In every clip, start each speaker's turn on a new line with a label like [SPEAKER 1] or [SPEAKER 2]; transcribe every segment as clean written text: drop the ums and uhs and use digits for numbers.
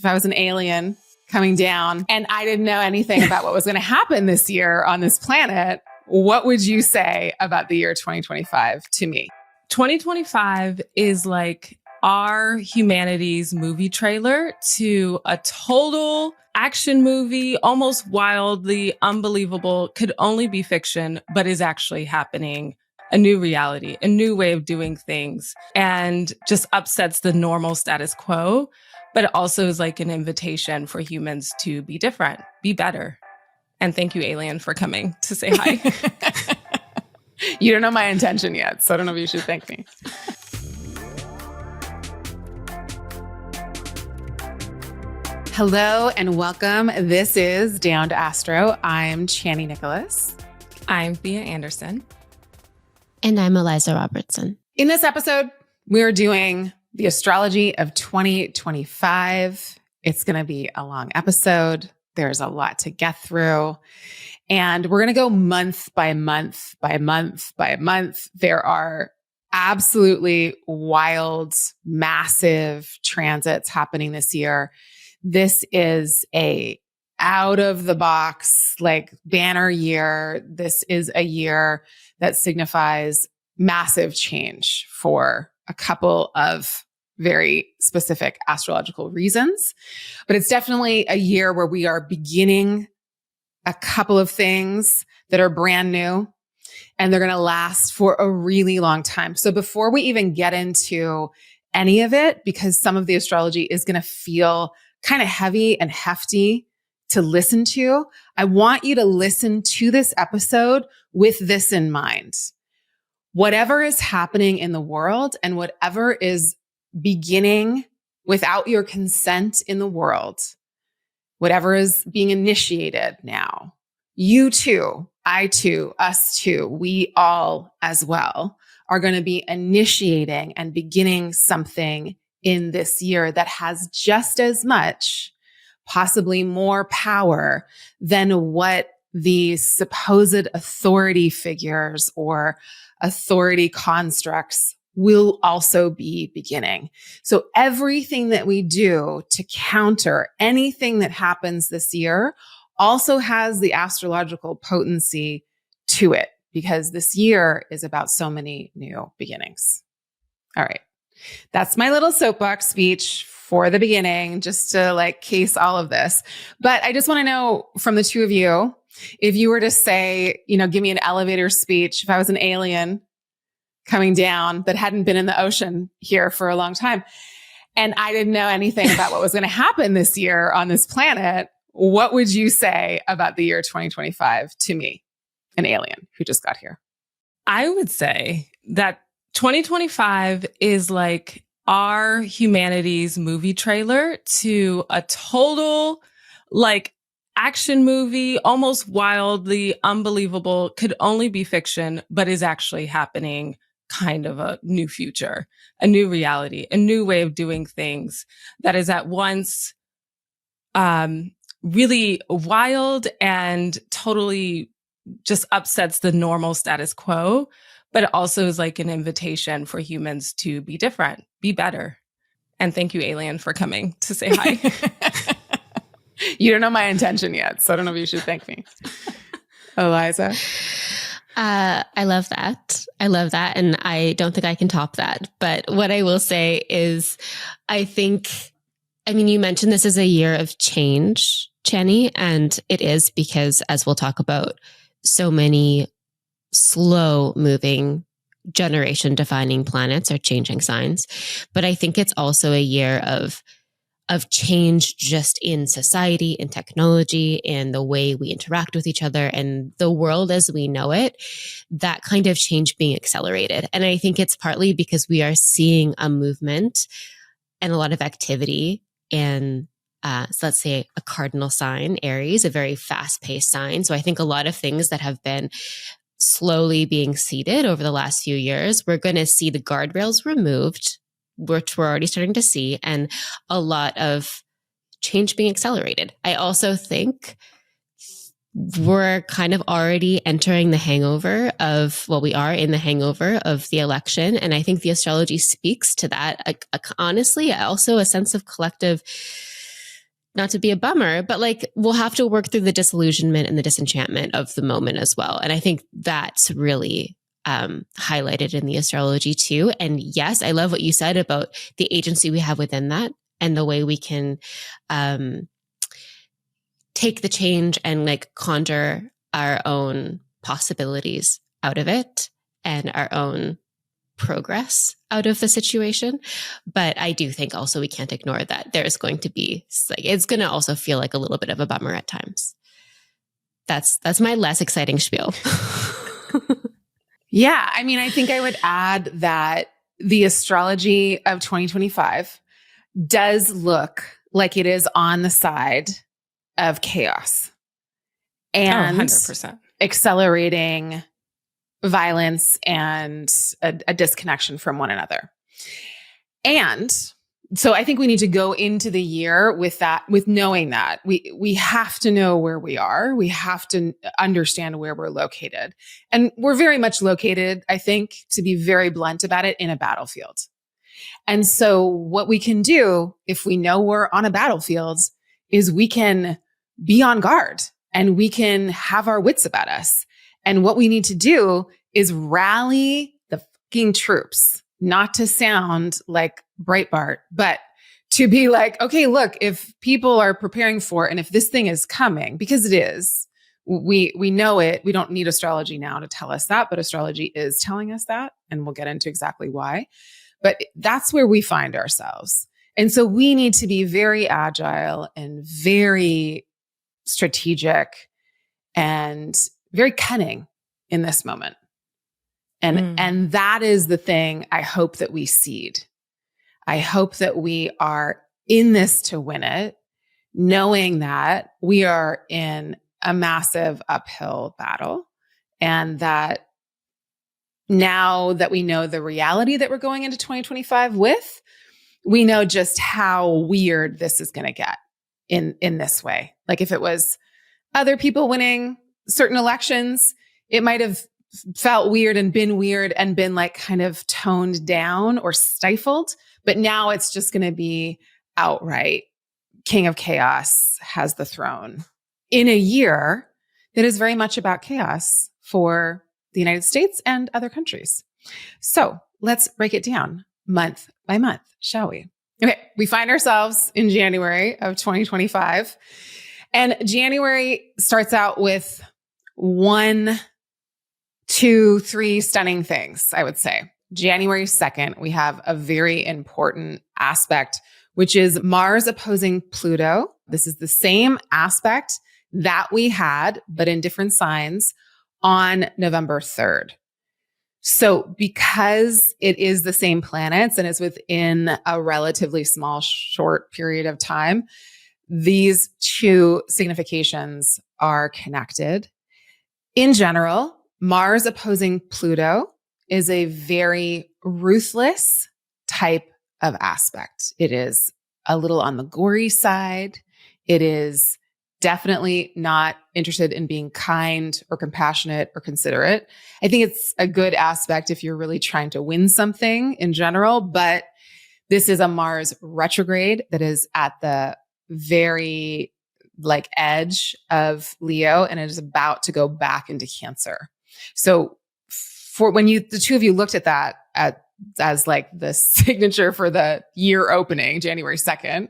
[SPEAKER 1] if I was an alien coming down and I didn't know anything about what was going to happen this year on this planet, what would you say about the year 2025 to me?
[SPEAKER 2] 2025 is like our humanity's movie trailer to a total action movie, almost wildly unbelievable, could only be fiction, but is actually happening. A new reality, a new way of doing things, and just upsets the normal status quo. But it also is like an invitation for humans to be different, be better. And thank you, Alien, for coming to say hi.
[SPEAKER 1] You don't know my intention yet, so I don't know if you should thank me. Hello and welcome. This is Down to Astro. I'm Chani Nicholas.
[SPEAKER 2] I'm Thea Anderson.
[SPEAKER 3] And I'm Eliza Robertson.
[SPEAKER 1] In this episode, we're doing the astrology of 2025. It's going to be a long episode. There's a lot to get through. And we're going to go month by month by month by month. There are absolutely wild, massive transits happening this year. This is a out of the box, like banner year. This is a year that signifies massive change for a couple of very specific astrological reasons. But it's definitely a year where we are beginning a couple of things that are brand new and they're going to last for a really long time. So before we even get into any of it, because some of the astrology is going to feel kind of heavy and hefty to listen to, I want you to listen to this episode with this in mind. Whatever is happening in the world and whatever is beginning without your consent in the world, whatever is being initiated now, you too, I too, us too, we all as well are going to be initiating and beginning something in this year that has just as much, possibly more power than what the supposed authority figures or authority constructs will also be beginning. So everything that we do to counter anything that happens this year also has the astrological potency to it, because this year is about so many new beginnings. All right. That's my little soapbox speech for the beginning, just to like case all of this. But I just want to know from the two of you, if you were to say, give me an elevator speech, if I was an alien coming down that hadn't been in the ocean here for a long time, and I didn't know anything about what was going to happen this year on this planet, what would you say about the year 2025 to me, an alien who just got here?
[SPEAKER 2] I would say that 2025 is like our humanity's movie trailer to a total like action movie, almost wildly unbelievable, could only be fiction, but is actually happening, kind of a new future, a new reality, a new way of doing things that is at once really wild and totally just upsets the normal status quo. But it also is like an invitation for humans to be different, be better. And thank you, Alien, for coming to say hi.
[SPEAKER 1] You don't know my intention yet, so I don't know if you should thank me. Eliza?
[SPEAKER 3] I love that. And I don't think I can top that. But what I will say is, you mentioned this is a year of change, Chani, and it is because, as we'll talk about, so many slow moving generation defining planets are changing signs. But I think it's also a year of change just in society, in technology, in the way we interact with each other and the world as we know it, that kind of change being accelerated. And I think it's partly because we are seeing a movement and a lot of activity in so let's say a cardinal sign, Aries, a very fast-paced sign. So I think a lot of things that have been slowly being seeded over the last few years, we're going to see the guardrails removed, which we're already starting to see, and a lot of change being accelerated. I also think we're kind of already entering the hangover of, we are in the hangover of the election. And I think the astrology speaks to that. Honestly, also a sense of collective not to be a bummer, but like we'll have to work through the disillusionment and the disenchantment of the moment as well. And I think that's really highlighted in the astrology too. And yes, I love what you said about the agency we have within that and the way we can take the change and like conjure our own possibilities out of it and our own progress out of the situation. But I do think also we can't ignore that there's going to be like, it's going to also feel like a little bit of a bummer at times. That's my less exciting spiel.
[SPEAKER 1] Yeah. I mean, I think I would add that the astrology of 2025 does look like it is on the side of chaos and
[SPEAKER 2] 100%.
[SPEAKER 1] accelerating violence and a disconnection from one another. And so I think we need to go into the year with that, with knowing that we have to know where we are. We have to understand where we're located. And we're very much located, I think, to be very blunt about it, in a battlefield. And so what we can do if we know we're on a battlefield is we can be on guard and we can have our wits about us. And what we need to do is rally the fucking troops, not to sound like Breitbart, but to be like, okay, look, if people are preparing for it and if this thing is coming, because it is, we know it. We don't need astrology now to tell us that, but astrology is telling us that. And we'll get into exactly why. But that's where we find ourselves. And so we need to be very agile and very strategic and very cunning in this moment. And that is the thing I hope that we seed. I hope that we are in this to win it, knowing that we are in a massive uphill battle, and that now that we know the reality that we're going into 2025 with, we know just how weird this is going to get in this way. Like if it was other people winning certain elections, it might have felt weird and been like kind of toned down or stifled. But now it's just going to be outright King of Chaos has the throne in a year that is very much about chaos for the United States and other countries. So let's break it down month by month, shall we? Okay, we find ourselves in January of 2025. And January starts out with 1, 2, 3 stunning things, I would say. January 2nd, we have a very important aspect, which is Mars opposing Pluto. This is the same aspect that we had, but in different signs, on November 3rd. So because it is the same planets and it's within a relatively small, short period of time, these two significations are connected. In general, Mars opposing Pluto is a very ruthless type of aspect. It is a little on the gory side. It is definitely not interested in being kind or compassionate or considerate. I think it's a good aspect if you're really trying to win something in general, but this is a Mars retrograde that is at the very like edge of Leo, and it is about to go back into Cancer. So for when the two of you looked at that as like the signature for the year opening, January 2nd,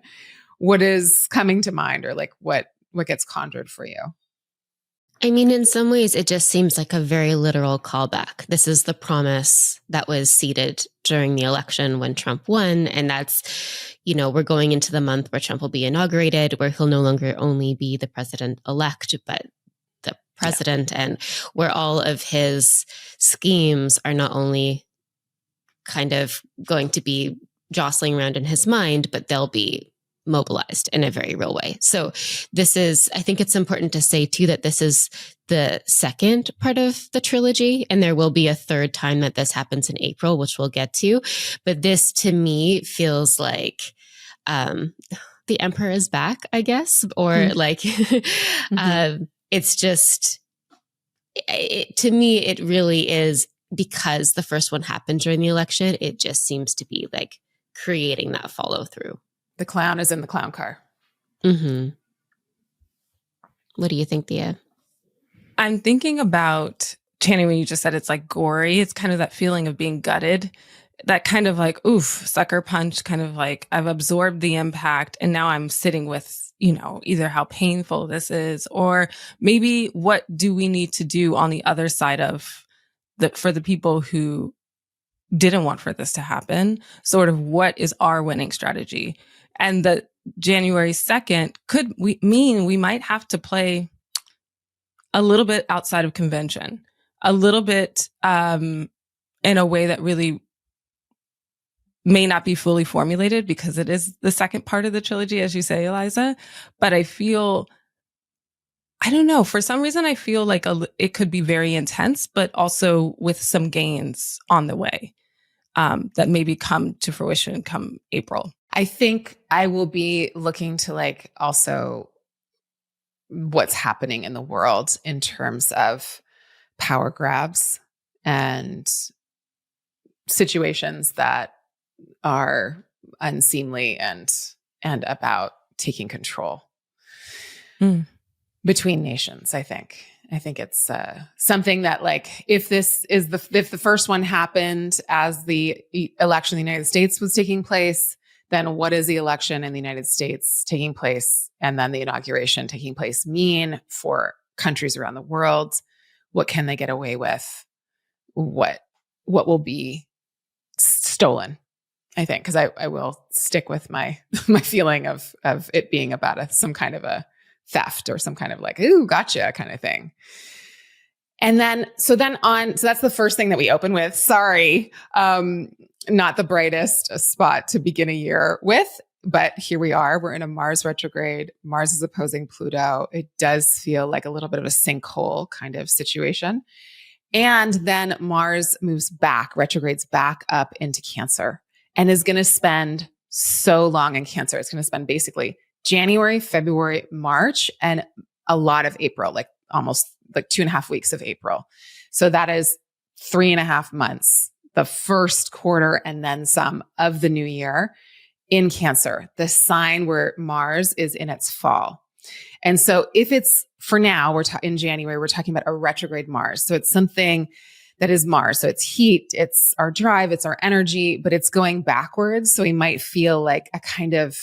[SPEAKER 1] what is coming to mind, or like what gets conjured for you?
[SPEAKER 3] I mean, in some ways, it just seems like a very literal callback. This is the promise that was seeded during the election when Trump won. And that's, we're going into the month where Trump will be inaugurated, where he'll no longer only be the president-elect, but the president, and where all of his schemes are not only kind of going to be jostling around in his mind, but they'll be mobilized in a very real way. So I think it's important to say too, that this is the second part of the trilogy, and there will be a third time that this happens in April, which we'll get to. But this to me feels like, the emperor is back, I guess, or like, it's just, to me, it really is, because the first one happened during the election. It just seems to be like creating that follow through.
[SPEAKER 1] The clown is in the clown car.
[SPEAKER 3] Mm-hmm. What do you think, Thea?
[SPEAKER 2] I'm thinking about, Chani, when you just said it's like gory, it's kind of that feeling of being gutted, that kind of like, oof, sucker punch, kind of like I've absorbed the impact and now I'm sitting with, either how painful this is, or maybe what do we need to do on the other side of for the people who didn't want for this to happen, sort of what is our winning strategy? And the January 2nd could mean we might have to play a little bit outside of convention, a little bit in a way that really may not be fully formulated because it is the second part of the trilogy, as you say, Eliza. But I don't know, for some reason, I feel like it could be very intense, but also with some gains on the way that maybe come to fruition come April.
[SPEAKER 1] I think I will be looking to like also what's happening in the world in terms of power grabs and situations that are unseemly and about taking control between nations. I think it's something that, like, if the first one happened as the election in the United States was taking place, then what is the election in the United States taking place and then the inauguration taking place mean for countries around the world? What can they get away with? What will be stolen? I think, because I will stick with my feeling of it being about some kind of a theft or some kind of like, ooh, gotcha kind of thing. And then, so that's the first thing that we open with. Sorry, not the brightest spot to begin a year with, but here we are. We're in a Mars retrograde. Mars is opposing Pluto. It does feel like a little bit of a sinkhole kind of situation. And then Mars moves back, retrogrades back up into Cancer, and is going to spend so long in Cancer. It's going to spend basically January, February, March, and a lot of April, like almost like 2.5 weeks of April. So that is 3.5 months, the first quarter and then some of the new year in Cancer, the sign where Mars is in its fall. And so if it's, for now, in January, we're talking about a retrograde Mars. So it's something that is Mars. So it's heat, it's our drive, it's our energy, but it's going backwards. So we might feel like a kind of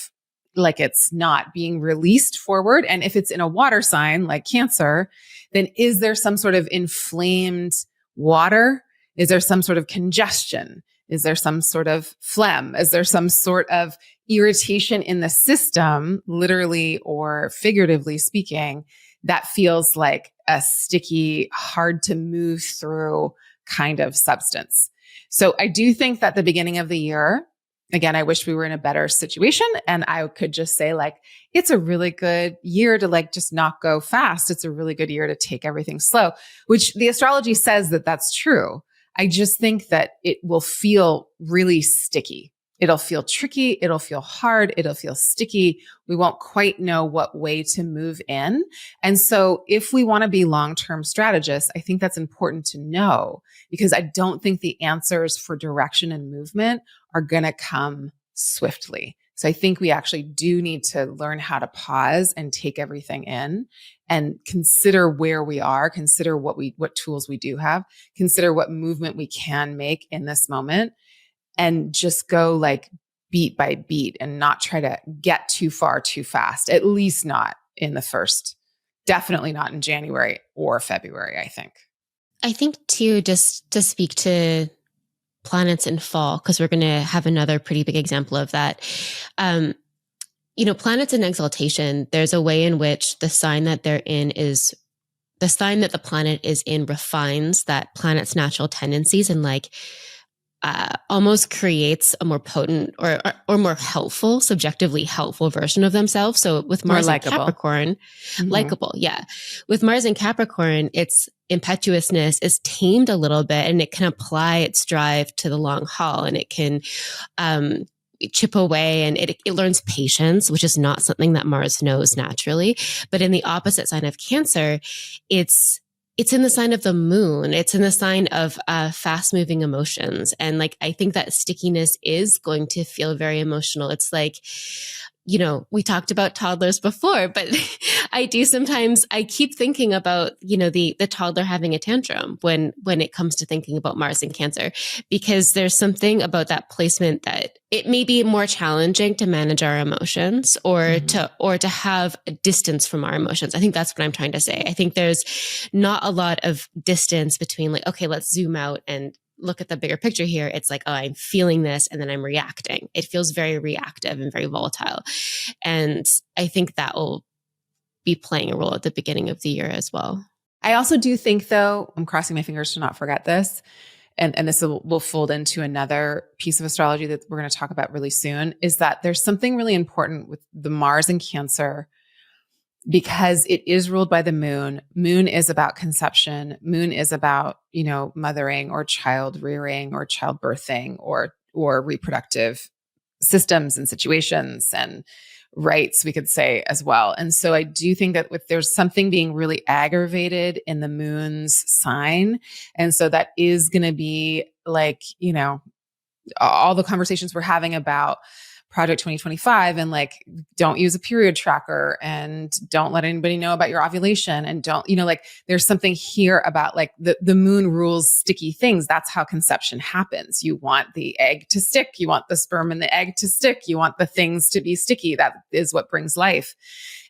[SPEAKER 1] like it's not being released forward. And if it's in a water sign like Cancer, then is there some sort of inflamed water? Is there some sort of congestion? Is there some sort of phlegm? Is there some sort of irritation in the system, literally or figuratively speaking, that feels like a sticky, hard to move through kind of substance? So I do think that the beginning of the year, again, I wish we were in a better situation and I could just say like, it's a really good year to like just not go fast. It's a really good year to take everything slow, which the astrology says that that's true. I just think that it will feel really sticky. It'll feel tricky. It'll feel hard. It'll feel sticky. We won't quite know what way to move in. And so if we want to be long-term strategists, I think that's important to know, because I don't think the answers for direction and movement are going to come swiftly. So I think we actually do need to learn how to pause and take everything in and consider where we are, consider what tools we do have, consider what movement we can make in this moment, and just go like beat by beat and not try to get too far too fast, at least not in the first, definitely not in January or February, I think.
[SPEAKER 3] I think too, just to speak to planets in fall, because we're going to have another pretty big example of that. Planets in exaltation, there's a way in which the sign that they're in is the sign that the planet is in refines that planet's natural tendencies and like almost creates a more potent or more helpful, subjectively helpful version of themselves. So with Mars and Capricorn, likable. Yeah. With Mars and Capricorn, its impetuousness is tamed a little bit and it can apply its drive to the long haul, and it can, chip away, and it learns patience, which is not something that Mars knows naturally. But in the opposite sign of Cancer, it's in the sign of the moon. It's in the sign of fast moving emotions. And like, I think that stickiness is going to feel very emotional. It's like, we talked about toddlers before, but I keep thinking about, the toddler having a tantrum when it comes to thinking about Mars in Cancer, because there's something about that placement that it may be more challenging to manage our emotions or to have a distance from our emotions. I think that's what I'm trying to say. I think there's not a lot of distance between like, okay, let's zoom out and look at the bigger picture here. It's like, oh, I'm feeling this and then I'm reacting. It feels very reactive and very volatile. And I think that will be playing a role at the beginning of the year as well.
[SPEAKER 1] I also do think, though, I'm crossing my fingers to not forget this, and this will fold into another piece of astrology that we're going to talk about really soon, is that there's something really important with the Mars in Cancer, because it is ruled by the moon. Moon is about conception. Moon is about, mothering or child rearing or child birthing or reproductive systems and situations and rights, we could say as well. And so I do think that there's something being really aggravated in the moon's sign. And so that is going to be like, all the conversations we're having about Project 2025 and like, don't use a period tracker and don't let anybody know about your ovulation and don't, there's something here about like the moon rules sticky things. That's how conception happens. You want the egg to stick. You want the sperm and the egg to stick. You want the things to be sticky. That is what brings life.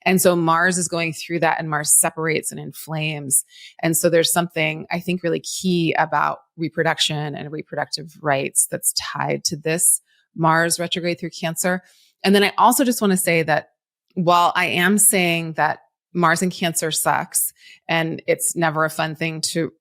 [SPEAKER 1] And so Mars is going through that, and Mars separates and inflames. And so there's something I think really key about reproduction and reproductive rights that's tied to this Mars retrograde through Cancer. And then I also just want to say that while I am saying that Mars in Cancer sucks and it's never a fun thing to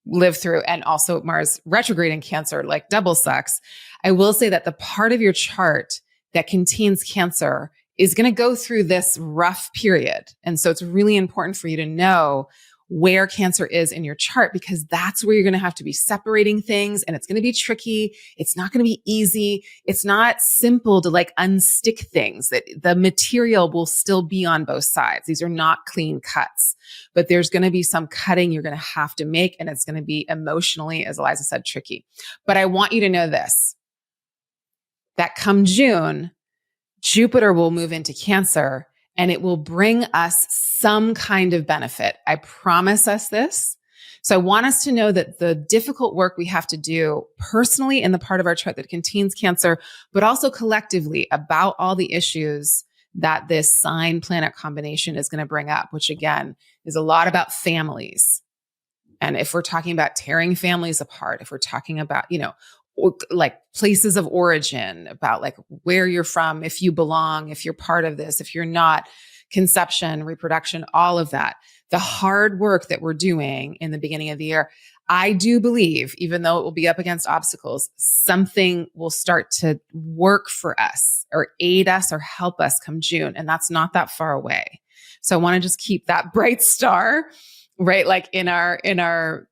[SPEAKER 1] live through, and also Mars retrograde in Cancer like double sucks, I will say that the part of your chart that contains Cancer is going to go through this rough period. And so it's really important for you to know where Cancer is in your chart, because that's where you're going to have to be separating things, and it's going to be tricky. It's not going to be easy. It's not simple to like unstick things. That the material will still be on both sides. These are not clean cuts, but there's going to be some cutting you're going to have to make, and it's going to be emotionally, as Eliza said, tricky. But I want you to know this, that come June, Jupiter will move into Cancer, and it will bring us some kind of benefit. I promise us this. So I want us to know that the difficult work we have to do personally in the part of our chart that contains Cancer, but also collectively about all the issues that this sign planet combination is going to bring up, which again is a lot about families. And if we're talking about tearing families apart, if we're talking about, or like places of origin, about like where you're from, if you belong, if you're part of this, if you're not, conception, reproduction, all of that, the hard work that we're doing in the beginning of the year, I do believe, even though it will be up against obstacles, something will start to work for us or aid us or help us come June. And that's not that far away. So I want to just keep that bright star, right? Like on our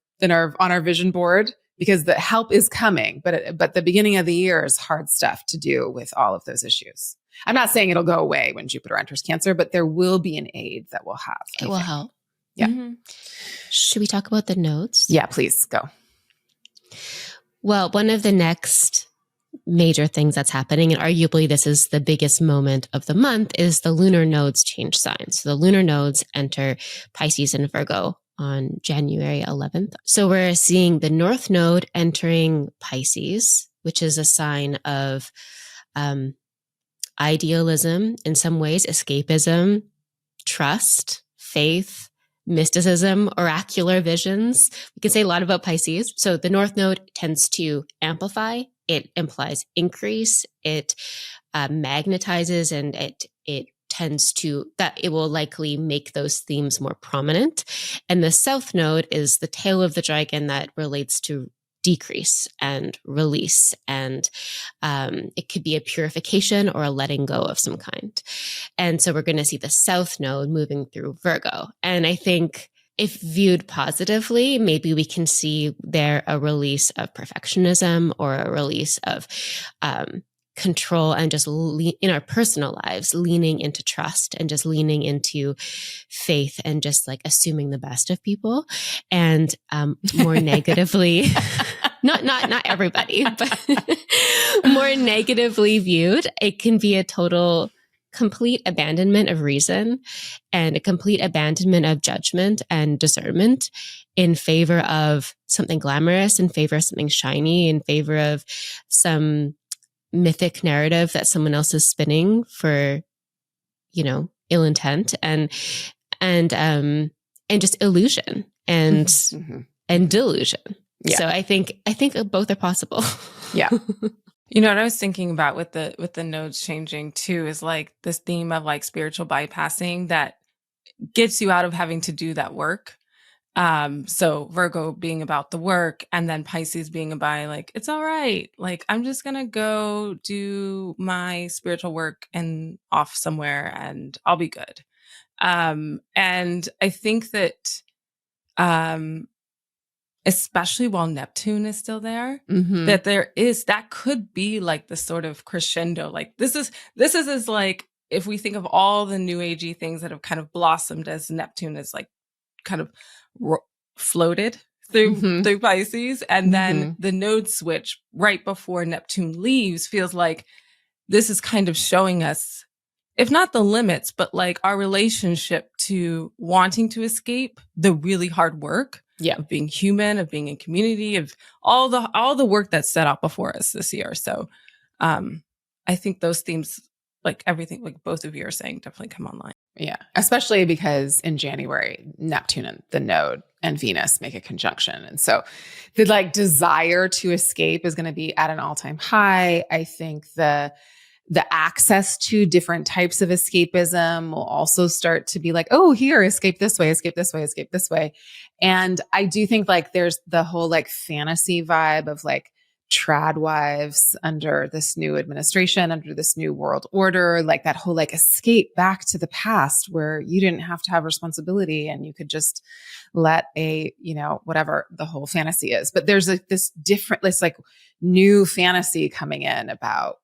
[SPEAKER 1] vision board, because the help is coming, but the beginning of the year is hard stuff to do with all of those issues. I'm not saying it'll go away when Jupiter enters Cancer, but there will be an aid that we'll have.
[SPEAKER 3] It will help.
[SPEAKER 1] Yeah.
[SPEAKER 3] Mm-hmm. Should we talk about the nodes?
[SPEAKER 1] Yeah, please go.
[SPEAKER 3] Well, one of the next major things that's happening, and arguably this is the biggest moment of the month, is the lunar nodes change signs. So the lunar nodes enter Pisces and Virgo on January 11th. So we're seeing the North Node entering Pisces, which is a sign of idealism in some ways, escapism, trust, faith, mysticism, oracular visions. We can say a lot about Pisces. So the North Node tends to amplify. It implies increase. It magnetizes, and it tends to, that it will likely make those themes more prominent. And the South Node is the tail of the dragon that relates to decrease and release. And it could be a purification or a letting go of some kind. And so we're going to see the South Node moving through Virgo. And I think if viewed positively, maybe we can see there a release of perfectionism or a release of control, and just in our personal lives, leaning into trust and just leaning into faith and just like assuming the best of people. And more negatively, not everybody, but more negatively viewed, it can be a total complete abandonment of reason and a complete abandonment of judgment and discernment in favor of something glamorous, in favor of something shiny, in favor of some mythic narrative that someone else is spinning for, ill intent and just illusion and delusion.
[SPEAKER 1] Yeah.
[SPEAKER 3] So I think both are possible.
[SPEAKER 1] Yeah.
[SPEAKER 2] You know what I was thinking about with the nodes changing too is like this theme of like spiritual bypassing that gets you out of having to do that work. So Virgo being about the work, and then Pisces being about like, it's all right. Like, I'm just going to go do my spiritual work and off somewhere and I'll be good. And I think that, especially while Neptune is still there, that that could be like the sort of crescendo. Like this is as like, if we think of all the new agey things that have kind of blossomed as Neptune is like kind of floated through Pisces, and then the node switch right before Neptune leaves feels like this is kind of showing us, if not the limits, but like our relationship to wanting to escape the really hard work of being human, of being in community, of all the work that's set out before us this year. So I think those themes, like everything, like both of you are saying, definitely come online.
[SPEAKER 1] Yeah. Especially because in January, Neptune and the node and Venus make a conjunction. And so the like desire to escape is going to be at an all-time high. I think the access to different types of escapism will also start to be like, oh, here, escape this way, escape this way, escape this way. And I do think like there's the whole like fantasy vibe of like trad wives under this new administration, under this new world order, like that whole like escape back to the past where you didn't have to have responsibility and you could just let whatever the whole fantasy is. But there's like this like new fantasy coming in about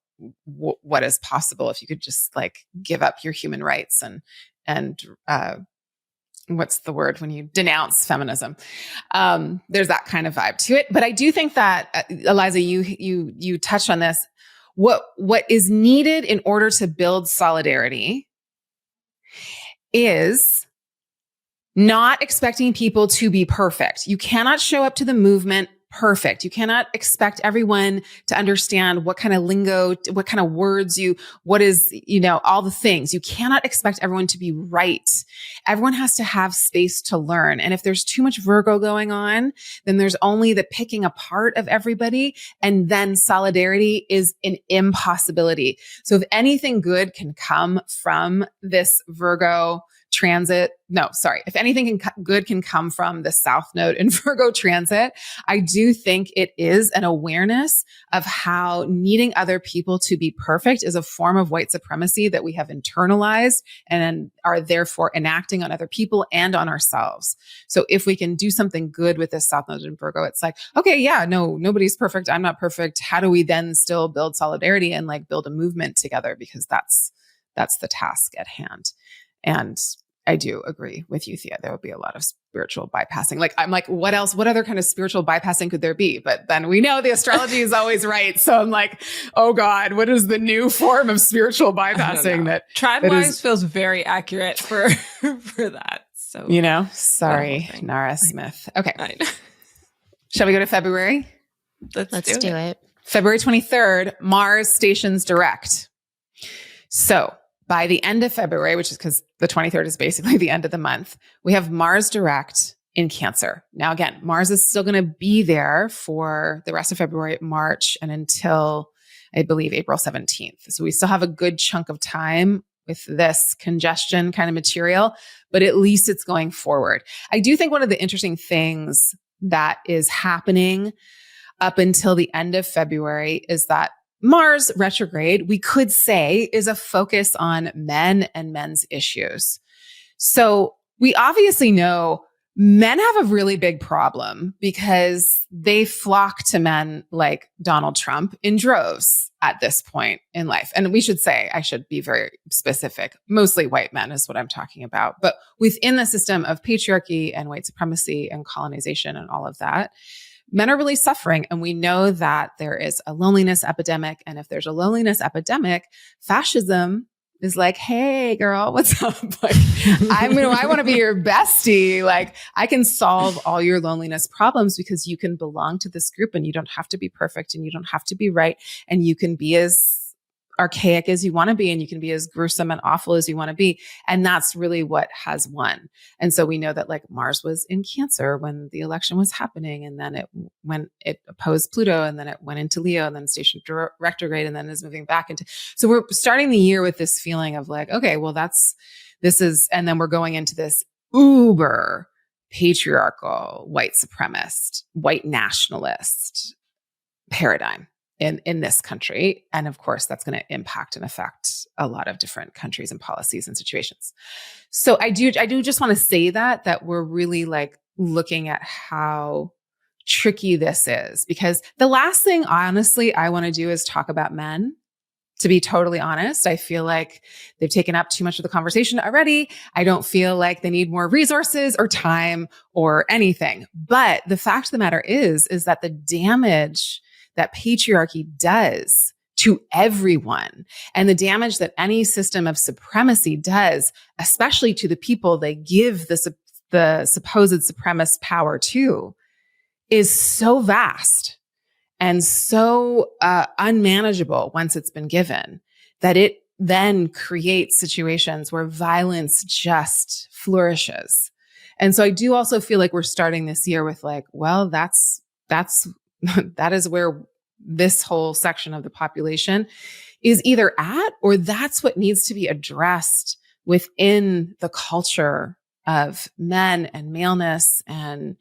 [SPEAKER 1] what is possible if you could just like give up your human rights and what's the word when you denounce feminism? There's that kind of vibe to it. But I do think that Eliza, you touched on this. What is needed in order to build solidarity is not expecting people to be perfect. You cannot show up to the movement perfect. You cannot expect everyone to understand what kind of lingo, what kind of words what is, all the things. You cannot expect everyone to be right. Everyone has to have space to learn. And if there's too much Virgo going on, then there's only the picking apart of everybody. And then solidarity is an impossibility. So if anything good can come from this Virgo transit, if anything good can come from the South Node in Virgo transit, I do think it is an awareness of how needing other people to be perfect is a form of white supremacy that we have internalized and are therefore enacting on other people and on ourselves. So if we can do something good with this South Node in Virgo, it's like, okay, nobody's perfect. I'm not perfect. How do we then still build solidarity and like build a movement together? Because that's the task at hand. And I do agree with you, Thea. There will be a lot of spiritual bypassing. Like, I'm like, what else? What other kind of spiritual bypassing could there be? But then we know the astrology is always right. So I'm like, oh God, what is the new form of spiritual bypassing that
[SPEAKER 2] Tribe-wise feels very accurate for that. So,
[SPEAKER 1] sorry, Nara Smith. Okay. Shall we go to February?
[SPEAKER 3] Let's do it.
[SPEAKER 1] February 23rd, Mars stations direct. So by the end of February, which is because the 23rd is basically the end of the month, we have Mars direct in Cancer. Now, again, Mars is still going to be there for the rest of February, March, and until, I believe, April 17th. So we still have a good chunk of time with this congestion kind of material, but at least it's going forward. I do think one of the interesting things that is happening up until the end of February is that Mars retrograde, we could say, is a focus on men and men's issues. So we obviously know men have a really big problem because they flock to men like Donald Trump in droves at this point in life. And we should say, I should be very specific, mostly white men is what I'm talking about. But within the system of patriarchy and white supremacy and colonization and all of that, men are really suffering. And we know that there is a loneliness epidemic. And if there's a loneliness epidemic, fascism is like, hey girl, what's up? Like, I want to be your bestie. Like, I can solve all your loneliness problems because you can belong to this group and you don't have to be perfect and you don't have to be right. And you can be as archaic as you want to be, and you can be as gruesome and awful as you want to be. And that's really what has won. And so we know that like Mars was in Cancer when the election was happening. And then when it opposed Pluto, and then it went into Leo, and then stationed retrograde, and then is moving back into. So we're starting the year with this feeling of like, okay, well, and then we're going into this uber patriarchal, white supremacist, white nationalist paradigm in this country. And of course, that's going to impact and affect a lot of different countries and policies and situations. So I do just want to say that we're really like looking at how tricky this is, because the last thing, honestly, I want to do is talk about men. To be totally honest, I feel like they've taken up too much of the conversation already. I don't feel like they need more resources or time or anything. But the fact of the matter is that the damage that patriarchy does to everyone, and the damage that any system of supremacy does, especially to the people they give the supposed supremacist power to, is so vast and so unmanageable once it's been given, that it then creates situations where violence just flourishes. And so I do also feel like we're starting this year with like, well, that is where this whole section of the population is either at, or that's what needs to be addressed within the culture of men and maleness and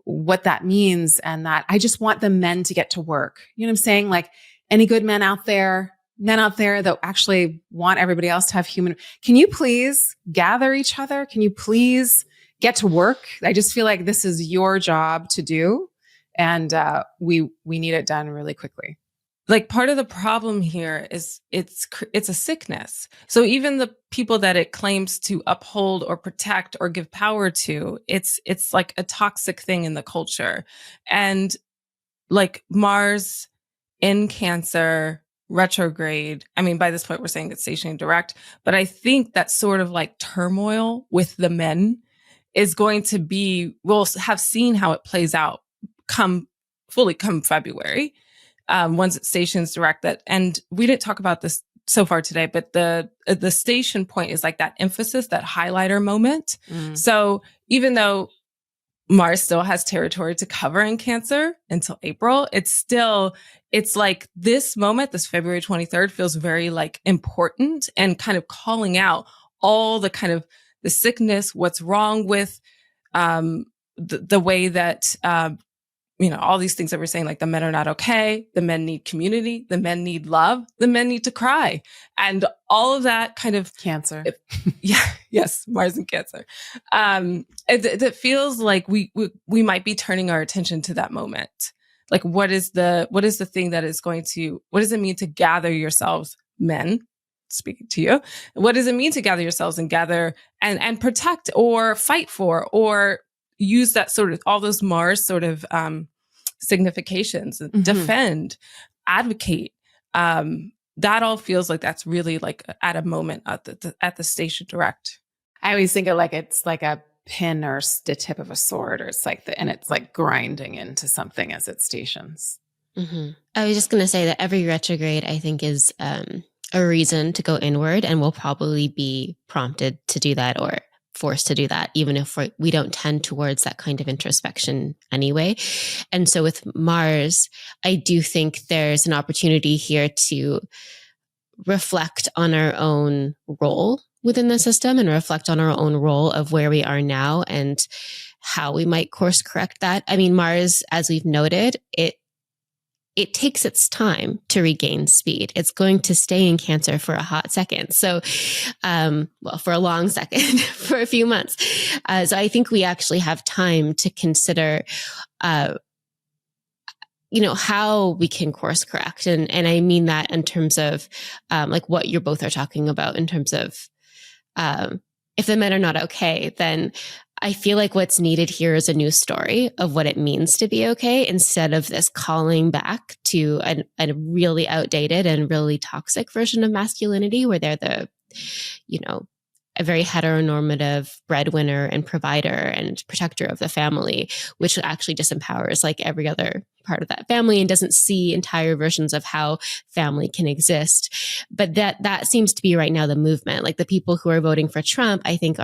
[SPEAKER 1] what that means. And that I just want the men to get to work. You know what I'm saying? Like, any good men out there that actually want everybody else to have can you please gather each other? Can you please get to work? I just feel like this is your job to do. And we need it done really quickly.
[SPEAKER 2] Like, part of the problem here is it's a sickness. So even the people that it claims to uphold or protect or give power to, it's like a toxic thing in the culture. And like Mars in Cancer retrograde, I mean, by this point we're saying it's stationary direct, but I think that sort of like turmoil with the men is going to be, we'll have seen how it plays out come February, once it stations direct. That, and we didn't talk about this so far today, but the station point is like that emphasis, that highlighter moment. So even though Mars still has territory to cover in Cancer until April, it's like this moment, this February 23rd, feels very like important and kind of calling out all the kind of the sickness, what's wrong with the way that all these things that we're saying, like the men are not okay, the men need community, the men need love, the men need to cry. And all of that kind of
[SPEAKER 1] Cancer.
[SPEAKER 2] Yes, Mars and Cancer. It feels like we might be turning our attention to that moment. Like, what is the thing that is going to, what does it mean to gather yourselves, men? Speaking to you, what does it mean to gather yourselves and gather and protect or fight for, or use that sort of, all those Mars sort of significations, defend, advocate. That all feels like that's really like at a moment at the station direct.
[SPEAKER 1] I always think of like it's like a pin or the tip of a sword, or it's like and it's like grinding into something as it stations.
[SPEAKER 3] I was just going to say that every retrograde, I think, is a reason to go inward, and we'll probably be prompted to do that or forced to do that, even if we don't tend towards that kind of introspection anyway. And so with Mars, I do think there's an opportunity here to reflect on our own role within the system and reflect on our own role of where we are now and how we might course correct that. I mean, Mars, as we've noted, it takes its time to regain speed. It's going to stay in Cancer for a hot second. So, for a long second, for a few months. So I think we actually have time to consider, how we can course correct. And I mean that in terms of, like what you both are talking about in terms of, if the men are not okay, then I feel like what's needed here is a new story of what it means to be okay, instead of this calling back to a really outdated and really toxic version of masculinity where they're you know, a very heteronormative breadwinner and provider and protector of the family, which actually disempowers like every other part of that family and doesn't see entire versions of how family can exist. But that seems to be right now the movement. Like the people who are voting for Trump, I think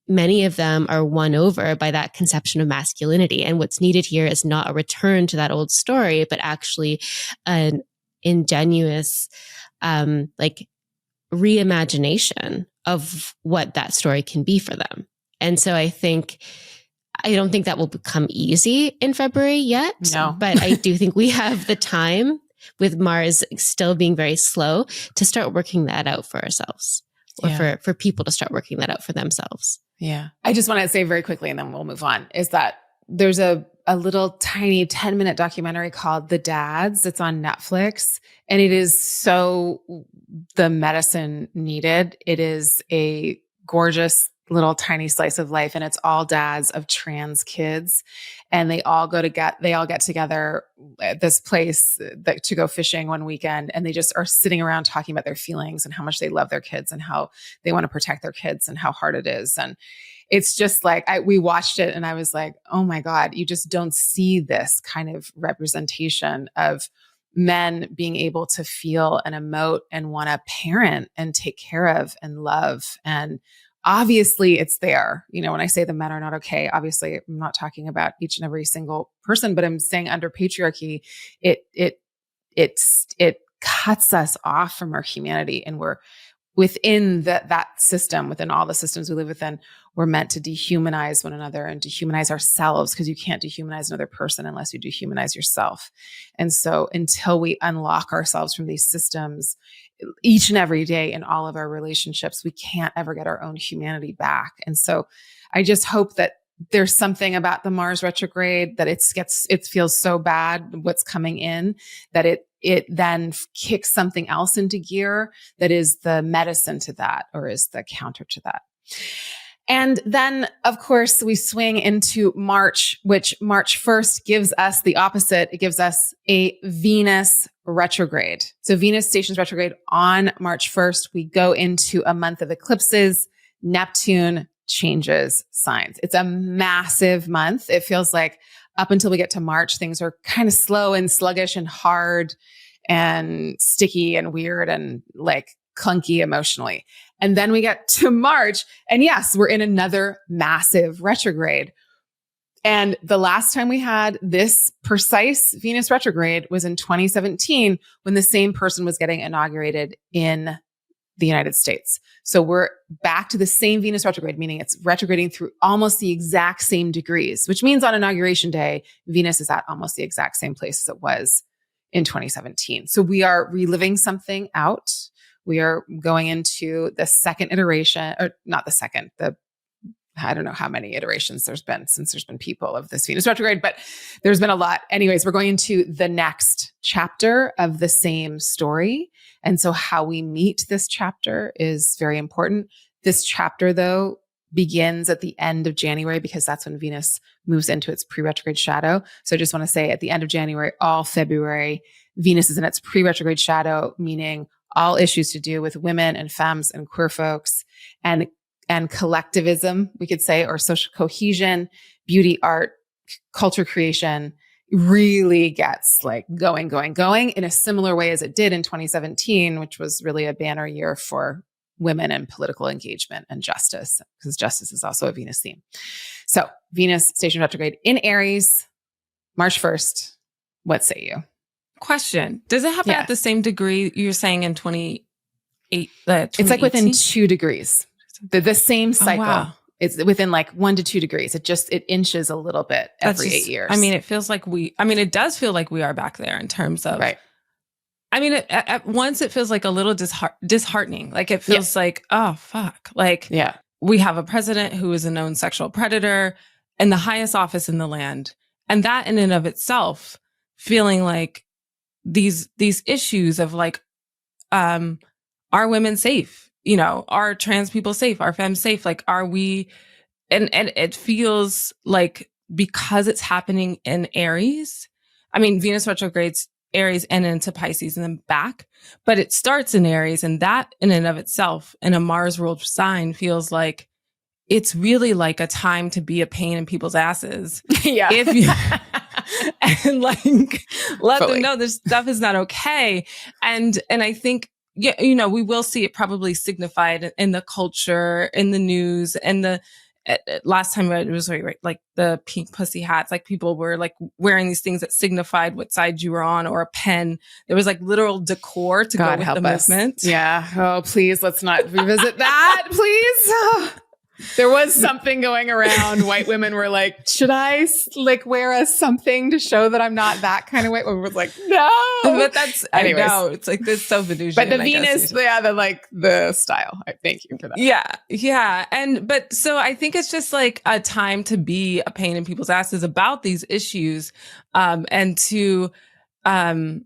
[SPEAKER 3] many of them are won over by that conception of masculinity. And what's needed here is not a return to that old story, but actually an ingenuous, like reimagination of what that story can be for them. And so I don't think that will become easy in February yet.
[SPEAKER 1] No.
[SPEAKER 3] But I do think we have the time, with Mars still being very slow, to start working that out for ourselves, or for people to start working that out for themselves.
[SPEAKER 1] Yeah. I just want to say very quickly, and then we'll move on, is that there's a little tiny 10-minute documentary called The Dads. It's on Netflix, and it is so the medicine needed. It is a gorgeous little tiny slice of life, and it's all dads of trans kids, and they all get together at this place to go fishing one weekend, and they just are sitting around talking about their feelings and how much they love their kids and how they want to protect their kids and how hard it is. And it's just like, we watched it and I was like, oh my God, you just don't see this kind of representation of men being able to feel and emote and want to parent and take care of and love. And obviously it's there. You know, when I say the men are not okay, obviously I'm not talking about each and every single person, but I'm saying under patriarchy, it cuts us off from our humanity, and we're within that system, within all the systems we live within, we're meant to dehumanize one another and dehumanize ourselves, because you can't dehumanize another person unless you dehumanize yourself. And so until we unlock ourselves from these systems each and every day in all of our relationships, we can't ever get our own humanity back. And so I just hope that there's something about the Mars retrograde that it feels so bad what's coming in, that it then kicks something else into gear that is the medicine to that, or is the counter to that. And then, of course, we swing into March, which March 1st gives us the opposite. It gives us a Venus retrograde. So Venus stations retrograde on March 1st. We go into a month of eclipses. Neptune changes signs. It's a massive month. It feels like up until we get to March, things are kind of slow and sluggish and hard and sticky and weird and like clunky emotionally. And then we get to March, and yes, we're in another massive retrograde. And the last time we had this precise Venus retrograde was in 2017, when the same person was getting inaugurated in the United States. So we're back to the same Venus retrograde, meaning it's retrograding through almost the exact same degrees, which means on inauguration day, Venus is at almost the exact same place as it was in 2017. So we are reliving something out. We are going into the second iteration, or not the second, I don't know how many iterations there's been since there's been people of this Venus retrograde, but there's been a lot. Anyways, we're going into the next chapter of the same story. And so how we meet this chapter is very important. This chapter, though, begins at the end of January, because that's when Venus moves into its pre-retrograde shadow. So I just want to say at the end of January, all February, Venus is in its pre-retrograde shadow, meaning all issues to do with women and femmes and queer folks and collectivism, we could say, or social cohesion, beauty, art, culture creation really gets like going in a similar way as it did in 2017, which was really a banner year for women and political engagement and justice, because justice is also a Venus theme. So Venus station retrograde in Aries, March 1st. What say you?
[SPEAKER 2] Question. Does it happen at the same degree you're saying in 2018?
[SPEAKER 1] It's like within 2 degrees. The same cycle. Oh, wow. It's within like 1 to 2 degrees. It inches a little bit every 8 years.
[SPEAKER 2] I mean, it does feel like we are back there in terms of, right. I mean, at once it feels like a little disheartening. Like it feels like, oh, fuck. Like we have a president who is a known sexual predator in the highest office in the land. And that in and of itself, feeling like these issues of like, are women safe? You know, are trans people safe? Are femmes safe? Like, are we, and it feels like because it's happening in Aries, I mean, Venus retrogrades Aries and into Pisces and then back. But it starts in Aries, and that in and of itself in a Mars ruled sign feels like it's really like a time to be a pain in people's asses.
[SPEAKER 1] Yeah.
[SPEAKER 2] If you and like let
[SPEAKER 1] Fully.
[SPEAKER 2] them know this stuff is not okay. And I think, yeah, you know, we will see it probably signified in the culture, in the news, and the last time it was like the pink pussy hats, like people were like wearing these things that signified what side you were on, or a pen. There was like literal decor to
[SPEAKER 1] God
[SPEAKER 2] go with
[SPEAKER 1] help
[SPEAKER 2] the
[SPEAKER 1] us.
[SPEAKER 2] movement.
[SPEAKER 1] Yeah. Oh, please, let's not revisit that, please. There was something going around. White women were like, should I like wear a something to show that I'm not that kind of white woman? Was like, no.
[SPEAKER 2] But that's,
[SPEAKER 1] Anyways.
[SPEAKER 2] I know, it's like this so Venusian.
[SPEAKER 1] But the Venus, yeah, the style. Thank you for that.
[SPEAKER 2] Yeah. Yeah. But so I think it's just like a time to be a pain in people's asses about these issues. And to, you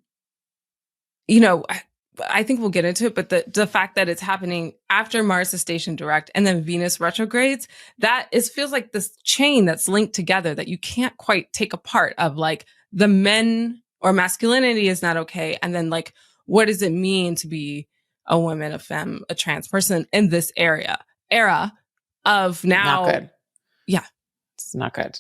[SPEAKER 2] know, I think we'll get into it, but the fact that it's happening after Mars is stationed direct and then Venus retrogrades, feels like this chain that's linked together that you can't quite take apart, of like the men or masculinity is not okay. And then like, what does it mean to be a woman, a femme, a trans person in this era of now?
[SPEAKER 1] Not good.
[SPEAKER 2] Yeah.
[SPEAKER 1] It's not good.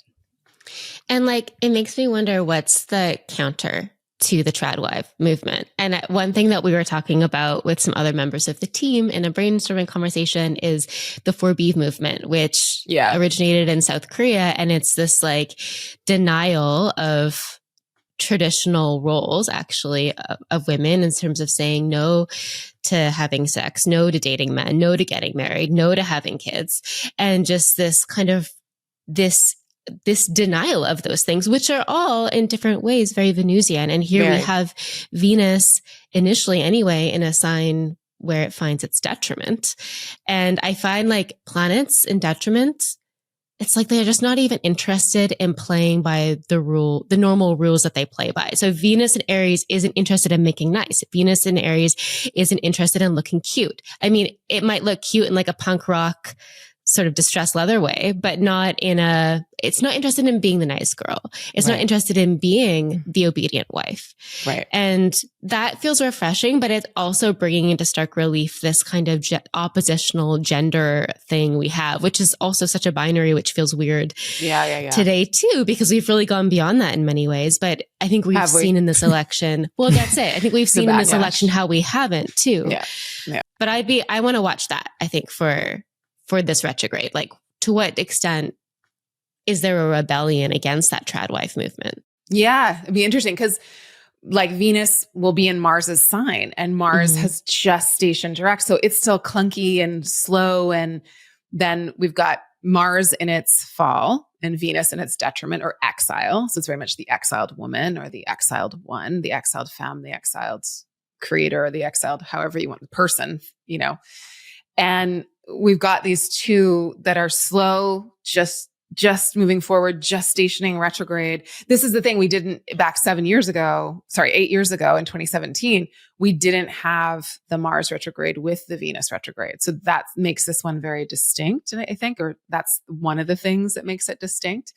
[SPEAKER 3] And like, it makes me wonder what's the counter to the tradwife movement. And one thing that we were talking about with some other members of the team in a brainstorming conversation is the 4B movement, which originated in South Korea. And it's this like denial of traditional roles, actually, of women in terms of saying no to having sex, no to dating men, no to getting married, no to having kids. And just this kind of this denial of those things, which are all in different ways very Venusian. And here we have Venus initially anyway in a sign where it finds its detriment. And I find like planets in detriment, it's like they're just not even interested in playing by the normal rules that they play by. So Venus in Aries isn't interested in making nice. Venus in Aries isn't interested in looking cute. I mean, it might look cute in like a punk rock sort of distressed leather way, but it's not interested in being the nice girl. It's not interested in being the obedient wife.
[SPEAKER 1] Right.
[SPEAKER 3] And that feels refreshing, but it's also bringing into stark relief this kind of oppositional gender thing we have, which is also such a binary, which feels weird today too, because we've really gone beyond that in many ways. But I think we've seen in this election, well, that's it. I think we've seen in this election how we haven't too.
[SPEAKER 1] Yeah. Yeah.
[SPEAKER 3] But I want to watch that, I think, for this retrograde. Like, to what extent is there a rebellion against that tradwife movement?
[SPEAKER 1] Yeah, it'd be interesting because like Venus will be in Mars's sign and Mars has just stationed direct. So it's still clunky and slow. And then we've got Mars in its fall and Venus in its detriment or exile. So it's very much the exiled woman or the exiled one, the exiled femme, the exiled creator, or the exiled, however you want the person, you know. And we've got these two that are slow, just moving forward, just stationing retrograde. This is the thing we didn't back 8 years ago in 2017, we didn't have the Mars retrograde with the Venus retrograde. So that makes this one very distinct, I think, or that's one of the things that makes it distinct.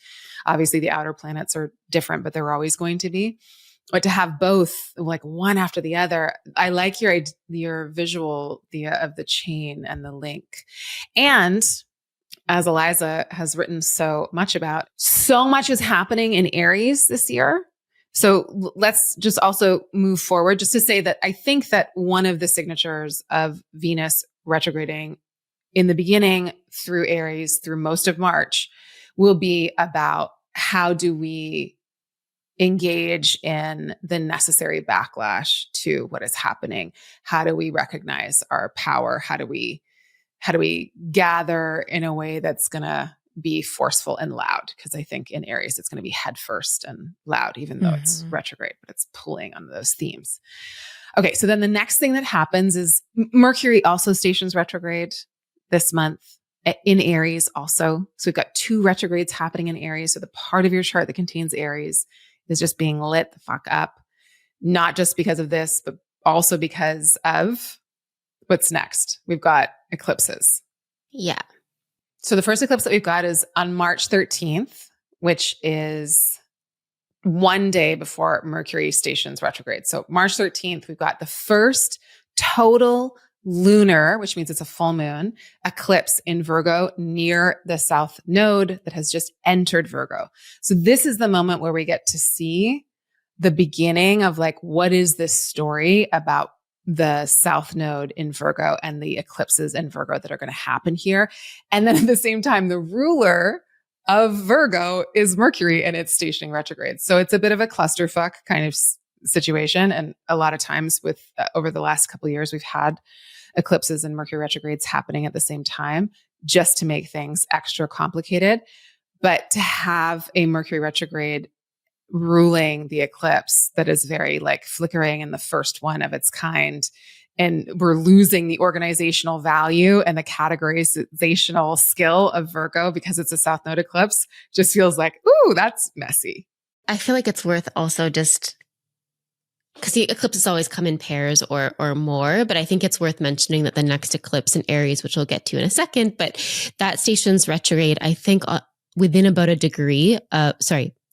[SPEAKER 1] Obviously the outer planets are different, but they're always going to be. But to have both, like one after the other, I like your visual of the chain and the link. And as Eliza has written so much about, so much is happening in Aries this year. So let's just also move forward just to say that I think that one of the signatures of Venus retrograding in the beginning through Aries, through most of March, will be about how do we engage in the necessary backlash to what is happening? How do we recognize our power? How do we gather in a way that's going to be forceful and loud? Because I think in Aries, it's going to be head first and loud, even though it's retrograde, but it's pulling on those themes. Okay. So then the next thing that happens is Mercury also stations retrograde this month in Aries also. So we've got 2 retrogrades happening in Aries. So the part of your chart that contains Aries is just being lit the fuck up, not just because of this, but also because of what's next. We've got eclipses.
[SPEAKER 3] Yeah.
[SPEAKER 1] So the first eclipse that we've got is on March 13th, which is one day before Mercury stations retrograde. So March 13th, we've got the first total lunar, which means it's a full moon, eclipse in Virgo near the South Node that has just entered Virgo. So this is the moment where we get to see the beginning of like, what is this story about the South Node in Virgo and the eclipses in Virgo that are going to happen here. And then at the same time, the ruler of Virgo is Mercury and it's stationing retrograde. So it's a bit of a clusterfuck kind of situation. And a lot of times with over the last couple of years, we've had eclipses and Mercury retrogrades happening at the same time just to make things extra complicated. But to have a Mercury retrograde ruling the eclipse that is very like flickering and the first one of its kind, and we're losing the organizational value and the categorizational skill of Virgo because it's a South Node eclipse, just feels like, ooh, that's messy.
[SPEAKER 3] I feel like it's worth also just because the eclipses always come in pairs or more, but I think it's worth mentioning that the next eclipse in Aries, which we'll get to in a second, but that station's retrograde, I think within about a degree,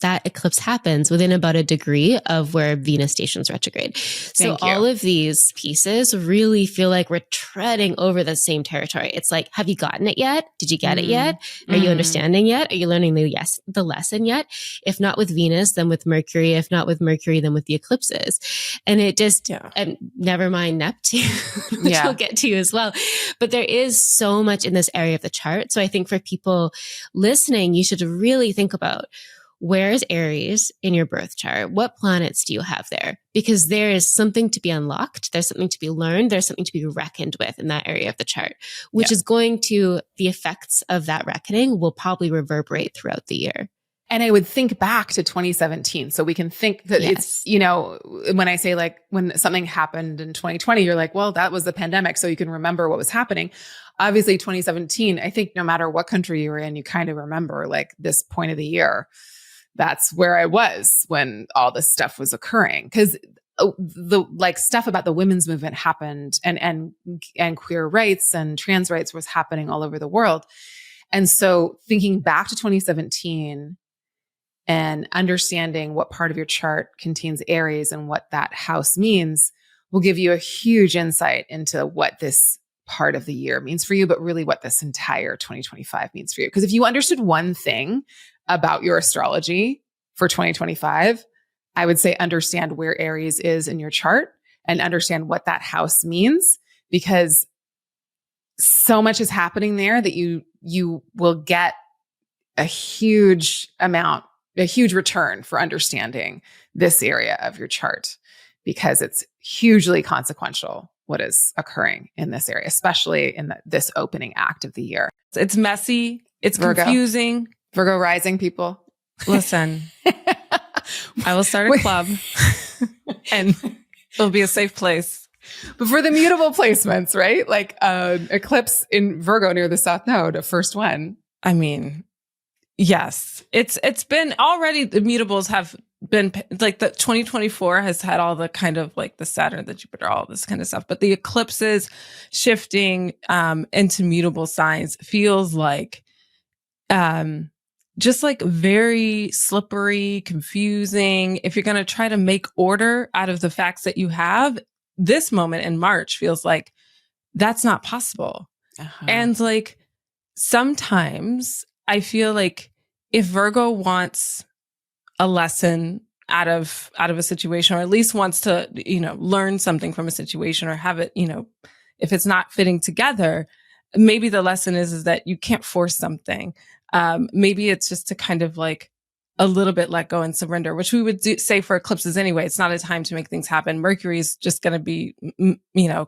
[SPEAKER 3] that eclipse happens within about a degree of where Venus stations retrograde. So all of these pieces really feel like we're treading over the same territory. It's like, have you gotten it yet? Did you get it yet? Are you understanding yet? Are you learning the lesson yet? If not with Venus, then with Mercury. If not with Mercury, then with the eclipses. And it just, and never mind Neptune, which we'll get to as well. But there is so much in this area of the chart. So I think for people listening, you should really think about, where is Aries in your birth chart? What planets do you have there? Because there is something to be unlocked. There's something to be learned. There's something to be reckoned with in that area of the chart, which is going to, the effects of that reckoning will probably reverberate throughout the year.
[SPEAKER 1] And I would think back to 2017. So we can think that it's, you know, when I say like when something happened in 2020, you're like, well, that was the pandemic. So you can remember what was happening. Obviously 2017, I think no matter what country you were in, you kind of remember like this point of the year. That's where I was when all this stuff was occurring. Because the like stuff about the women's movement happened and queer rights and trans rights was happening all over the world. And so thinking back to 2017 and understanding what part of your chart contains Aries and what that house means will give you a huge insight into what this part of the year means for you, but really what this entire 2025 means for you. Because if you understood one thing about your astrology for 2025, I would say understand where Aries is in your chart and understand what that house means, because so much is happening there that you will get a huge return for understanding this area of your chart, because it's hugely consequential what is occurring in this area, especially in this opening act of the year.
[SPEAKER 2] It's messy. It's
[SPEAKER 1] Virgo.
[SPEAKER 2] Confusing.
[SPEAKER 1] Virgo rising people.
[SPEAKER 2] Listen, I will start a club and it'll be a safe place.
[SPEAKER 1] But for the mutable placements, right? Like eclipse in Virgo near the South Node, a first one.
[SPEAKER 2] I mean, yes, it's been already, the mutables have been like the 2024 has had all the kind of like the Saturn, the Jupiter, all this kind of stuff. But the eclipses shifting into mutable signs feels like just like very slippery, confusing. If you're going to try to make order out of the facts that you have, this moment in March feels like that's not possible. And like sometimes I feel like if Virgo wants a lesson out of a situation, or at least wants to, learn something from a situation, or have it, if it's not fitting together, maybe the lesson is that you can't force something. Maybe it's just to kind of like a little bit let go and surrender, which we would say for eclipses anyway. It's not a time to make things happen. Mercury is just going to be,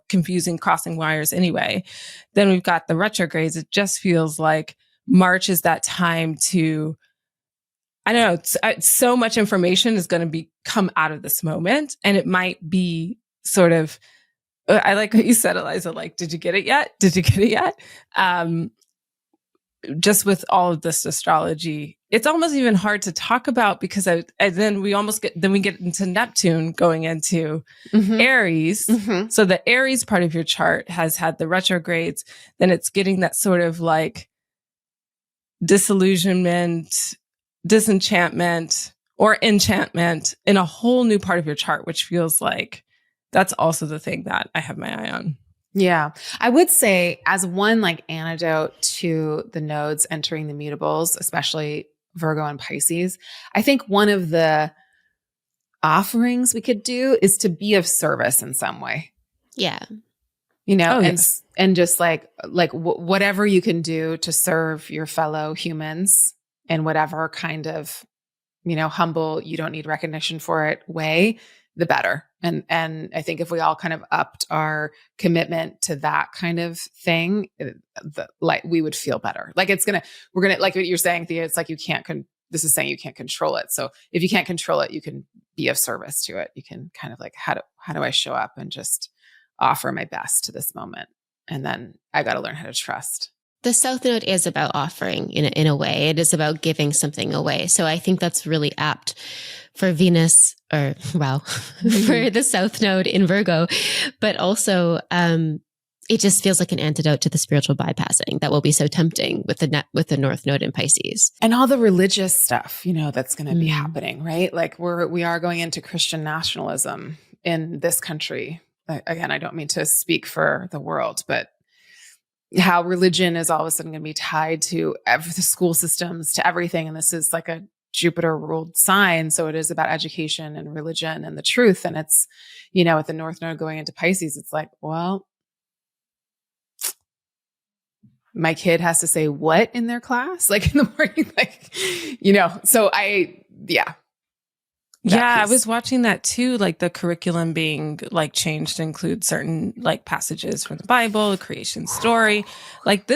[SPEAKER 2] confusing, crossing wires anyway. Then we've got the retrogrades. It just feels like March is that time to, I don't know, so much information is going to come out of this moment. And it might be sort of, I like what you said, Eliza, like, did you get it yet? Did you get it yet? Just with all of this astrology, it's almost even hard to talk about, because then we get into Neptune going into Aries. So the Aries part of your chart has had the retrogrades. Then it's getting that sort of like disillusionment, disenchantment, or enchantment in a whole new part of your chart, which feels like that's also the thing that I have my eye on.
[SPEAKER 1] Yeah. I would say as one like antidote to the nodes entering the mutables, especially Virgo and Pisces, I think one of the offerings we could do is to be of service in some way.
[SPEAKER 3] Yeah.
[SPEAKER 1] You know,
[SPEAKER 2] Oh,
[SPEAKER 1] and
[SPEAKER 2] yes.
[SPEAKER 1] and just like whatever you can do to serve your fellow humans in whatever kind of, you know, humble, you don't need recognition for it way, the better. And I think if we all kind of upped our commitment to that kind of thing, like we would feel better. Like we're gonna like what you're saying, Thea. It's like this is saying you can't control it. So if you can't control it, you can be of service to it. You can kind of like how do I show up and just offer my best to this moment, and then I got to learn how to trust.
[SPEAKER 3] The South Node is about offering in a way. It is about giving something away. So I think that's really apt for Venus for the South Node in Virgo, but also it just feels like an antidote to the spiritual bypassing that will be so tempting with the North Node in Pisces.
[SPEAKER 1] And all the religious stuff, you know, that's going to be happening, right? Like we are going into Christian nationalism in this country. Again, I don't mean to speak for the world, but how religion is all of a sudden going to be tied to the school systems, to everything. And this is like a Jupiter ruled sign. So it is about education and religion and the truth. And it's, you know, with the North Node going into Pisces, it's like, well, my kid has to say what in their class? Like in the morning, like, you know, so
[SPEAKER 2] I was watching that too, like the curriculum being like changed to include certain like passages from the Bible, the creation story. Like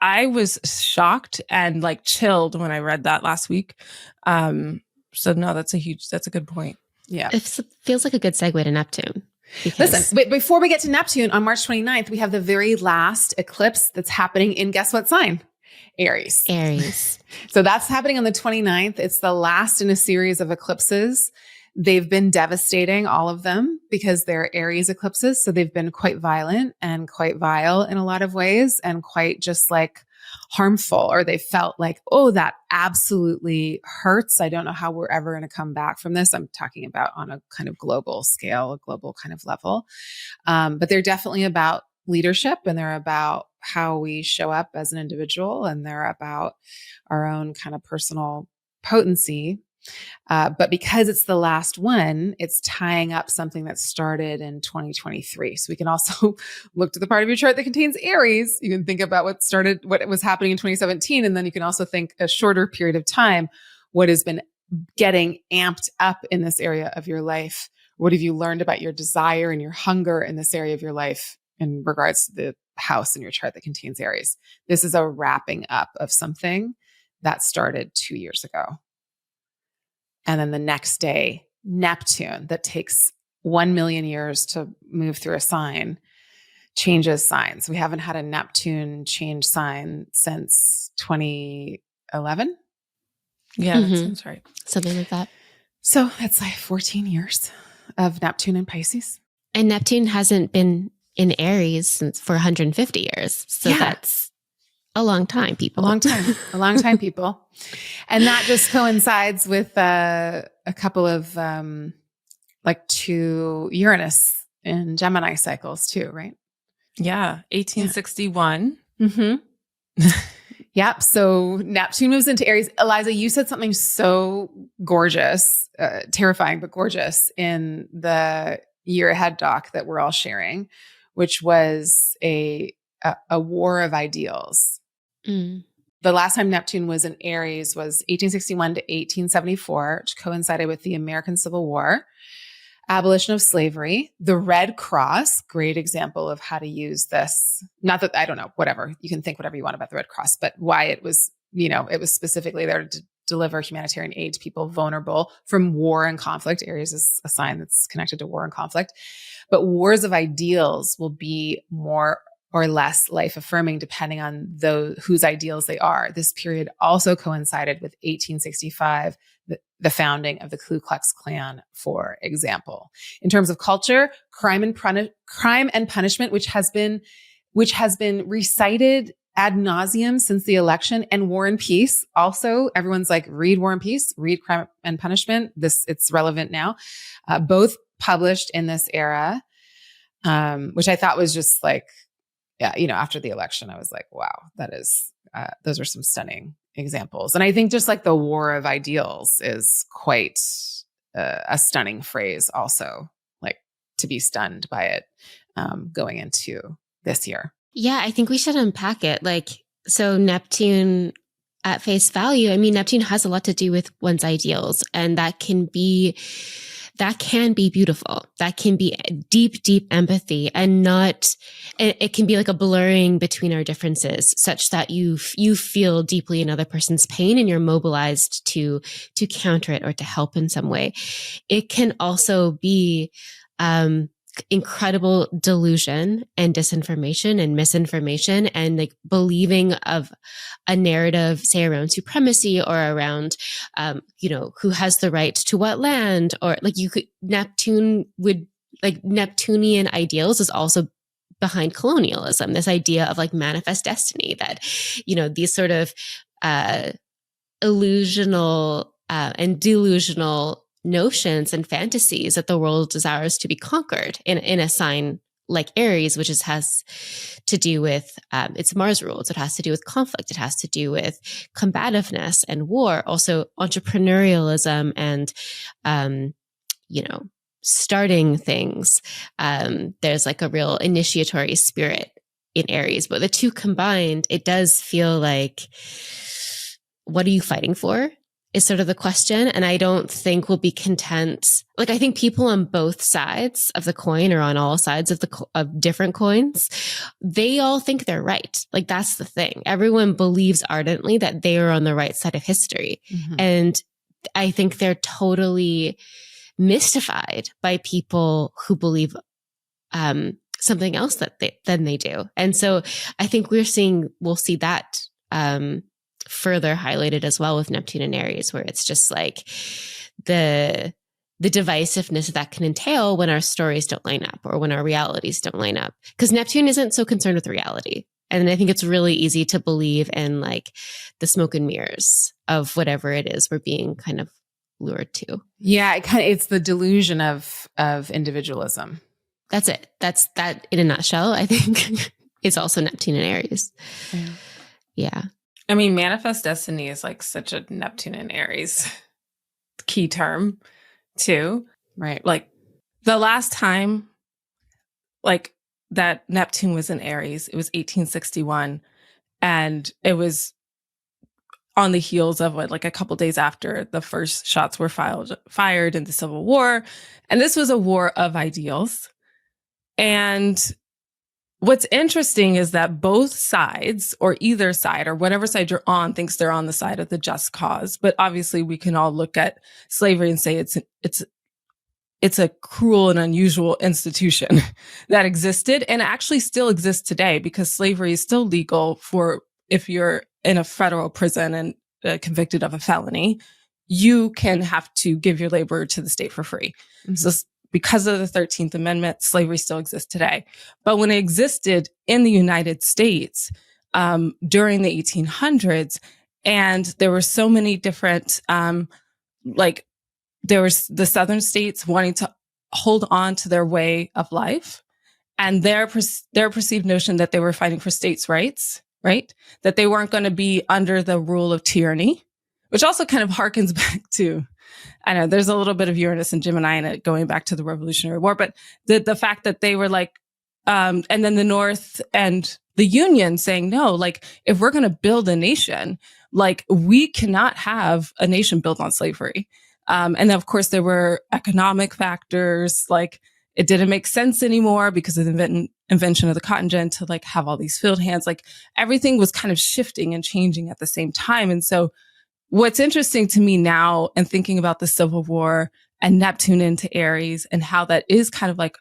[SPEAKER 2] I was shocked and like chilled when I read that last week. So no, that's a good point.
[SPEAKER 1] Yeah.
[SPEAKER 3] It feels like a good segue to Neptune.
[SPEAKER 1] Listen, but before we get to Neptune on March 29th, we have the very last eclipse that's happening in guess what sign? Aries. So that's happening on the 29th. It's the last in a series of eclipses. They've been devastating, all of them, because they're Aries eclipses. So they've been quite violent and quite vile in a lot of ways and quite just like harmful, or they felt like, oh, that absolutely hurts. I don't know how we're ever going to come back from this. I'm talking about on a kind of global scale, a global kind of level. But they're definitely about leadership, and they're about how we show up as an individual, and they're about our own kind of personal potency. But because it's the last one, it's tying up something that started in 2023. So we can also look to the part of your chart that contains Aries. You can think about what was happening in 2017. And then you can also think a shorter period of time, what has been getting amped up in this area of your life. What have you learned about your desire and your hunger in this area of your life in regards to the house in your chart that contains Aries? This is a wrapping up of something that started 2 years ago. And then the next day, Neptune, that takes 1 million years to move through a sign, changes signs. We haven't had a Neptune change sign since 2011.
[SPEAKER 2] Yeah, that sounds right.
[SPEAKER 3] Something like that.
[SPEAKER 1] So that's like 14 years of Neptune in Pisces.
[SPEAKER 3] And Neptune hasn't been in Aries for 150 years. So that's a long time, people.
[SPEAKER 1] A long time, people. And that just coincides with a couple of like 2 Uranus and Gemini cycles too, right?
[SPEAKER 2] Yeah, 1861.
[SPEAKER 1] Yeah. Mm-hmm. Yep. So Neptune moves into Aries. Eliza, you said something so gorgeous, terrifying, but gorgeous in the year ahead doc that we're all sharing, which was a war of ideals.
[SPEAKER 3] Mm.
[SPEAKER 1] The last time Neptune was in Aries was 1861 to 1874, which coincided with the American Civil War, abolition of slavery, the Red Cross, great example of how to use this. Not that, I don't know, whatever. You can think whatever you want about the Red Cross, but why it was, it was specifically there to deliver humanitarian aid to people vulnerable from war and conflict. Aries is a sign that's connected to war and conflict. But wars of ideals will be more or less life affirming depending on whose ideals they are. This period also coincided with 1865, the founding of the Ku Klux Klan, for example. In terms of culture, crime and punishment, which has been recited ad nauseum since the election, and War and Peace. Also, everyone's like, read War and Peace, read Crime and Punishment. It's relevant now. Both published in this era, which I thought was just like, yeah, after the election, I was like, wow, those are some stunning examples. And I think just like the war of ideals is quite a stunning phrase also, like to be stunned by it going into this year.
[SPEAKER 3] Yeah, I think we should unpack it. Like, so Neptune at face value, I mean, Neptune has a lot to do with one's ideals, and that can be beautiful. That can be deep, deep empathy, and it can be like a blurring between our differences, such that you feel deeply another person's pain and you're mobilized to counter it or to help in some way. It can also be, incredible delusion and disinformation and misinformation, and like believing of a narrative, say around supremacy or around, who has the right to what land, or like Neptunian ideals is also behind colonialism. This idea of like manifest destiny, that, these sort of, illusional, and delusional notions and fantasies that the world desires to be conquered in a sign like Aries, which has to do with, it's Mars ruled. It has to do with conflict. It has to do with combativeness and war, also entrepreneurialism and, starting things. There's like a real initiatory spirit in Aries, but the two combined, it does feel like, what are you fighting for? Is sort of the question. And I don't think we'll be content. Like, I think people on both sides of the coin, or on all sides of different coins, they all think they're right. Like, that's the thing. Everyone believes ardently that they are on the right side of history. Mm-hmm. And I think they're totally mystified by people who believe, something else than they do. And so I think we'll see that, further highlighted as well with Neptune and Aries, where it's just like the divisiveness that can entail when our stories don't line up or when our realities don't line up. Because Neptune isn't so concerned with reality. And I think it's really easy to believe in like the smoke and mirrors of whatever it is we're being kind of lured to.
[SPEAKER 1] Yeah, it's the delusion of individualism.
[SPEAKER 3] That's it. That's that in a nutshell, I think. It's also Neptune and Aries. Yeah.
[SPEAKER 2] I mean, manifest destiny is like such a Neptune and Aries key term too.
[SPEAKER 1] Right.
[SPEAKER 2] Like the last time like that Neptune was in Aries, it was 1861. And it was on the heels of like a couple days after the first shots were fired in the Civil War. And this was a war of ideals. And what's interesting is that both sides, or either side, or whatever side you're on, thinks they're on the side of the just cause. But obviously, we can all look at slavery and say it's a cruel and unusual institution that existed and actually still exists today, because slavery is still legal for if you're in a federal prison and convicted of a felony, you can have to give your labor to the state for free. Mm-hmm. So because of the 13th Amendment, slavery still exists today. But when it existed in the United States during the 1800s, and there were so many different, there was the southern states wanting to hold on to their way of life, and their perceived notion that they were fighting for states' rights, right? That they weren't going to be under the rule of tyranny, which also kind of harkens back to, I know there's a little bit of Uranus and Gemini in it going back to the Revolutionary War, but the fact that they were like, and then the North and the Union saying, no, like if we're going to build a nation, like we cannot have a nation built on slavery. And then of course there were economic factors, like it didn't make sense anymore because of the invention of the cotton gin to like have all these field hands, like everything was kind of shifting and changing at the same time. And so what's interesting to me now and thinking about the Civil War and Neptune into Aries and how that is kind of like,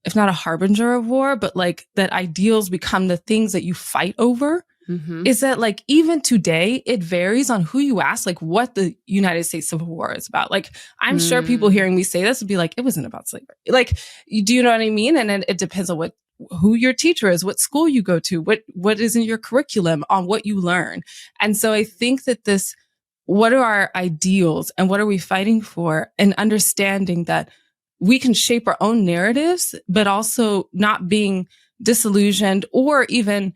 [SPEAKER 2] if not a harbinger of war, but like that ideals become the things that you fight over, mm-hmm. is that like even today, it varies on who you ask, like what the United States Civil War is about. Like I'm sure people hearing me say this would be like, it wasn't about slavery. Like, do you know what I mean? And it depends on who your teacher is, what school you go to, what is in your curriculum, on what you learn. And so I think that what are our ideals and what are we fighting for, and understanding that we can shape our own narratives, but also not being disillusioned or even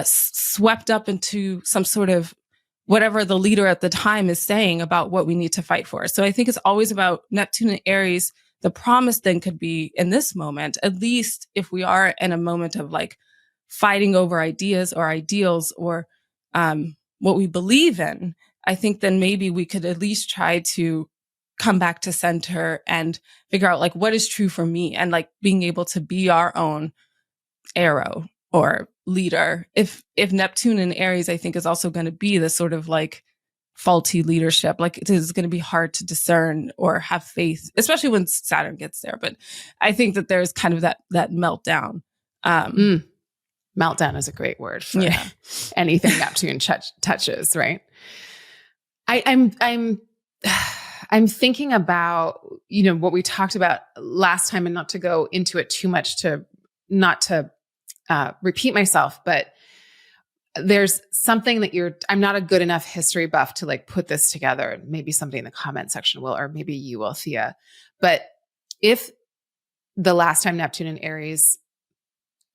[SPEAKER 2] swept up into some sort of whatever the leader at the time is saying about what we need to fight for. So I think it's always about Neptune and Aries. The promise then could be in this moment, at least if we are in a moment of like fighting over ideas or ideals or what we believe in, I think then maybe we could at least try to come back to center and figure out like what is true for me, and like being able to be our own arrow or leader. If Neptune and Aries, I think, is also going to be the sort of like faulty leadership, like it is going to be hard to discern or have faith, especially when Saturn gets there. But I think that there's kind of that meltdown.
[SPEAKER 1] Meltdown is a great word for anything Neptune touches, right? I'm thinking about, what we talked about last time, and not to go into it too much, not to repeat myself, but there's something that I'm not a good enough history buff to like put this together. Maybe somebody in the comment section will, or maybe you will, Thea. But if the last time Neptune and Aries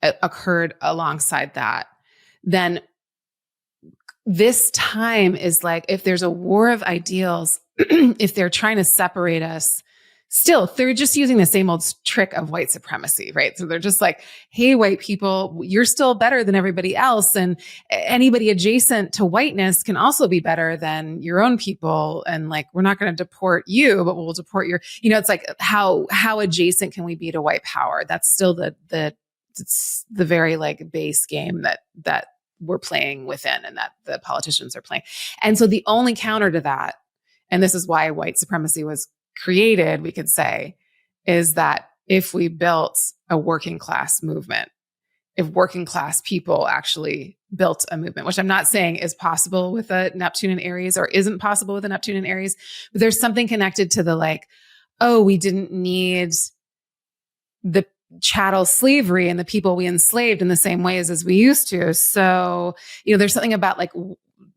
[SPEAKER 1] occurred alongside that, then this time is like, if there's a war of ideals, if they're trying to separate us, still, they're just using the same old trick of white supremacy, right? So they're just like, hey, white people, you're still better than everybody else. And anybody adjacent to whiteness can also be better than your own people. And like, we're not going to deport you, but we'll deport your, it's like, how adjacent can we be to white power? That's still it's the very like base game that we're playing within, and that the politicians are playing. And so the only counter to that, and this is why white supremacy was created, we could say, is that if we built a working class movement, if working class people actually built a movement, which I'm not saying is possible with a Neptune and Aries, or isn't possible with a Neptune and Aries, but there's something connected to the like, oh, we didn't need the chattel slavery and the people we enslaved in the same ways as we used to. So, there's something about like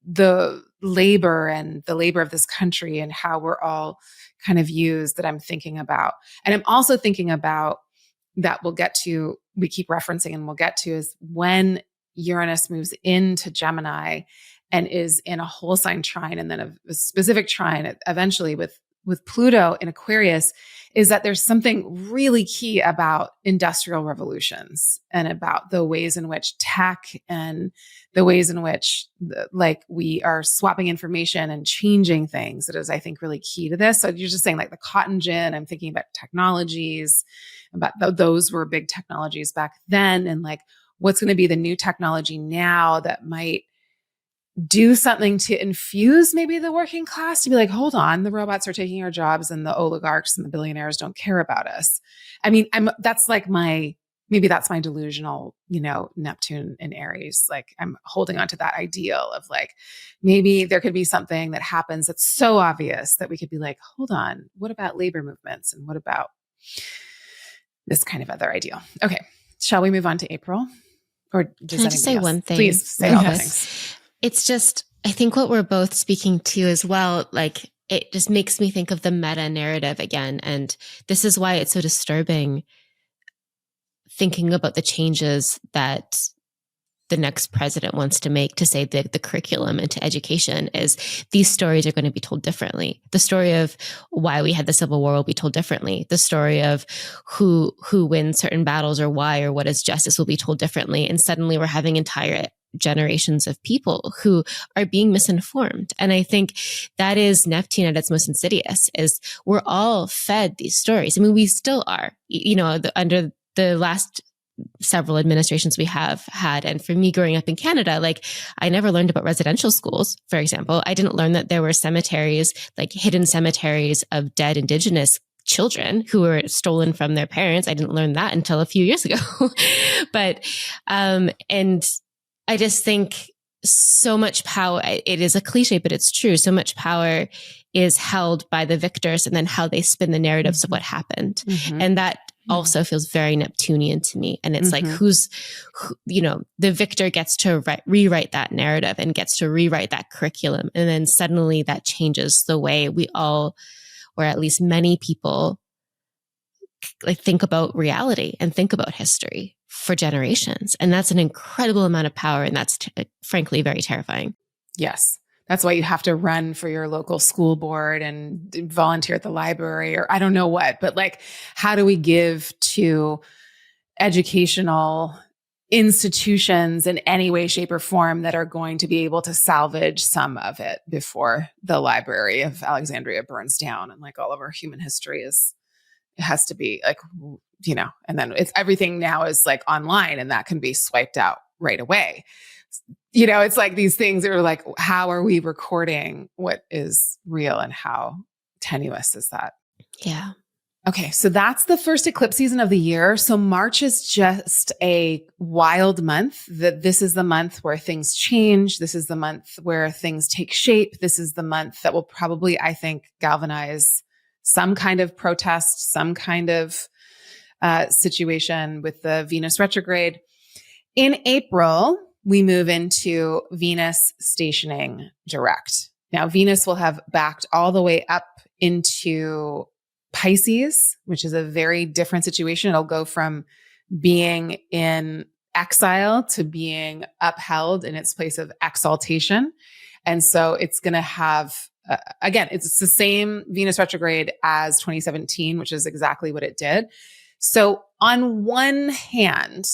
[SPEAKER 1] the labor of this country and how we're all kind of used that I'm thinking about. And I'm also thinking about that we keep referencing and we'll get to, is when Uranus moves into Gemini and is in a whole sign trine, and then a specific trine eventually with Pluto in Aquarius, is that there's something really key about industrial revolutions and about the ways in which tech and the ways in which we are swapping information and changing things. That is, I think, really key to this. So you're just saying like the cotton gin, I'm thinking about technologies, about those were big technologies back then. And like, what's going to be the new technology now that might do something to infuse maybe the working class to be like, hold on, the robots are taking our jobs and the oligarchs and the billionaires don't care about us. I mean, that's my delusional, Neptune and Aries. Like, I'm holding on to that ideal of like, maybe there could be something that happens that's so obvious that we could be like, hold on, what about labor movements? And what about this kind of other ideal? Okay. Shall we move on to April? Or does
[SPEAKER 3] Can I just say
[SPEAKER 1] else?
[SPEAKER 3] one thing?
[SPEAKER 1] Please say all the things.
[SPEAKER 3] It's just, I think what we're both speaking to as well, like it just makes me think of the meta narrative again. And this is why it's so disturbing thinking about the changes that the next president wants to make to say the curriculum and to education, is these stories are going to be told differently. The story of why we had the Civil War will be told differently. The story of who wins certain battles or why or what is justice will be told differently. And suddenly we're having entire generations of people who are being misinformed. And I think that is Neptune at its most insidious, is we're all fed these stories. I mean, we still are, under the last several administrations we have had. And for me growing up in Canada, like I never learned about residential schools, for example. I didn't learn that there were cemeteries, like hidden cemeteries of dead Indigenous children who were stolen from their parents. I didn't learn that until a few years ago. But, and I just think so much power, it is a cliche, but it's true. So much power is held by the victors and then how they spin the narratives of what happened. Mm-hmm. And that also feels very Neptunian to me. And it's like, the victor gets to rewrite that narrative and gets to rewrite that curriculum. And then suddenly that changes the way we all, or at least many people, like think about reality and think about history for generations. And that's an incredible amount of power. And that's frankly very terrifying.
[SPEAKER 1] Yes. That's why you have to run for your local school board and volunteer at the library or I don't know what, but like, how do we give to educational institutions in any way, shape, or form that are going to be able to salvage some of it before the Library of Alexandria burns down and like all of our human history it has to be like, and then everything now is like online and that can be swiped out right away. It's like these things that are like, how are we recording what is real and how tenuous is that?
[SPEAKER 3] Yeah.
[SPEAKER 1] Okay. So that's the first eclipse season of the year. So March is just a wild month. This is the month where things change. This is the month where things take shape. This is the month that will probably, I think, galvanize some kind of protest, some kind of situation with the Venus retrograde. In April, we move into Venus stationing direct. Now, Venus will have backed all the way up into Pisces, which is a very different situation. It'll go from being in exile to being upheld in its place of exaltation. And so it's going to have, again, it's the same Venus retrograde as 2017, which is exactly what it did. So on one hand,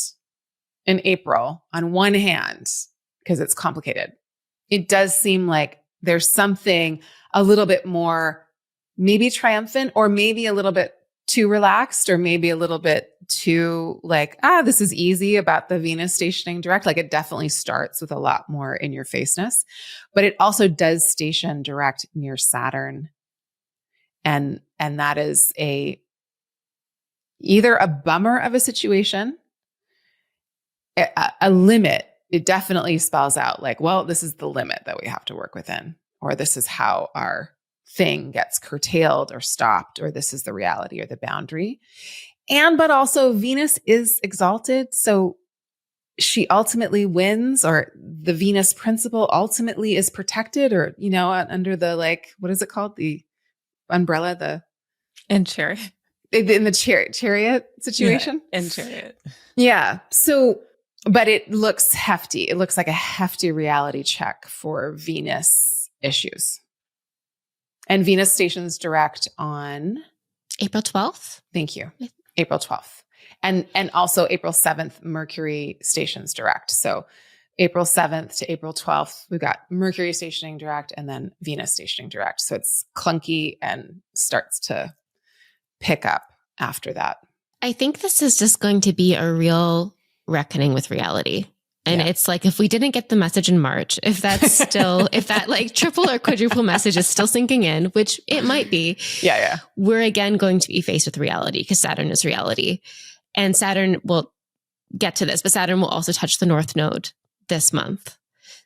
[SPEAKER 1] in April, because it's complicated, it does seem like there's something a little bit more maybe triumphant or maybe a little bit too relaxed or maybe a little bit too like, this is easy about the Venus stationing direct. Like it definitely starts with a lot more in your faceness, but it also does station direct near Saturn. And that is either a bummer of a situation, a limit. It definitely spells out like, well, this is the limit that we have to work within, or this is how our thing gets curtailed or stopped, or this is the reality or the boundary. But also Venus is exalted. So she ultimately wins, or the Venus principle ultimately is protected, or, under the, like, what is it called? The umbrella,
[SPEAKER 2] and chariot.
[SPEAKER 1] In the chariot situation.
[SPEAKER 2] Yeah, and chariot.
[SPEAKER 1] Yeah. So, but it looks hefty. It looks like a hefty reality check for Venus issues. And Venus stations direct on
[SPEAKER 3] April 12th.
[SPEAKER 1] Thank you. April 12th. And also April 7th, Mercury stations direct. So April 7th to April 12th, we've got Mercury stationing direct and then Venus stationing direct. So it's clunky and starts to pick up after that.
[SPEAKER 3] I think this is just going to be a real reckoning with reality. And it's like, if we didn't get the message in March, if that like triple or quadruple message is still sinking in, which it might be, we're again going to be faced with reality because Saturn is reality. And Saturn will get to this, but Saturn will also touch the North Node this month.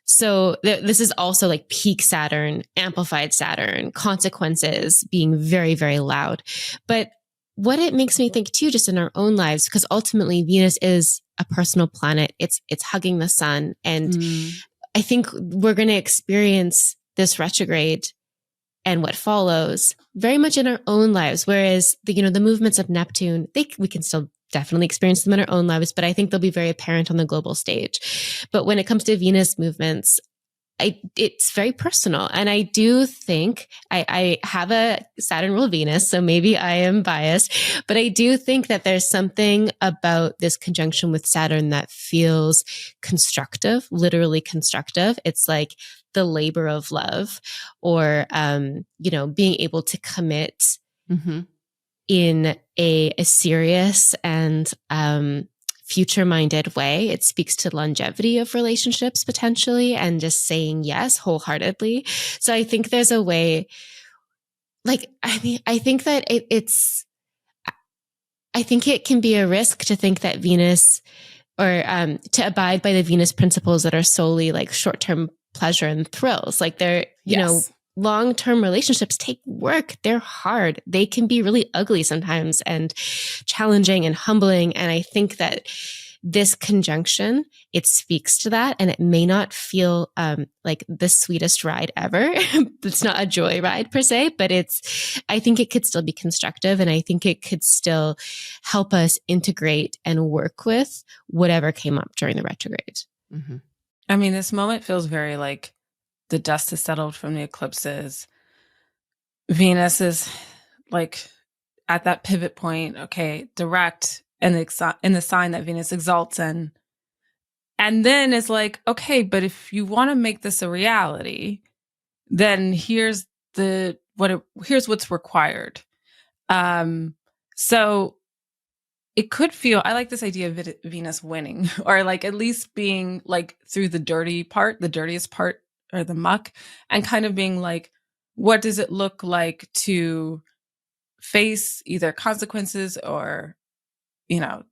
[SPEAKER 3] So this is also like peak Saturn, amplified Saturn, consequences being very, very loud. But what it makes me think too, just in our own lives, because ultimately Venus is a personal planet. It's hugging the sun. And I think we're going to experience this retrograde and what follows very much in our own lives. Whereas the movements of Neptune, we can still definitely experience them in our own lives, but I think they'll be very apparent on the global stage. But when it comes to Venus movements, it's very personal. And I do think I have a Saturn ruled Venus, so maybe I am biased, but I do think that there's something about this conjunction with Saturn that feels constructive, literally constructive. It's like the labor of love, or, being able to commit in a serious and, future-minded way. It speaks to longevity of relationships potentially, and just saying yes wholeheartedly. So I think there's a way, I think that I think it can be a risk to think that Venus, or to abide by the Venus principles that are solely like short-term pleasure and thrills. Like they're, long-term relationships take work. They're hard. They can be really ugly sometimes and challenging and humbling. And I think that this conjunction, it speaks to that, and it may not feel like the sweetest ride ever. It's not a joy ride per se, but I think it could still be constructive, and I think it could still help us integrate and work with whatever came up during the retrograde.
[SPEAKER 1] Mm-hmm.
[SPEAKER 2] I mean, this moment feels very like the dust has settled from the eclipses. Venus is like at that pivot point, okay, direct, and in the sign that Venus exalts in. And then it's like, okay, but if you want to make this a reality, then here's what's required. So it could feel, I like this idea of Venus winning, or like at least being like through the dirtiest part, or the muck, and kind of being like, what does it look like to face either consequences or,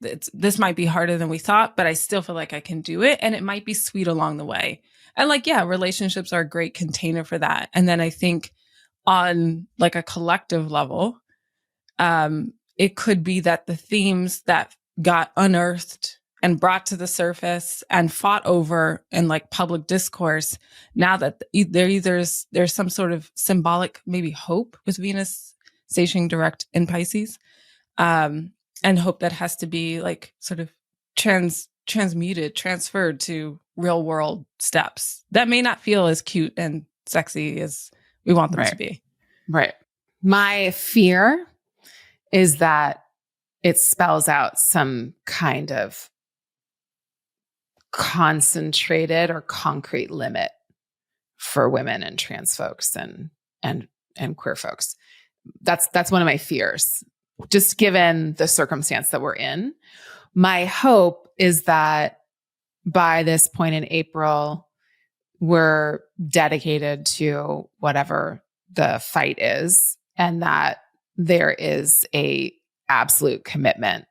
[SPEAKER 2] this might be harder than we thought, but I still feel like I can do it. And it might be sweet along the way. And like, yeah, relationships are a great container for that. And then I think on like a collective level, it could be that the themes that got unearthed and brought to the surface and fought over in like public discourse, now that there's some sort of symbolic, maybe hope with Venus stationing direct in Pisces, and hope that has to be like sort of transferred to real world steps that may not feel as cute and sexy as we want them to be.
[SPEAKER 1] Right. My fear is that it spells out some kind of concentrated or concrete limit for women and trans folks and queer folks. That's one of my fears, just given the circumstance that we're in. My hope is that by this point in April, we're dedicated to whatever the fight is, and that there is a absolute commitment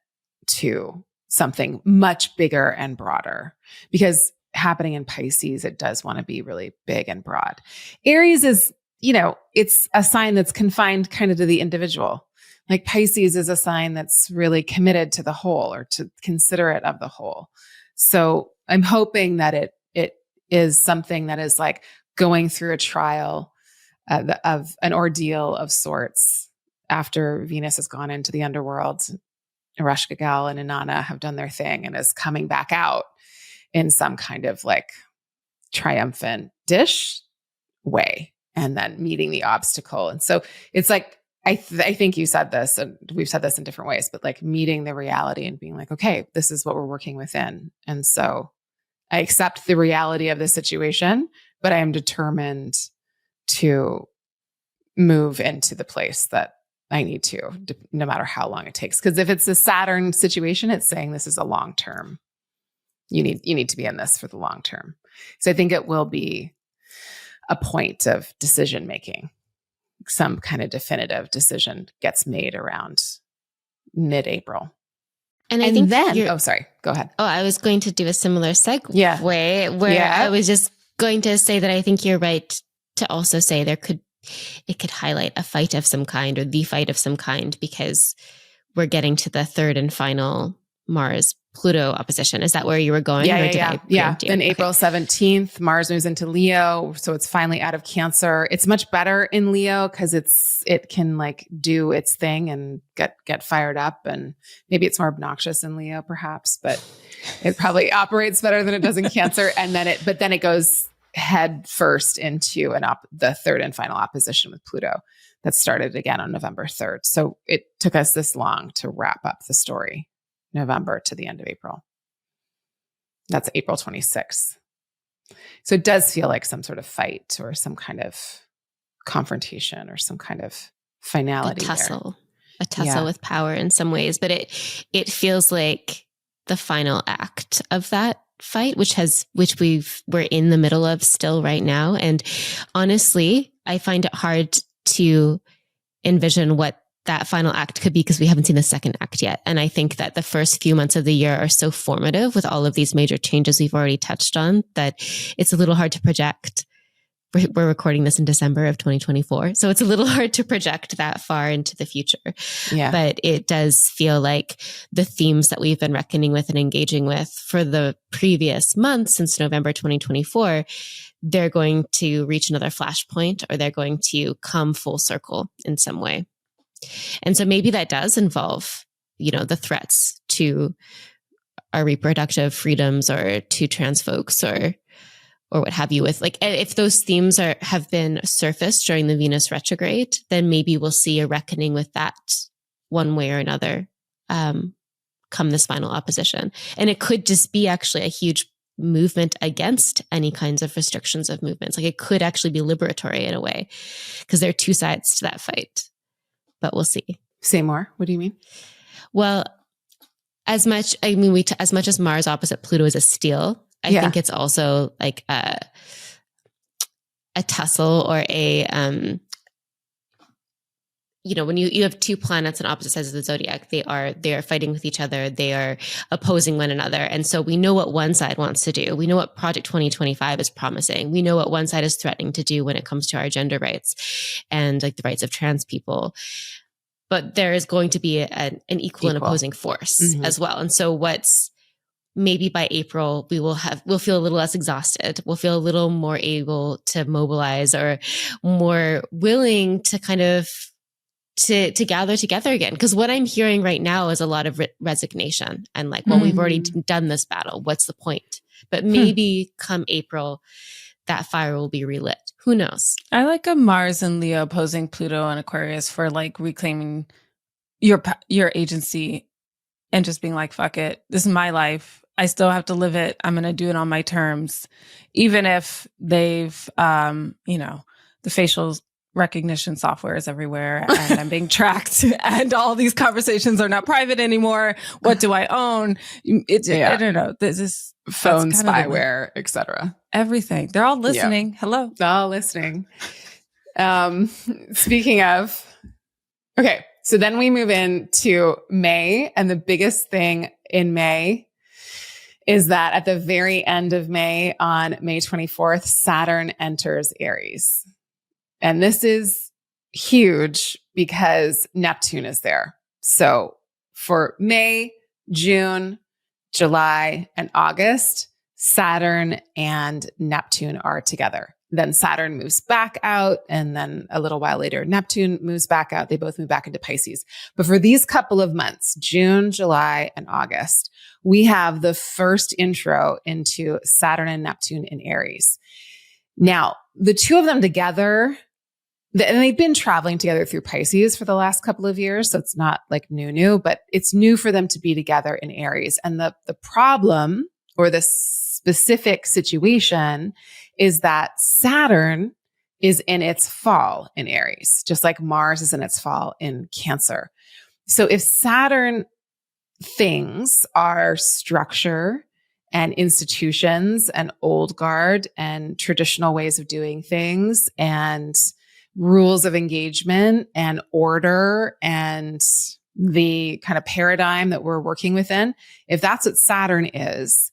[SPEAKER 1] to something much bigger and broader, because happening in Pisces, it does want to be really big and broad. Aries is, it's a sign that's confined kind of to the individual. Like Pisces is a sign that's really committed to the whole, or to considerate of the whole. So I'm hoping that it is something that is like going through a trial of an ordeal of sorts after Venus has gone into the underworld. Ereshkigal and Inanna have done their thing and is coming back out in some kind of like triumphant dish way, and then meeting the obstacle. And so it's like, I think you said this, and we've said this in different ways, but like meeting the reality and being like, okay, this is what we're working within. And so I accept the reality of the situation, but I am determined to move into the place that I need to, no matter how long it takes. Because if it's a Saturn situation, it's saying this is a long term. You need to be in this for the long term. So I think it will be a point of decision making. Some kind of definitive decision gets made around mid-April.
[SPEAKER 3] And I think
[SPEAKER 1] then, sorry, go ahead.
[SPEAKER 3] Oh, I was going to do a similar segue where I was just going to say that I think you're right to also say it could highlight a fight of some kind, or the fight of some kind, because we're getting to the third and final Mars-Pluto opposition. Is that where you were going?
[SPEAKER 1] Yeah. Then April 17th, Mars moves into Leo. So it's finally out of Cancer. It's much better in Leo because it can like do its thing and get fired up. And maybe it's more obnoxious in Leo perhaps, but it probably operates better than it does in Cancer. And then it goes head first into the third and final opposition with Pluto that started again on November 3rd. So it took us this long to wrap up the story, November to the end of April. That's April 26th. So it does feel like some sort of fight or some kind of confrontation or some kind of finality.
[SPEAKER 3] A tussle with power in some ways, but it feels like the final act of that fight, which we're in the middle of still right now. And honestly, I find it hard to envision what that final act could be because we haven't seen the second act yet. And I think that the first few months of the year are so formative with all of these major changes we've already touched on that it's a little hard to project we're recording this in December of 2024. So it's a little hard to project that far into the future.
[SPEAKER 1] Yeah.
[SPEAKER 3] But it does feel like the themes that we've been reckoning with and engaging with for the previous months since November 2024, they're going to reach another flashpoint, or they're going to come full circle in some way. And so maybe that does involve, the threats to our reproductive freedoms, or to trans folks, or what have you. With if those themes have been surfaced during the Venus retrograde, then maybe we'll see a reckoning with that one way or another come this final opposition. And it could just be actually a huge movement against any kinds of restrictions of movements. It could actually be liberatory in a way, because there are two sides to that fight. But we'll see.
[SPEAKER 1] Say more. What do you mean?
[SPEAKER 3] Well, as much as Mars opposite Pluto is a steal, I think it's also like a tussle, or when you have two planets on opposite sides of the zodiac, they are fighting with each other. They are opposing one another. And so we know what one side wants to do. We know what Project 2025 is promising. We know what one side is threatening to do when it comes to our gender rights and the rights of trans people. But there is going to be an equal and opposing force as well. And so maybe by April, we'll feel a little less exhausted. We'll feel a little more able to mobilize, or more willing to kind of to gather together again. Because what I'm hearing right now is a lot of resignation, and we've already done this battle. What's the point? But maybe come April, that fire will be relit. Who knows?
[SPEAKER 2] I like a Mars and Leo opposing Pluto and Aquarius for reclaiming your agency and just being like, fuck it. This is my life. I still have to live it. I'm going to do it on my terms. Even if they've, the facial recognition software is everywhere and I'm being tracked and all these conversations are not private anymore. What do I own? I don't know. This is
[SPEAKER 1] phone spyware, etc.
[SPEAKER 2] Everything. They're all listening. Yeah. Hello.
[SPEAKER 1] They're all listening. Speaking of, okay. So then we move into May, and the biggest thing in May is that at the very end of May, on May 24th, Saturn enters Aries. And this is huge because Neptune is there. So for May, June, July, and August, Saturn and Neptune are together. Then Saturn moves back out, and then a little while later, Neptune moves back out. They both move back into Pisces. But for these couple of months, June, July, and August, we have the first intro into Saturn and Neptune in Aries. Now, the two of them together, and they've been traveling together through Pisces for the last couple of years, so it's not new, but it's new for them to be together in Aries. And the problem, or the specific situation, is that Saturn is in its fall in Aries, just like Mars is in its fall in Cancer. So if Saturn things are structure and institutions and old guard and traditional ways of doing things and rules of engagement and order and the kind of paradigm that we're working within, if that's what Saturn is,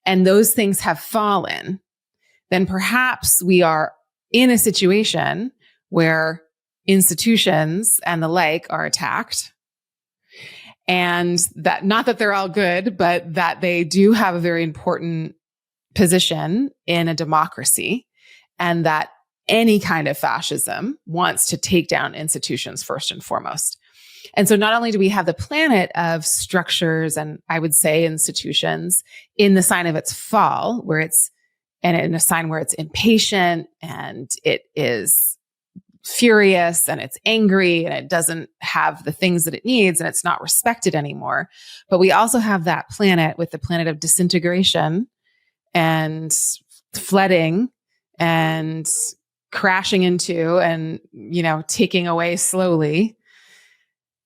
[SPEAKER 1] and those things have fallen, then perhaps we are in a situation where institutions and the like are attacked. And that, not that they're all good, but that they do have a very important position in a democracy, and that any kind of fascism wants to take down institutions first and foremost. And so not only do we have the planet of structures and, I would say, institutions in the sign of its fall, where it's, and in a sign where it's impatient and it is furious and it's angry and it doesn't have the things that it needs and it's not respected anymore. But we also have that planet with the planet of disintegration and flooding and crashing into and, taking away slowly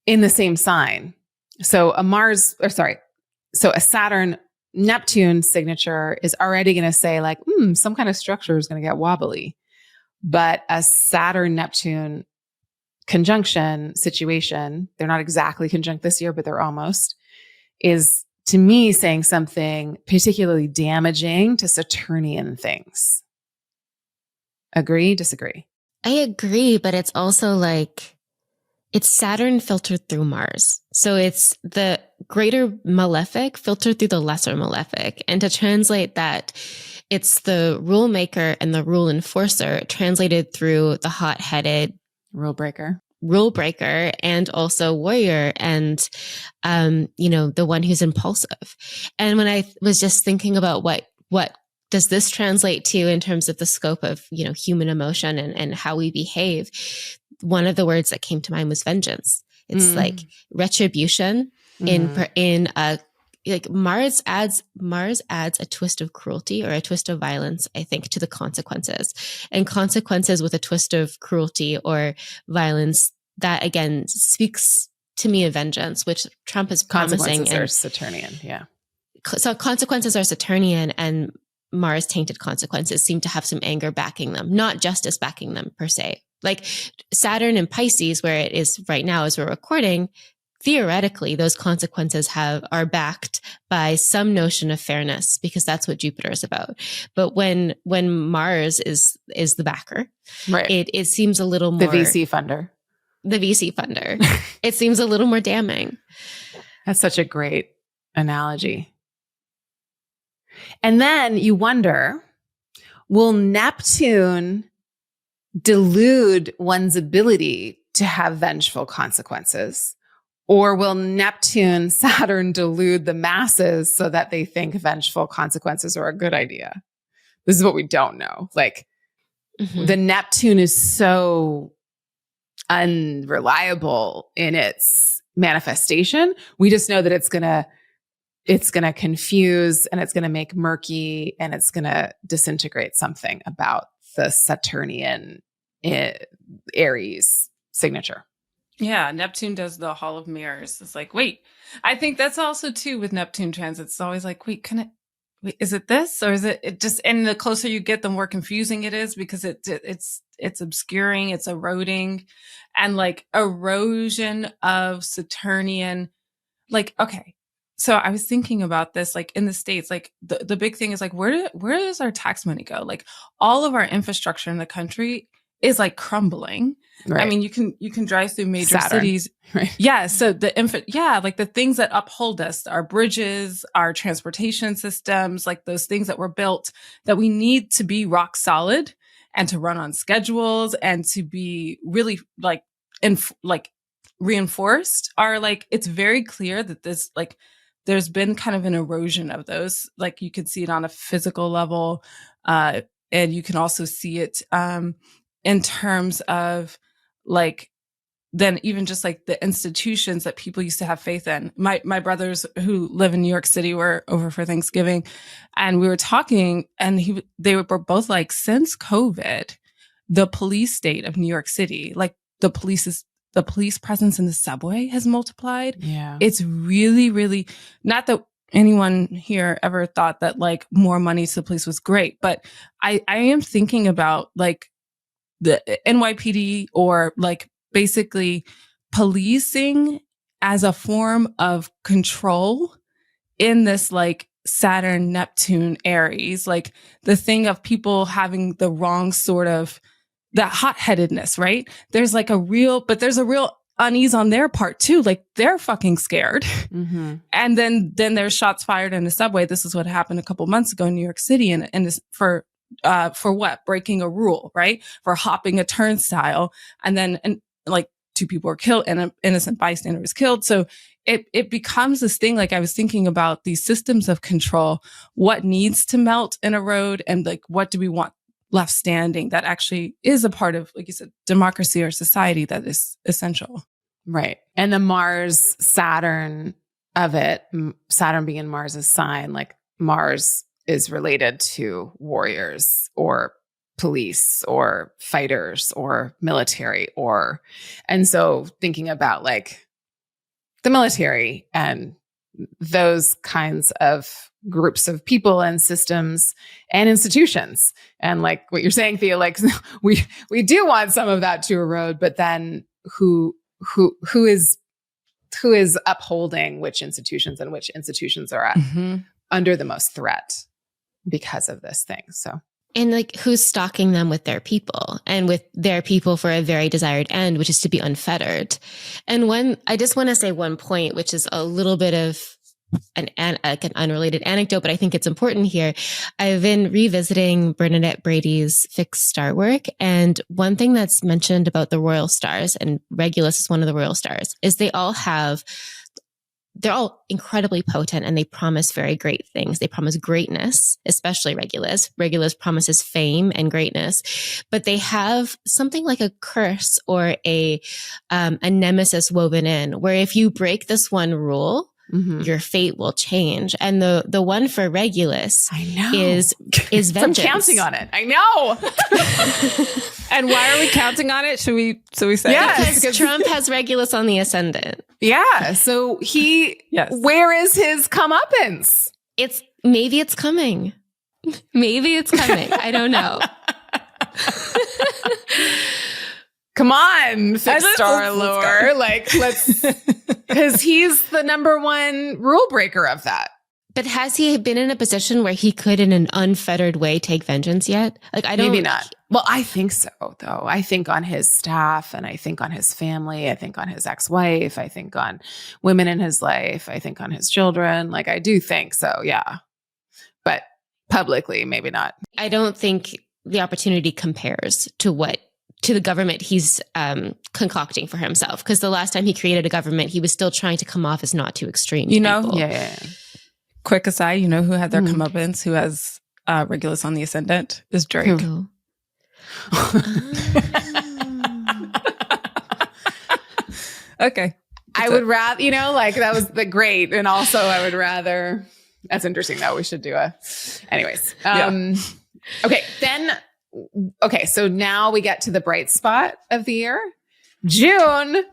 [SPEAKER 1] in the same sign. So a Saturn Neptune signature is already going to say some kind of structure is going to get wobbly. But a Saturn Neptune conjunction situation, they're not exactly conjunct this year, but they're almost, is to me saying something particularly damaging to Saturnian things. Agree, disagree?
[SPEAKER 3] I agree, but it's also like, it's Saturn filtered through Mars. So it's the greater malefic filtered through the lesser malefic. And to translate that, it's the rule maker and the rule enforcer translated through the hot-headed
[SPEAKER 1] Rule breaker
[SPEAKER 3] and also warrior and, the one who's impulsive. And when I was just thinking about what does this translate to in terms of the scope of, human emotion and how we behave, one of the words that came to mind was vengeance. It's like retribution like Mars adds a twist of cruelty or a twist of violence, I think, to the consequences, and consequences with a twist of cruelty or violence that again speaks to me of vengeance, which Trump is promising.
[SPEAKER 1] Consequences are Saturnian. Yeah.
[SPEAKER 3] So consequences are Saturnian, and Mars tainted consequences seem to have some anger backing them, not justice backing them per se. Like Saturn and Pisces, where it is right now as we're recording, theoretically, those consequences are backed by some notion of fairness, because that's what Jupiter is about. But when Mars is the backer,
[SPEAKER 1] right,
[SPEAKER 3] it seems a little more
[SPEAKER 1] the VC funder.
[SPEAKER 3] It seems a little more damning.
[SPEAKER 1] That's such a great analogy. And then you wonder, will Neptune delude one's ability to have vengeful consequences? Or will Neptune, Saturn delude the masses so that they think vengeful consequences are a good idea? This is what we don't know. Like, the Neptune is so unreliable in its manifestation. We just know that it's gonna confuse, and it's gonna make murky, and it's gonna disintegrate something about the Saturnian Aries signature.
[SPEAKER 2] Yeah, Neptune does the Hall of Mirrors. It's like, wait, I think that's also too with Neptune transits. It's always like, wait, is it this, or is it just? And the closer you get, the more confusing it is, because it's obscuring, it's eroding, and like erosion of Saturnian. Like, okay, so I was thinking about this, like in the States, like the big thing is like, where does our tax money go? Like all of our infrastructure in the country is like crumbling. Right. I mean, you can drive through major cities.
[SPEAKER 1] Right.
[SPEAKER 2] Yeah. So like the things that uphold us, our bridges, our transportation systems, like those things that were built that we need to be rock solid and to run on schedules and to be really like reinforced, are like, it's very clear that this, like, there's been kind of an erosion of those. Like you could see it on a physical level. And you can also see it, in terms of like, then even just like the institutions that people used to have faith in. My brothers who live in New York City were over for Thanksgiving, and we were talking, and they were both like, since COVID, the police state of New York City, like the police presence in the subway has multiplied.
[SPEAKER 1] Yeah.
[SPEAKER 2] It's really, really, not that anyone here ever thought that like more money to the police was great, but I am thinking about like the NYPD, or like basically policing as a form of control in this like Saturn, Neptune, Aries, like the thing of people having the wrong sort of that hot-headedness, right? There's a real unease on their part too. Like they're fucking scared. Mm-hmm. And then there's shots fired in the subway. This is what happened a couple months ago in New York City. And for what? Breaking a rule, right? For hopping a turnstile. And like 2 people were killed and an innocent bystander was killed. So it becomes this thing. Like I was thinking about these systems of control, what needs to melt and erode, and like, what do we want left standing that actually is a part of, like you said, democracy or society that is essential.
[SPEAKER 1] Right. And the Mars Saturn of it, Saturn being Mars's sign, like Mars is related to warriors or police or fighters or military, and so thinking about like the military and those kinds of groups of people and systems and institutions. And like what you're saying, Thea, like we do want some of that to erode, but then who is upholding which institutions, and which institutions are under the most threat because of this thing. So
[SPEAKER 3] And like, who's stalking them with their people and with their people for a very desired end, which is to be unfettered. And I just want to say one point, which is a little bit of an unrelated anecdote, but I think it's important here. I've been revisiting Bernadette Brady's fixed star work. And one thing that's mentioned about the royal stars, and Regulus is one of the royal stars, is they're all incredibly potent and they promise very great things. They promise greatness, especially Regulus. Regulus promises fame and greatness, but they have something like a curse or a nemesis woven in, where if you break this one rule, your fate will change. And the one for Regulus is vengeance.
[SPEAKER 1] I'm counting on it. I know.
[SPEAKER 2] And why are we counting on it? Should we say?
[SPEAKER 3] Yes, because Trump has Regulus on the ascendant.
[SPEAKER 1] Yeah. So where is his comeuppance?
[SPEAKER 3] Maybe it's coming. Maybe it's coming. I don't know.
[SPEAKER 1] Come on, fixed star lore. Because he's the number one rule breaker of that.
[SPEAKER 3] But has he been in a position where he could, in an unfettered way, take vengeance yet?
[SPEAKER 1] Maybe not. Well, I think so, though. I think on his staff, and I think on his family. I think on his ex-wife. I think on women in his life. I think on his children. I do think so, yeah. But publicly, maybe not.
[SPEAKER 3] I don't think the opportunity compares to the government he's concocting for himself. Because the last time he created a government, he was still trying to come off as not too extreme.
[SPEAKER 1] Yeah.
[SPEAKER 2] Quick aside, you know who had their comeuppance, who has Regulus on the ascendant, is Drake. Okay.
[SPEAKER 1] I would rather, that was the great. And also I would rather, that's interesting though. We should do anyways. Okay. So now we get to the bright spot of the year, June.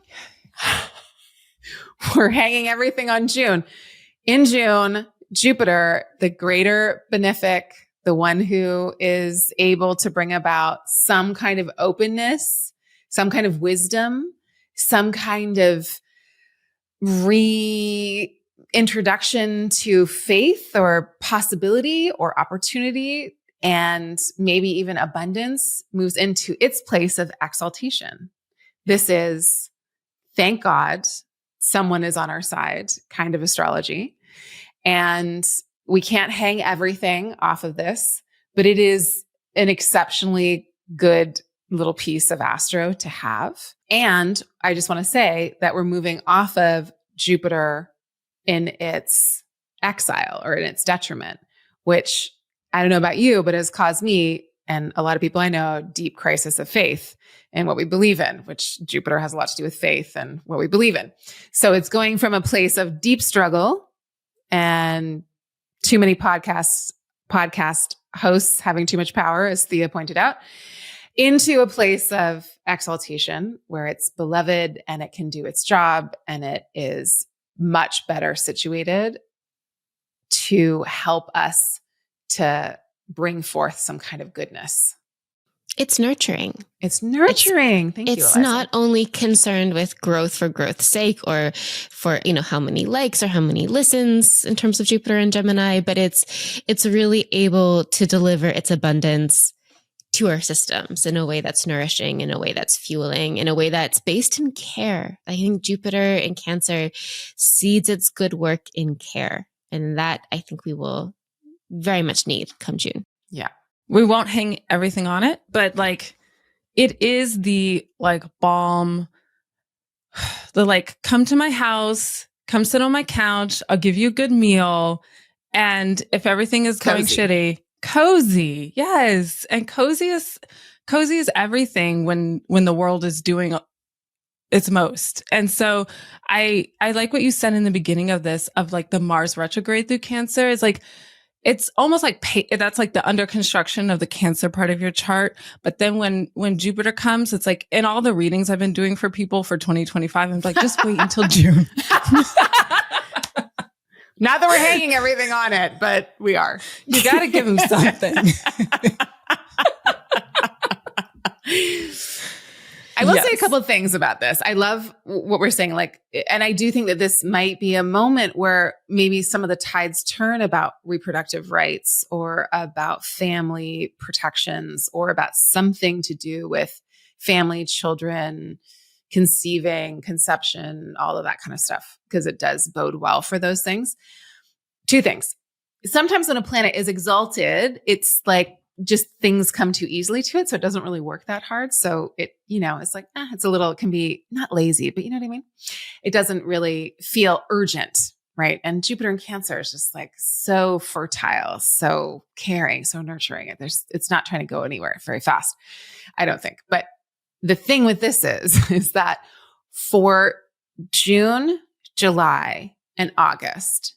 [SPEAKER 1] We're hanging everything on June. In June, Jupiter, the greater benefic, the one who is able to bring about some kind of openness, some kind of wisdom, some kind of reintroduction to faith or possibility or opportunity, and maybe even abundance, moves into its place of exaltation. This is, thank God, someone is on our side kind of astrology. And we can't hang everything off of this, but it is an exceptionally good little piece of Astro to have. And I just want to say that we're moving off of Jupiter in its exile or in its detriment, which I don't know about you, but has caused me and a lot of people I know deep crisis of faith in what we believe in, which Jupiter has a lot to do with faith and what we believe in. So it's going from a place of deep struggle and too many podcast hosts having too much power, as Thea pointed out, into a place of exaltation where it's beloved and it can do its job and it is much better situated to help us to bring forth some kind of goodness.
[SPEAKER 3] It's nurturing.
[SPEAKER 1] Thank you, Eliza.
[SPEAKER 3] It's not only concerned with growth for growth's sake or for, how many likes or how many listens in terms of Jupiter and Gemini, but it's really able to deliver its abundance to our systems in a way that's nourishing, in a way that's fueling, in a way that's based in care. I think Jupiter in Cancer seeds its good work in care. And that I think we will very much need come June.
[SPEAKER 1] Yeah.
[SPEAKER 2] We won't hang everything on it, but it is the balm, the come to my house, come sit on my couch, I'll give you a good meal. And if everything is going shitty, cozy. Yes. And cozy is everything when the world is doing its most. And so I like what you said in the beginning of this, of the Mars retrograde through Cancer. It's almost that's the under construction of the Cancer part of your chart. But then when Jupiter comes, it's in all the readings I've been doing for people for 2025, I'm just wait until June.
[SPEAKER 1] Not that we're hanging everything on it, but we are.
[SPEAKER 2] You got to give them something.
[SPEAKER 1] I will say a
[SPEAKER 2] Yes.
[SPEAKER 1] couple of things about this. I love what we're saying, like, and I do think that this might be a moment where maybe some of the tides turn about reproductive rights or about family protections or about something to do with family, children, conceiving, conception, all of that kind of stuff, because it does bode well for those things. Two things. Sometimes when a planet is exalted, it's like just things come too easily to it. So it doesn't really work that hard. So it, it's like, it's a little, it can be not lazy, but you know what I mean? It doesn't really feel urgent, right? And Jupiter in Cancer is just like so fertile, so caring, so nurturing. It's not trying to go anywhere very fast, I don't think. But the thing with this is that for June, July, and August,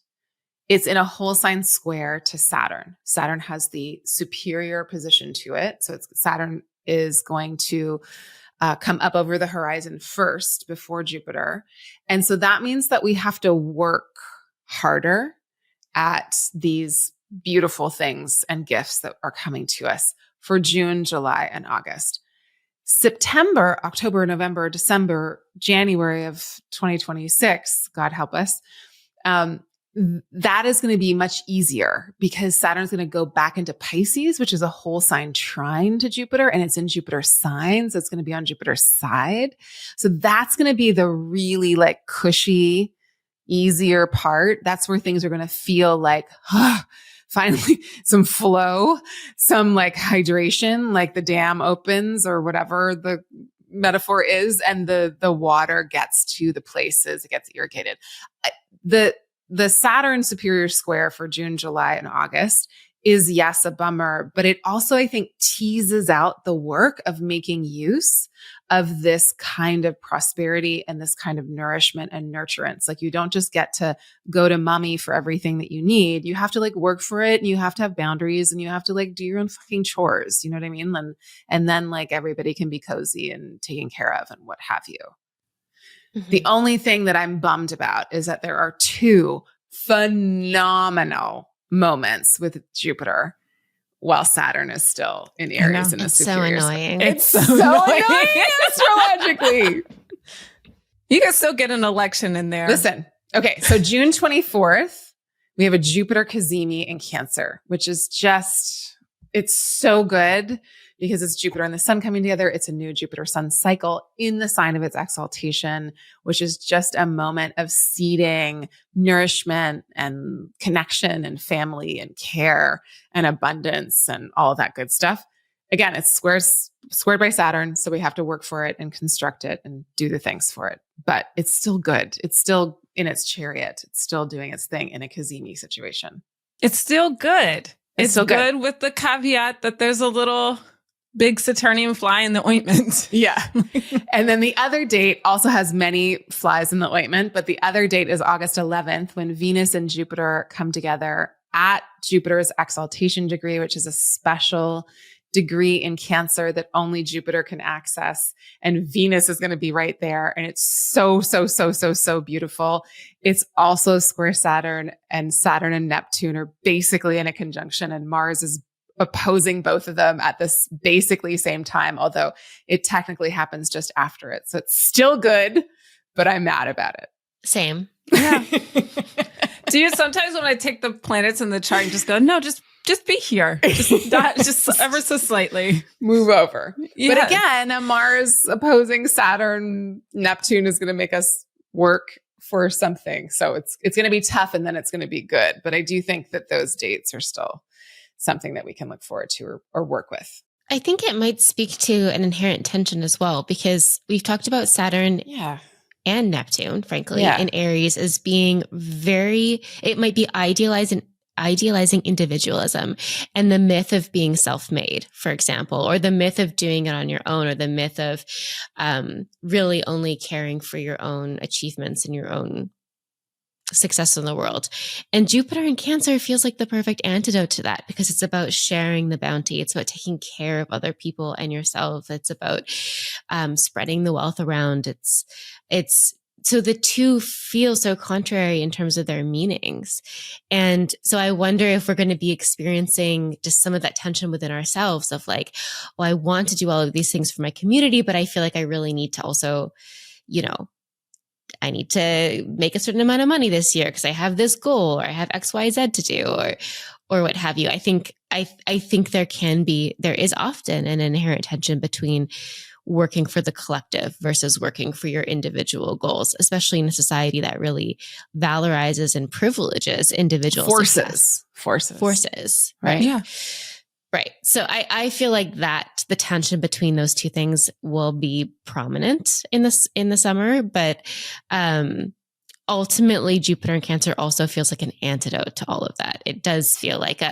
[SPEAKER 1] it's in a whole sign square to Saturn. Saturn has the superior position to it. So Saturn is going to come up over the horizon first before Jupiter. And so that means that we have to work harder at these beautiful things and gifts that are coming to us for June, July, and August. September, October, November, December, January of 2026, God help us, that is going to be much easier because Saturn's going to go back into Pisces, which is a whole sign trine to Jupiter, and it's in Jupiter's sign. So it's going to be on Jupiter's side. So that's going to be the really like cushy, easier part. That's where things are going to feel like, finally some flow, some like hydration, like the dam opens or whatever the metaphor is, and the water gets to the places, it gets irrigated. The Saturn superior square for June, July, and August is, yes, a bummer, but it also, I think, teases out the work of making use of this kind of prosperity and this kind of nourishment and nurturance. Like, you don't just get to go to mommy for everything that you need. You have to like work for it, and you have to have boundaries, and you have to like do your own fucking chores. You know what I mean? And then like everybody can be cozy and taken care of and what have you. Mm-hmm. The only thing that I'm bummed about is that there are two phenomenal moments with Jupiter while Saturn is still in Aries in a superior.
[SPEAKER 3] So annoying.
[SPEAKER 1] It's so annoying astrologically.
[SPEAKER 2] You can still get an election in there.
[SPEAKER 1] Listen. Okay. So June 24th, we have a Jupiter cazimi in Cancer, which is just, it's so good because it's Jupiter and the sun coming together. It's a new Jupiter sun cycle in the sign of its exaltation, which is just a moment of seeding nourishment and connection and family and care and abundance and all of that good stuff. Again, it's squared by Saturn. So we have to work for it and construct it and do the things for it, but it's still good. It's still in its chariot. It's still doing its thing in a cazimi situation.
[SPEAKER 2] It's still good. It's still good with the caveat that there's a little big Saturnian fly in the ointment.
[SPEAKER 1] Yeah. And then the other date also has many flies in the ointment, but the other date is August 11th when Venus and Jupiter come together at Jupiter's exaltation degree, which is a special degree in Cancer that only Jupiter can access. And Venus is going to be right there. And it's so, so, so, so, so beautiful. It's also square Saturn, and Saturn and Neptune are basically in a conjunction, and Mars is opposing both of them at this basically same time, although it technically happens just after it. So it's still good, but I'm mad about it.
[SPEAKER 3] Same.
[SPEAKER 2] Yeah. Do you sometimes when I take the planets in the chart and just go, no, just be here. Just ever so slightly.
[SPEAKER 1] Move over.
[SPEAKER 2] Yes.
[SPEAKER 1] But again, a Mars opposing Saturn, Neptune is going to make us work for something. So it's going to be tough, and then it's going to be good. But I do think that those dates are still something that we can look forward to or work with.
[SPEAKER 3] I think it might speak to an inherent tension as well, because we've talked about Saturn and Neptune, frankly, in Aries as being it might be idealizing individualism and the myth of being self-made, for example, or the myth of doing it on your own, or the myth of really only caring for your own achievements and your own success in the world. And Jupiter in Cancer feels like the perfect antidote to that, because it's about sharing the bounty. It's about taking care of other people and yourself. It's about spreading the wealth around. It's so the two feel so contrary in terms of their meanings. And so I wonder if we're going to be experiencing just some of that tension within ourselves of like, well, I want to do all of these things for my community, but I feel like I really need to also, I need to make a certain amount of money this year because I have this goal, or I have X, Y, Z to do, or what have you. I think there is often an inherent tension between working for the collective versus working for your individual goals, especially in a society that really valorizes and privileges individual
[SPEAKER 1] forces.
[SPEAKER 3] Right.
[SPEAKER 2] Yeah.
[SPEAKER 3] Right. So I feel like that the tension between those two things will be prominent in the summer, but ultimately Jupiter in Cancer also feels like an antidote to all of that. It does feel like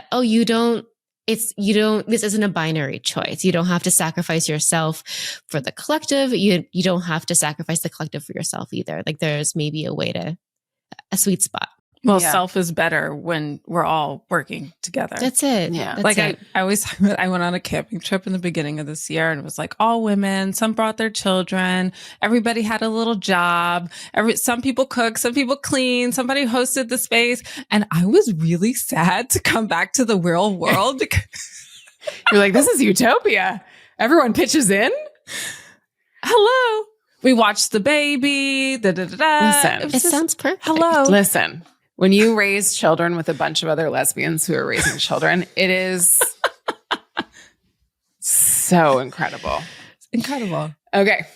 [SPEAKER 3] this isn't a binary choice. You don't have to sacrifice yourself for the collective. You don't have to sacrifice the collective for yourself either. Like there's maybe a sweet spot.
[SPEAKER 2] Well, self is better when we're all working together.
[SPEAKER 3] That's it.
[SPEAKER 1] Yeah.
[SPEAKER 3] I
[SPEAKER 2] went on a camping trip in the beginning of this year, and it was like all women, some brought their children. Everybody had a little job. Some people cook, some people clean, somebody hosted the space. And I was really sad to come back to the real world.
[SPEAKER 1] You're like, this is utopia. Everyone pitches in.
[SPEAKER 2] Hello. We watched the baby.
[SPEAKER 1] Listen,
[SPEAKER 3] it sounds perfect.
[SPEAKER 2] Hello.
[SPEAKER 1] Listen. When you raise children with a bunch of other lesbians who are raising children, it is so incredible.
[SPEAKER 2] Incredible.
[SPEAKER 1] Okay.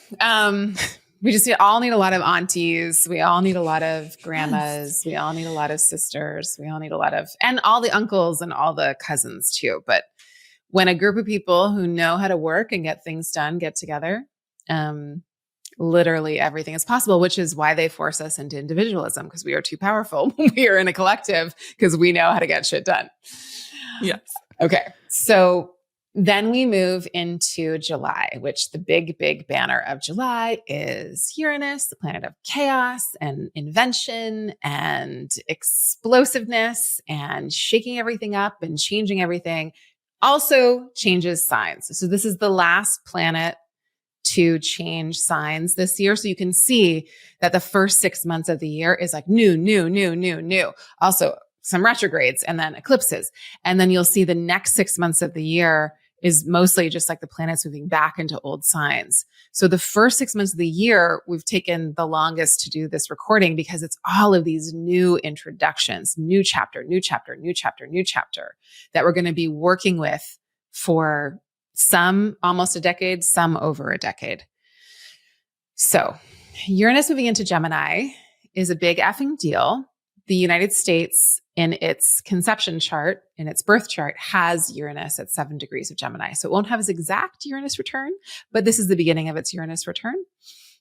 [SPEAKER 1] We all need a lot of aunties. We all need a lot of grandmas. We all need a lot of sisters. We all need and all the uncles and all the cousins too. But when a group of people who know how to work and get things done get together, literally everything is possible, which is why they force us into individualism, because we are too powerful. We are in a collective because we know how to get shit done.
[SPEAKER 2] Yes.
[SPEAKER 1] Okay. So then we move into July, which the big, big banner of July is Uranus, the planet of chaos and invention and explosiveness and shaking everything up and changing everything. Also changes signs. So this is the last planet to change signs this year. So you can see that the first 6 months of the year is like new. Also some retrogrades and then eclipses. And then you'll see the next 6 months of the year is mostly just like the planets moving back into old signs. So the first 6 months of the year, we've taken the longest to do this recording because it's all of these new introductions, new chapter that we're going to be working with for some almost a decade, some over a decade. So Uranus moving into Gemini is a big effing deal. The United States in its conception chart, in its birth chart, has Uranus at 7 degrees of Gemini. So it won't have its exact Uranus return, but this is the beginning of its Uranus return,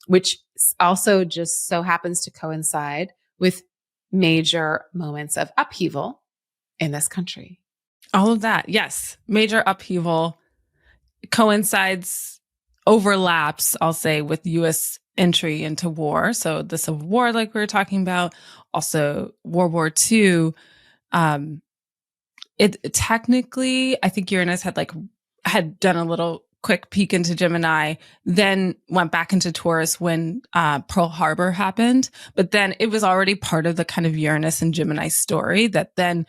[SPEAKER 1] which also just so happens to coincide with major moments of upheaval in this country.
[SPEAKER 2] All of that. Yes. Major upheaval overlaps, I'll say, with U.S. entry into war. So the Civil War, like we were talking about, also World War II. It technically, I think Uranus had done a little quick peek into Gemini, then went back into Taurus when Pearl Harbor happened. But then it was already part of the kind of Uranus and Gemini story that then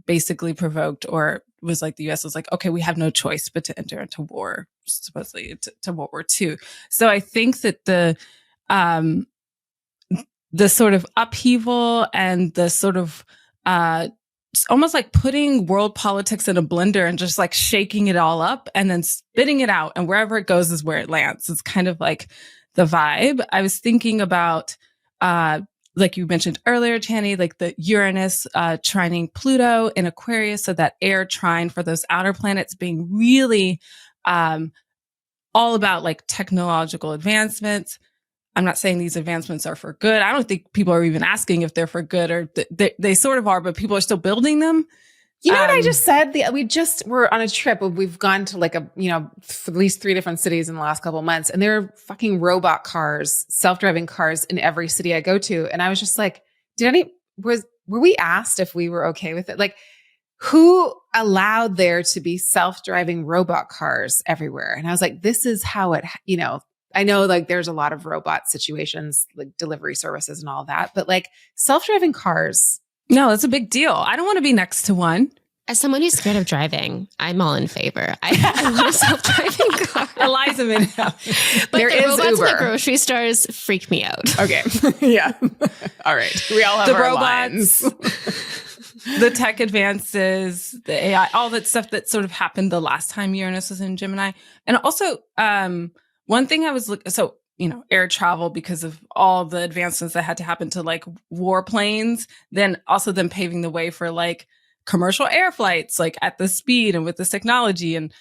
[SPEAKER 2] basically provoked, or was like the U.S. was like, okay, we have no choice but to enter into war, supposedly to World War II. So I think that the sort of upheaval and the sort of almost like putting world politics in a blender and just like shaking it all up and then spitting it out, and wherever it goes is where it lands. It's kind of like the vibe. I was thinking about like you mentioned earlier, Chani, like the Uranus trining Pluto in Aquarius. So that air trine for those outer planets being really all about like technological advancements. I'm not saying these advancements are for good. I don't think people are even asking if they're for good, or they sort of are, but people are still building them.
[SPEAKER 1] You know what I just said? We're on a trip. We've gone to at least 3 different cities in the last couple of months, and there are fucking robot cars, self-driving cars in every city I go to. And I was just like, were we asked if we were okay with it? Like, who allowed there to be self-driving robot cars everywhere? And I was like, this is how it, I know like there's a lot of robot situations, like delivery services and all that, but like self-driving cars.
[SPEAKER 2] No, it's a big deal. I don't want to be next to one.
[SPEAKER 3] As someone who's scared of driving, I'm all in favor. I want a self-driving car.
[SPEAKER 2] Eliza may know.
[SPEAKER 3] But
[SPEAKER 1] There
[SPEAKER 3] the
[SPEAKER 1] is
[SPEAKER 3] robots
[SPEAKER 1] Uber.
[SPEAKER 3] in the grocery stores freak me out.
[SPEAKER 1] Okay. Yeah. All right. We all have
[SPEAKER 2] The
[SPEAKER 1] our
[SPEAKER 2] robots,
[SPEAKER 1] lines.
[SPEAKER 2] the tech advances, the AI, all that stuff that sort of happened the last time Uranus was in Gemini. And also, one thing I was air travel because of all the advancements that had to happen to like warplanes, then also them paving the way for like commercial air flights, like at the speed and with this technology. And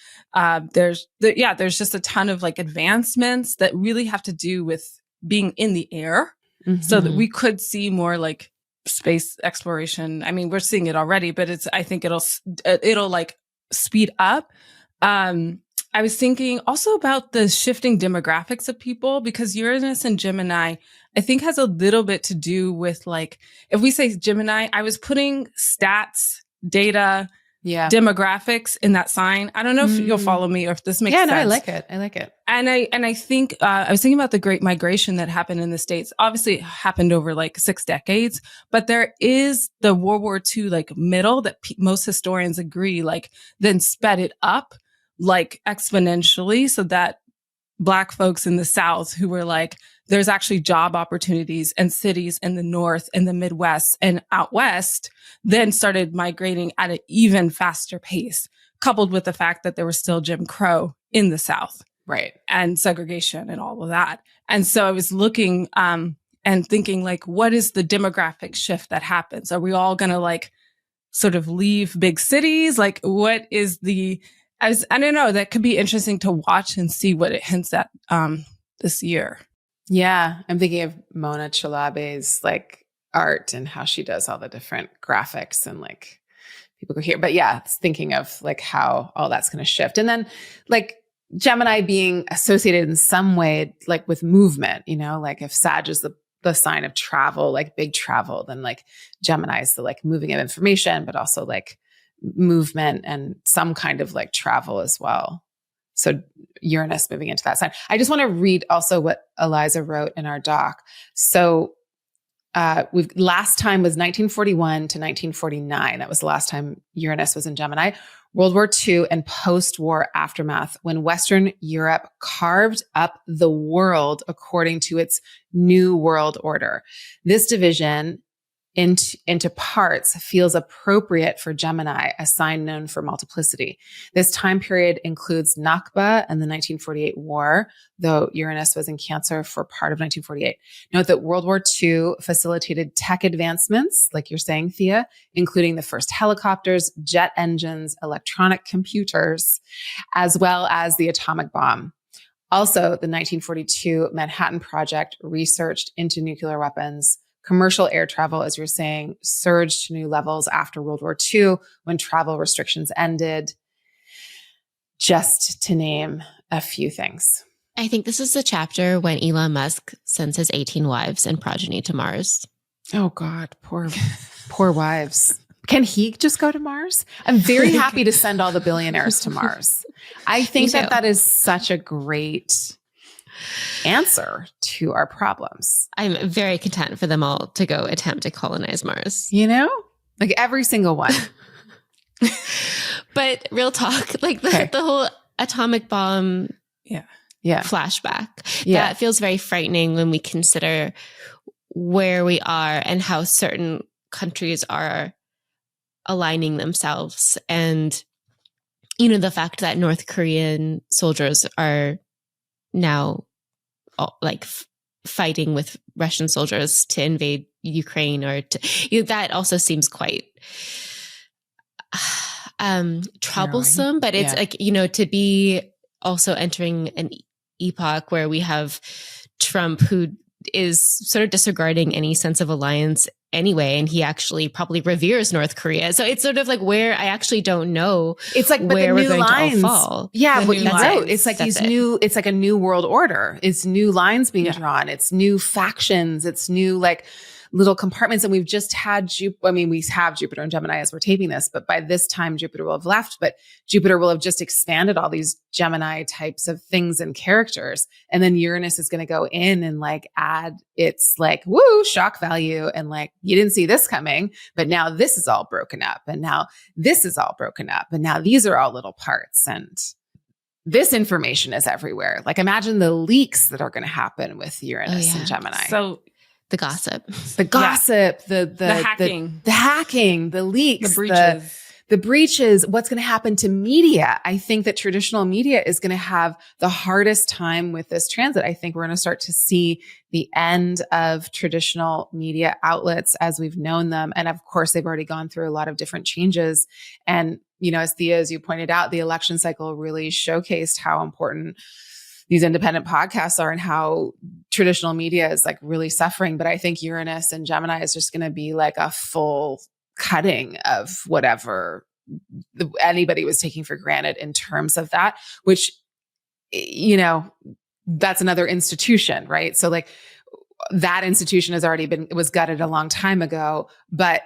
[SPEAKER 2] there's just a ton of like advancements that really have to do with being in the air so that we could see more like space exploration. I mean, we're seeing it already, but I think it'll like speed up. I was thinking also about the shifting demographics of people, because Uranus and Gemini, I think, has a little bit to do with like, if we say Gemini, I was putting stats, data, demographics in that sign. I don't know if you'll follow me or if this makes sense.
[SPEAKER 1] Yeah, no, I like it.
[SPEAKER 2] And I think I was thinking about the Great Migration that happened in the States. Obviously, it happened over like 6 decades, but there is the World War II like middle that most historians agree like then sped it up like exponentially, so that Black folks in the South who were like, there's actually job opportunities and cities in the North and the Midwest and out West, then started migrating at an even faster pace, coupled with the fact that there was still Jim Crow in the South.
[SPEAKER 1] Right.
[SPEAKER 2] And segregation and all of that. And so I was looking and thinking like, what is the demographic shift that happens? Are we all going to like sort of leave big cities? Like what is I don't know, that could be interesting to watch and see what it hints at this year.
[SPEAKER 1] Yeah. I'm thinking of Mona Chalabe's like art and how she does all the different graphics and like people go here. But yeah, it's thinking of like how all that's going to shift. And then like Gemini being associated in some way, like with movement, you know, like if Sag is the sign of travel, like big travel, then like Gemini is the like moving of information, but also like movement and some kind of like travel as well. So Uranus moving into that sign. I just want to read also what Eliza wrote in our doc. So last time was 1941 to 1949. That was the last time Uranus was in Gemini. World War II and post-war aftermath, when Western Europe carved up the world according to its new world order. This division into parts feels appropriate for Gemini, a sign known for multiplicity. This time period includes Nakba and the 1948 war, though Uranus was in Cancer for part of 1948. Note that World War II facilitated tech advancements, like you're saying, Thea, including the first helicopters, jet engines, electronic computers, as well as the atomic bomb. Also, the 1942 Manhattan Project researched into nuclear weapons. Commercial air travel, as you're saying, surged to new levels after World War II when travel restrictions ended, just to name a few things.
[SPEAKER 3] I think this is the chapter when Elon Musk sends his 18 wives and progeny to Mars.
[SPEAKER 1] Oh God, poor wives. Can he just go to Mars? I'm very happy to send all the billionaires to Mars. I think that is such a great answer to our problems.
[SPEAKER 3] I'm very content for them all to go attempt to colonize Mars.
[SPEAKER 1] You know? Like every single one.
[SPEAKER 3] But real talk, like the whole atomic bomb flashback. Yeah. That feels very frightening when we consider where we are and how certain countries are aligning themselves. And, you know, the fact that North Korean soldiers are now like fighting with Russian soldiers to invade Ukraine, or that also seems quite troublesome. But it's like, you know, to be also entering an epoch where we have Trump, who is sort of disregarding any sense of alliance anyway, and he actually probably reveres North Korea. So it's sort of like where I actually don't know.
[SPEAKER 1] It's like,
[SPEAKER 3] where
[SPEAKER 1] but the new
[SPEAKER 3] we're going
[SPEAKER 1] lines,
[SPEAKER 3] to all fall.
[SPEAKER 1] Yeah, what you
[SPEAKER 3] lines.
[SPEAKER 1] wrote. It's like these new. It's like a new world order. It's new lines being drawn. It's new factions. It's new like little compartments. And we've just had we have Jupiter and Gemini as we're taping this, but by this time Jupiter will have left, but Jupiter will have just expanded all these Gemini types of things and characters. And then Uranus is going to go in and like add its like, woo, shock value. And like, you didn't see this coming, but now this is all broken up. And now this is all broken up. And now these are all little parts. And this information is everywhere. Like imagine the leaks that are going to happen with Uranus and Gemini.
[SPEAKER 2] So
[SPEAKER 3] the gossip,
[SPEAKER 1] the hacking, the leaks, the breaches, what's going to happen to media. I think that traditional media is going to have the hardest time with this transit. I think we're going to start to see the end of traditional media outlets as we've known them. And of course, they've already gone through a lot of different changes. And, you know, as Thea, as you pointed out, the election cycle really showcased how important these independent podcasts are and how traditional media is like really suffering. But I think Uranus and Gemini is just going to be like a full cutting of whatever anybody was taking for granted in terms of that, which, you know, that's another institution, right? So like that institution has already was gutted a long time ago, but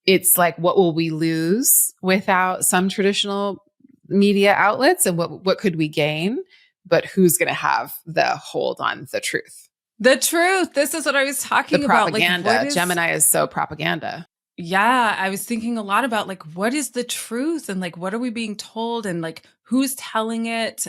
[SPEAKER 1] it's like, what will we lose without some traditional media outlets, and what could we gain? But who's going to have the hold on the truth?
[SPEAKER 2] The truth. This is what I was talking about.
[SPEAKER 1] Propaganda.
[SPEAKER 2] Like,
[SPEAKER 1] Gemini is so propaganda.
[SPEAKER 2] Yeah, I was thinking a lot about like, what is the truth, and like, what are we being told, and like, who's telling it?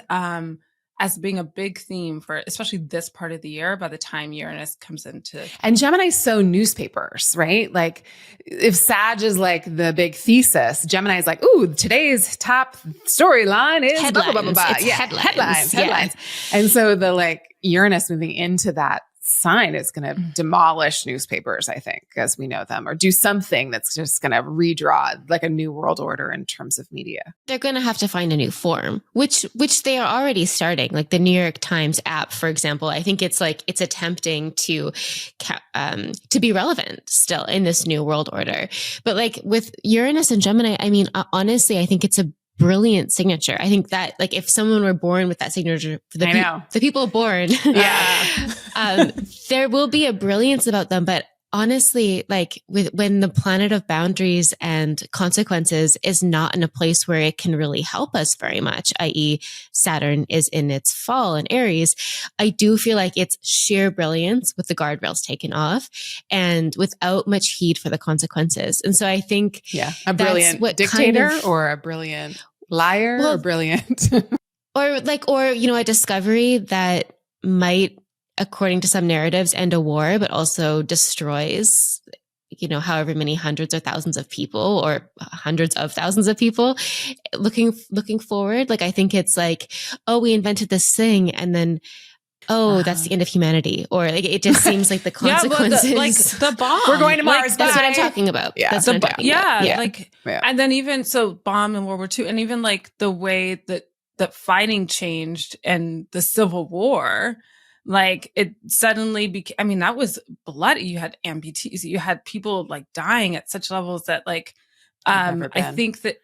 [SPEAKER 2] As being a big theme for especially this part of the year by the time Uranus comes into.
[SPEAKER 1] And Gemini's so newspapers, right? Like if Sag is like the big thesis, Gemini is like, ooh, today's top storyline is
[SPEAKER 3] headlines.
[SPEAKER 1] Blah, blah, blah, blah.
[SPEAKER 3] It's
[SPEAKER 1] Yeah,
[SPEAKER 3] headlines.
[SPEAKER 1] headlines. And so the like Uranus moving into that sign is going to demolish newspapers, I think, as we know them, or do something that's just going to redraw like a new world order in terms of media.
[SPEAKER 3] They're going to have to find a new form, which they are already starting. Like the New York Times app, for example, I think it's attempting to be relevant still in this new world order. But like with Uranus and Gemini, I mean, honestly, I think it's a brilliant signature. I think that like if someone were born with that signature, the people born, there will be a brilliance about them. But honestly, like when the planet of boundaries and consequences is not in a place where it can really help us very much, i.e. Saturn is in its fall in Aries, I do feel like it's sheer brilliance with the guardrails taken off and without much heed for the consequences. And so I think
[SPEAKER 1] a brilliant dictator or a brilliant liar or brilliant
[SPEAKER 3] or you know, a discovery that might, according to some narratives, end a war, but also destroys, you know, however many hundreds or thousands of people or hundreds of thousands of people looking forward. Like, I think it's like, oh, we invented this thing and then, oh, that's the end of humanity. Or like, it just seems like the consequences.
[SPEAKER 2] like the bomb.
[SPEAKER 1] We're going to Mars.
[SPEAKER 2] Like,
[SPEAKER 3] that's what I'm talking about.
[SPEAKER 1] Yeah.
[SPEAKER 3] That's what I'm talking about.
[SPEAKER 2] And then even so bomb in World War II, and even like the way that fighting changed and the Civil War, like it suddenly became, I mean, that was bloody. You had amputees, you had people like dying at such levels that like, I think that,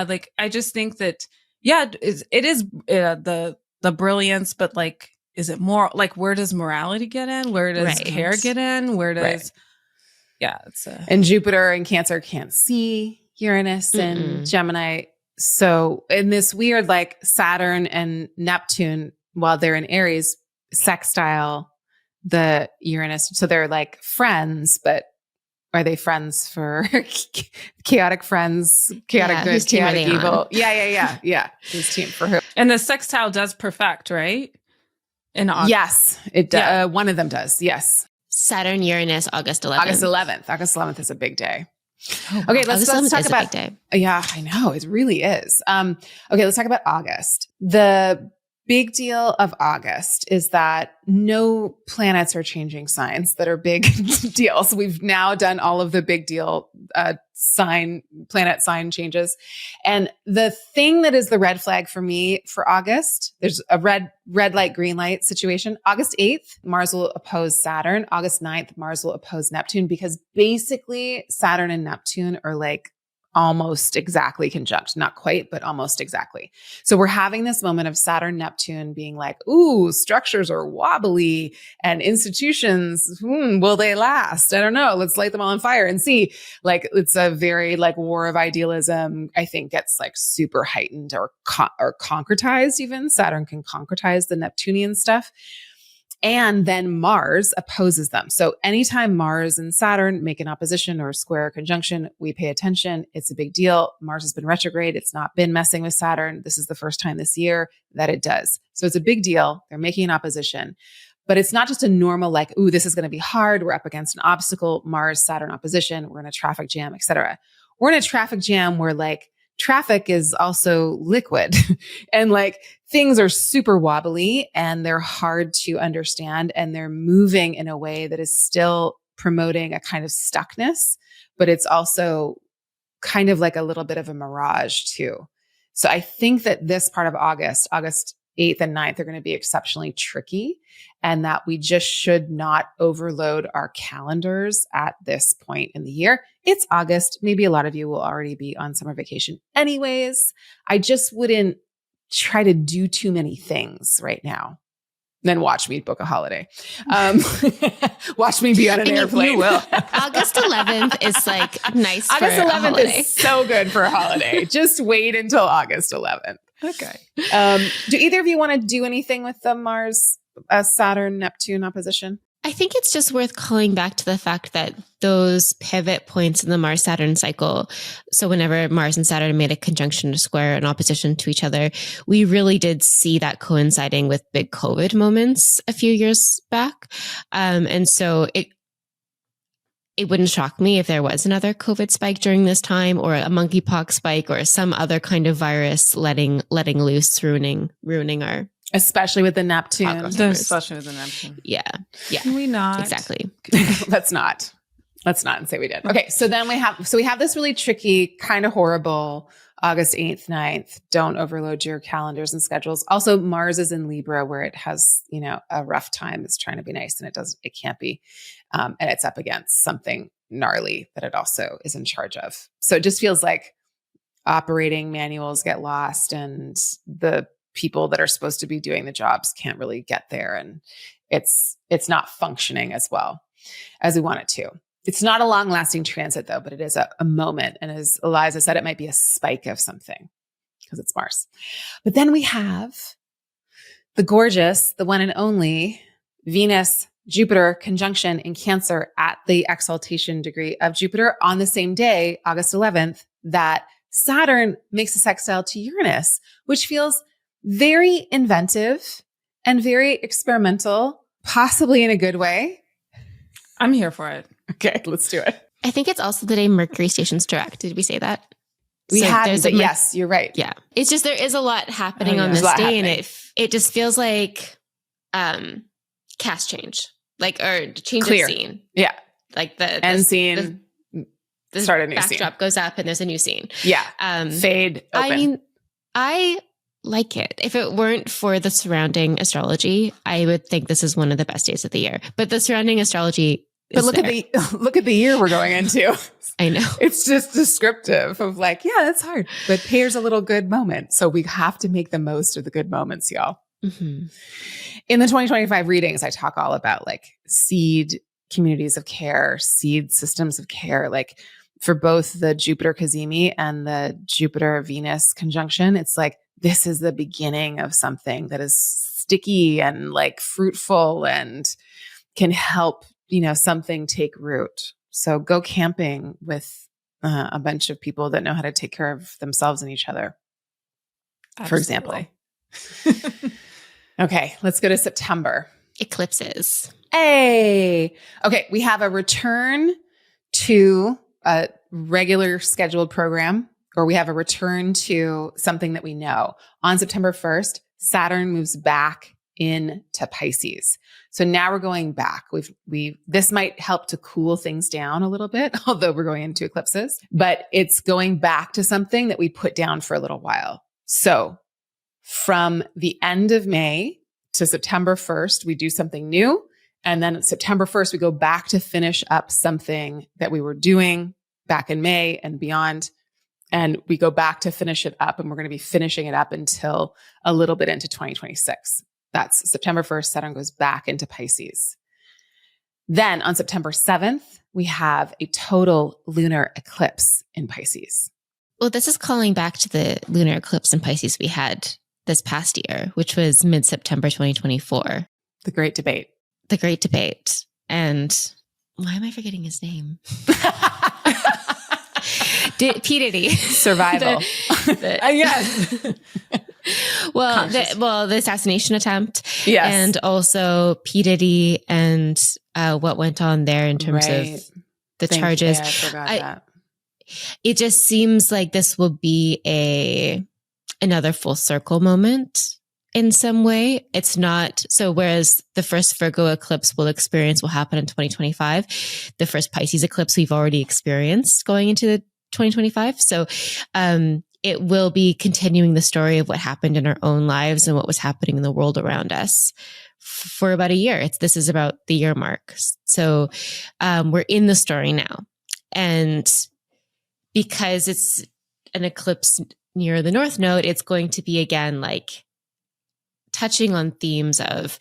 [SPEAKER 2] like, I just think that, it is the brilliance, but like, is it more like, where does morality get in? Where does care get in? Where does, it's
[SPEAKER 1] and Jupiter and Cancer can't see Uranus and Gemini. So in this weird, like Saturn and Neptune, while they're in Aries, sextile the Uranus. So they're like friends, but are they friends for chaotic friends, chaotic good, chaotic evil? Yeah. Whose team for who?
[SPEAKER 2] And the sextile does perfect, right? In August.
[SPEAKER 1] Yes, it does. One of them does. Yes.
[SPEAKER 3] Saturn, Uranus, August 11th.
[SPEAKER 1] August 11th is a big day.
[SPEAKER 3] Oh,
[SPEAKER 1] okay, let's talk about.
[SPEAKER 3] A big day.
[SPEAKER 1] Yeah, I know, it really is. Okay, let's talk about August. The big deal of August is that no planets are changing signs that are big deals. We've now done all of the big deal planet sign changes. And the thing that is the red flag for me for August, there's a red light, green light situation. August 8th, Mars will oppose Saturn. August 9th, Mars will oppose Neptune, because basically Saturn and Neptune are like almost exactly conjunct, not quite, but almost exactly. So we're having this moment of Saturn, Neptune being like, ooh, structures are wobbly and institutions, will they last? I don't know. Let's light them all on fire and see. Like, it's a very like war of idealism, I think gets like super heightened or concretized even. Saturn can concretize the Neptunian stuff. And then Mars opposes them. So anytime Mars and Saturn make an opposition or a square or conjunction, we pay attention. It's a big deal. Mars has been retrograde. It's not been messing with Saturn. This is the first time this year that it does. So it's a big deal. They're making an opposition. But it's not just a normal like, ooh, this is going to be hard. We're up against an obstacle, Mars, Saturn opposition. We're in a traffic jam, et cetera. We're in a traffic jam where like traffic is also liquid and like things are super wobbly and they're hard to understand and they're moving in a way that is still promoting a kind of stuckness, but it's also kind of like a little bit of a mirage too. So I think that this part of August 8th and 9th are going to be exceptionally tricky and that we just should not overload our calendars at this point in the year. It's August. Maybe a lot of you will already be on summer vacation anyways. I just wouldn't try to do too many things right now. Then watch me book a holiday. Watch me be on an airplane. You will.
[SPEAKER 3] August 11th is like nice for
[SPEAKER 1] August 11th
[SPEAKER 3] a holiday.
[SPEAKER 1] is so good for a holiday. Just wait until August 11th.
[SPEAKER 2] Okay.
[SPEAKER 1] Do either of you want to do anything with the Mars, Saturn, Neptune opposition?
[SPEAKER 3] I think it's just worth calling back to the fact that those pivot points in the Mars-Saturn cycle, so whenever Mars and Saturn made a conjunction, a square, an opposition to each other, we really did see that coinciding with big COVID moments a few years back. And so it wouldn't shock me if there was another COVID spike during this time or a monkeypox spike or some other kind of virus letting loose, ruining our...
[SPEAKER 1] Especially with the Neptune.
[SPEAKER 2] Especially with the Neptune.
[SPEAKER 3] Yeah.
[SPEAKER 2] Can we not?
[SPEAKER 3] Exactly.
[SPEAKER 1] Let's not and say we did. Okay. So then we have this really tricky, kind of horrible August 8th, 9th. Don't overload your calendars and schedules. Also, Mars is in Libra where it has, a rough time. It's trying to be nice and it can't be. And it's up against something gnarly that it also is in charge of. So it just feels like operating manuals get lost and the people that are supposed to be doing the jobs can't really get there. And it's not functioning as well as we want it to. It's not a long lasting transit though, but it is a moment. And as Eliza said, it might be a spike of something because it's Mars. But then we have the gorgeous, the one and only Venus, Jupiter conjunction in Cancer at the exaltation degree of Jupiter on the same day, August 11th, that Saturn makes a sextile to Uranus, which feels very inventive and very experimental, possibly in a good way.
[SPEAKER 2] I'm here for it.
[SPEAKER 1] Okay, let's do it.
[SPEAKER 3] I think it's also the day Mercury stations direct. Did we say that?
[SPEAKER 1] We had, but yes, you're right.
[SPEAKER 3] Yeah. It's just, there is a lot happening on this day and it just feels like cast change, like, or change of scene.
[SPEAKER 1] Yeah.
[SPEAKER 3] Like the
[SPEAKER 1] end scene,
[SPEAKER 3] the
[SPEAKER 1] start a new
[SPEAKER 3] backdrop
[SPEAKER 1] scene.
[SPEAKER 3] Goes up and there's a new scene.
[SPEAKER 1] Yeah. Fade open.
[SPEAKER 3] I mean, I like it. If it weren't for the surrounding astrology, I would think this is one of the best days of the year. But the surrounding astrology
[SPEAKER 1] But look at the year we're going into.
[SPEAKER 3] I know.
[SPEAKER 1] It's just descriptive of like, yeah, that's hard. But here's a little good moment. So we have to make the most of the good moments, y'all.
[SPEAKER 3] Mm-hmm.
[SPEAKER 1] In the 2025 readings, I talk all about like seed communities of care, seed systems of care, like for both the Jupiter Cazimi and the Jupiter Venus conjunction. It's like, this is the beginning of something that is sticky and like fruitful and can help, something take root. So go camping with a bunch of people that know how to take care of themselves and each other, for example. Okay, let's go to September.
[SPEAKER 3] Eclipses.
[SPEAKER 1] Hey. Okay, we have a return to a regular scheduled program, or we have a return to something that we know. On September 1st, Saturn moves back into Pisces. So now we're going back. This might help to cool things down a little bit, although we're going into eclipses, but it's going back to something that we put down for a little while. So from the end of May to September 1st, we do something new. And then September 1st, we go back to finish up something that we were doing back in May and beyond. And we go back to finish it up, and we're going to be finishing it up until a little bit into 2026. That's September 1st, Saturn goes back into Pisces. Then on September 7th, we have a total lunar eclipse in Pisces.
[SPEAKER 3] Well, this is calling back to the lunar eclipse in Pisces we had this past year, which was mid-September 2024.
[SPEAKER 1] The Great Debate.
[SPEAKER 3] The Great Debate. And why am I forgetting his name? P. Diddy.
[SPEAKER 1] Survival.
[SPEAKER 3] Yes. the assassination attempt.
[SPEAKER 1] Yes.
[SPEAKER 3] And also P. Diddy and what went on there in terms of the charges.
[SPEAKER 1] I forgot that.
[SPEAKER 3] It just seems like this will be another full circle moment in some way. It's not so. Whereas the first Virgo eclipse will happen in 2025. The first Pisces eclipse we've already experienced going into 2025. So it will be continuing the story of what happened in our own lives and what was happening in the world around us for about a year. This is about the year mark. So we're in the story now. And because it's an eclipse near the North Node, it's going to be again like touching on themes of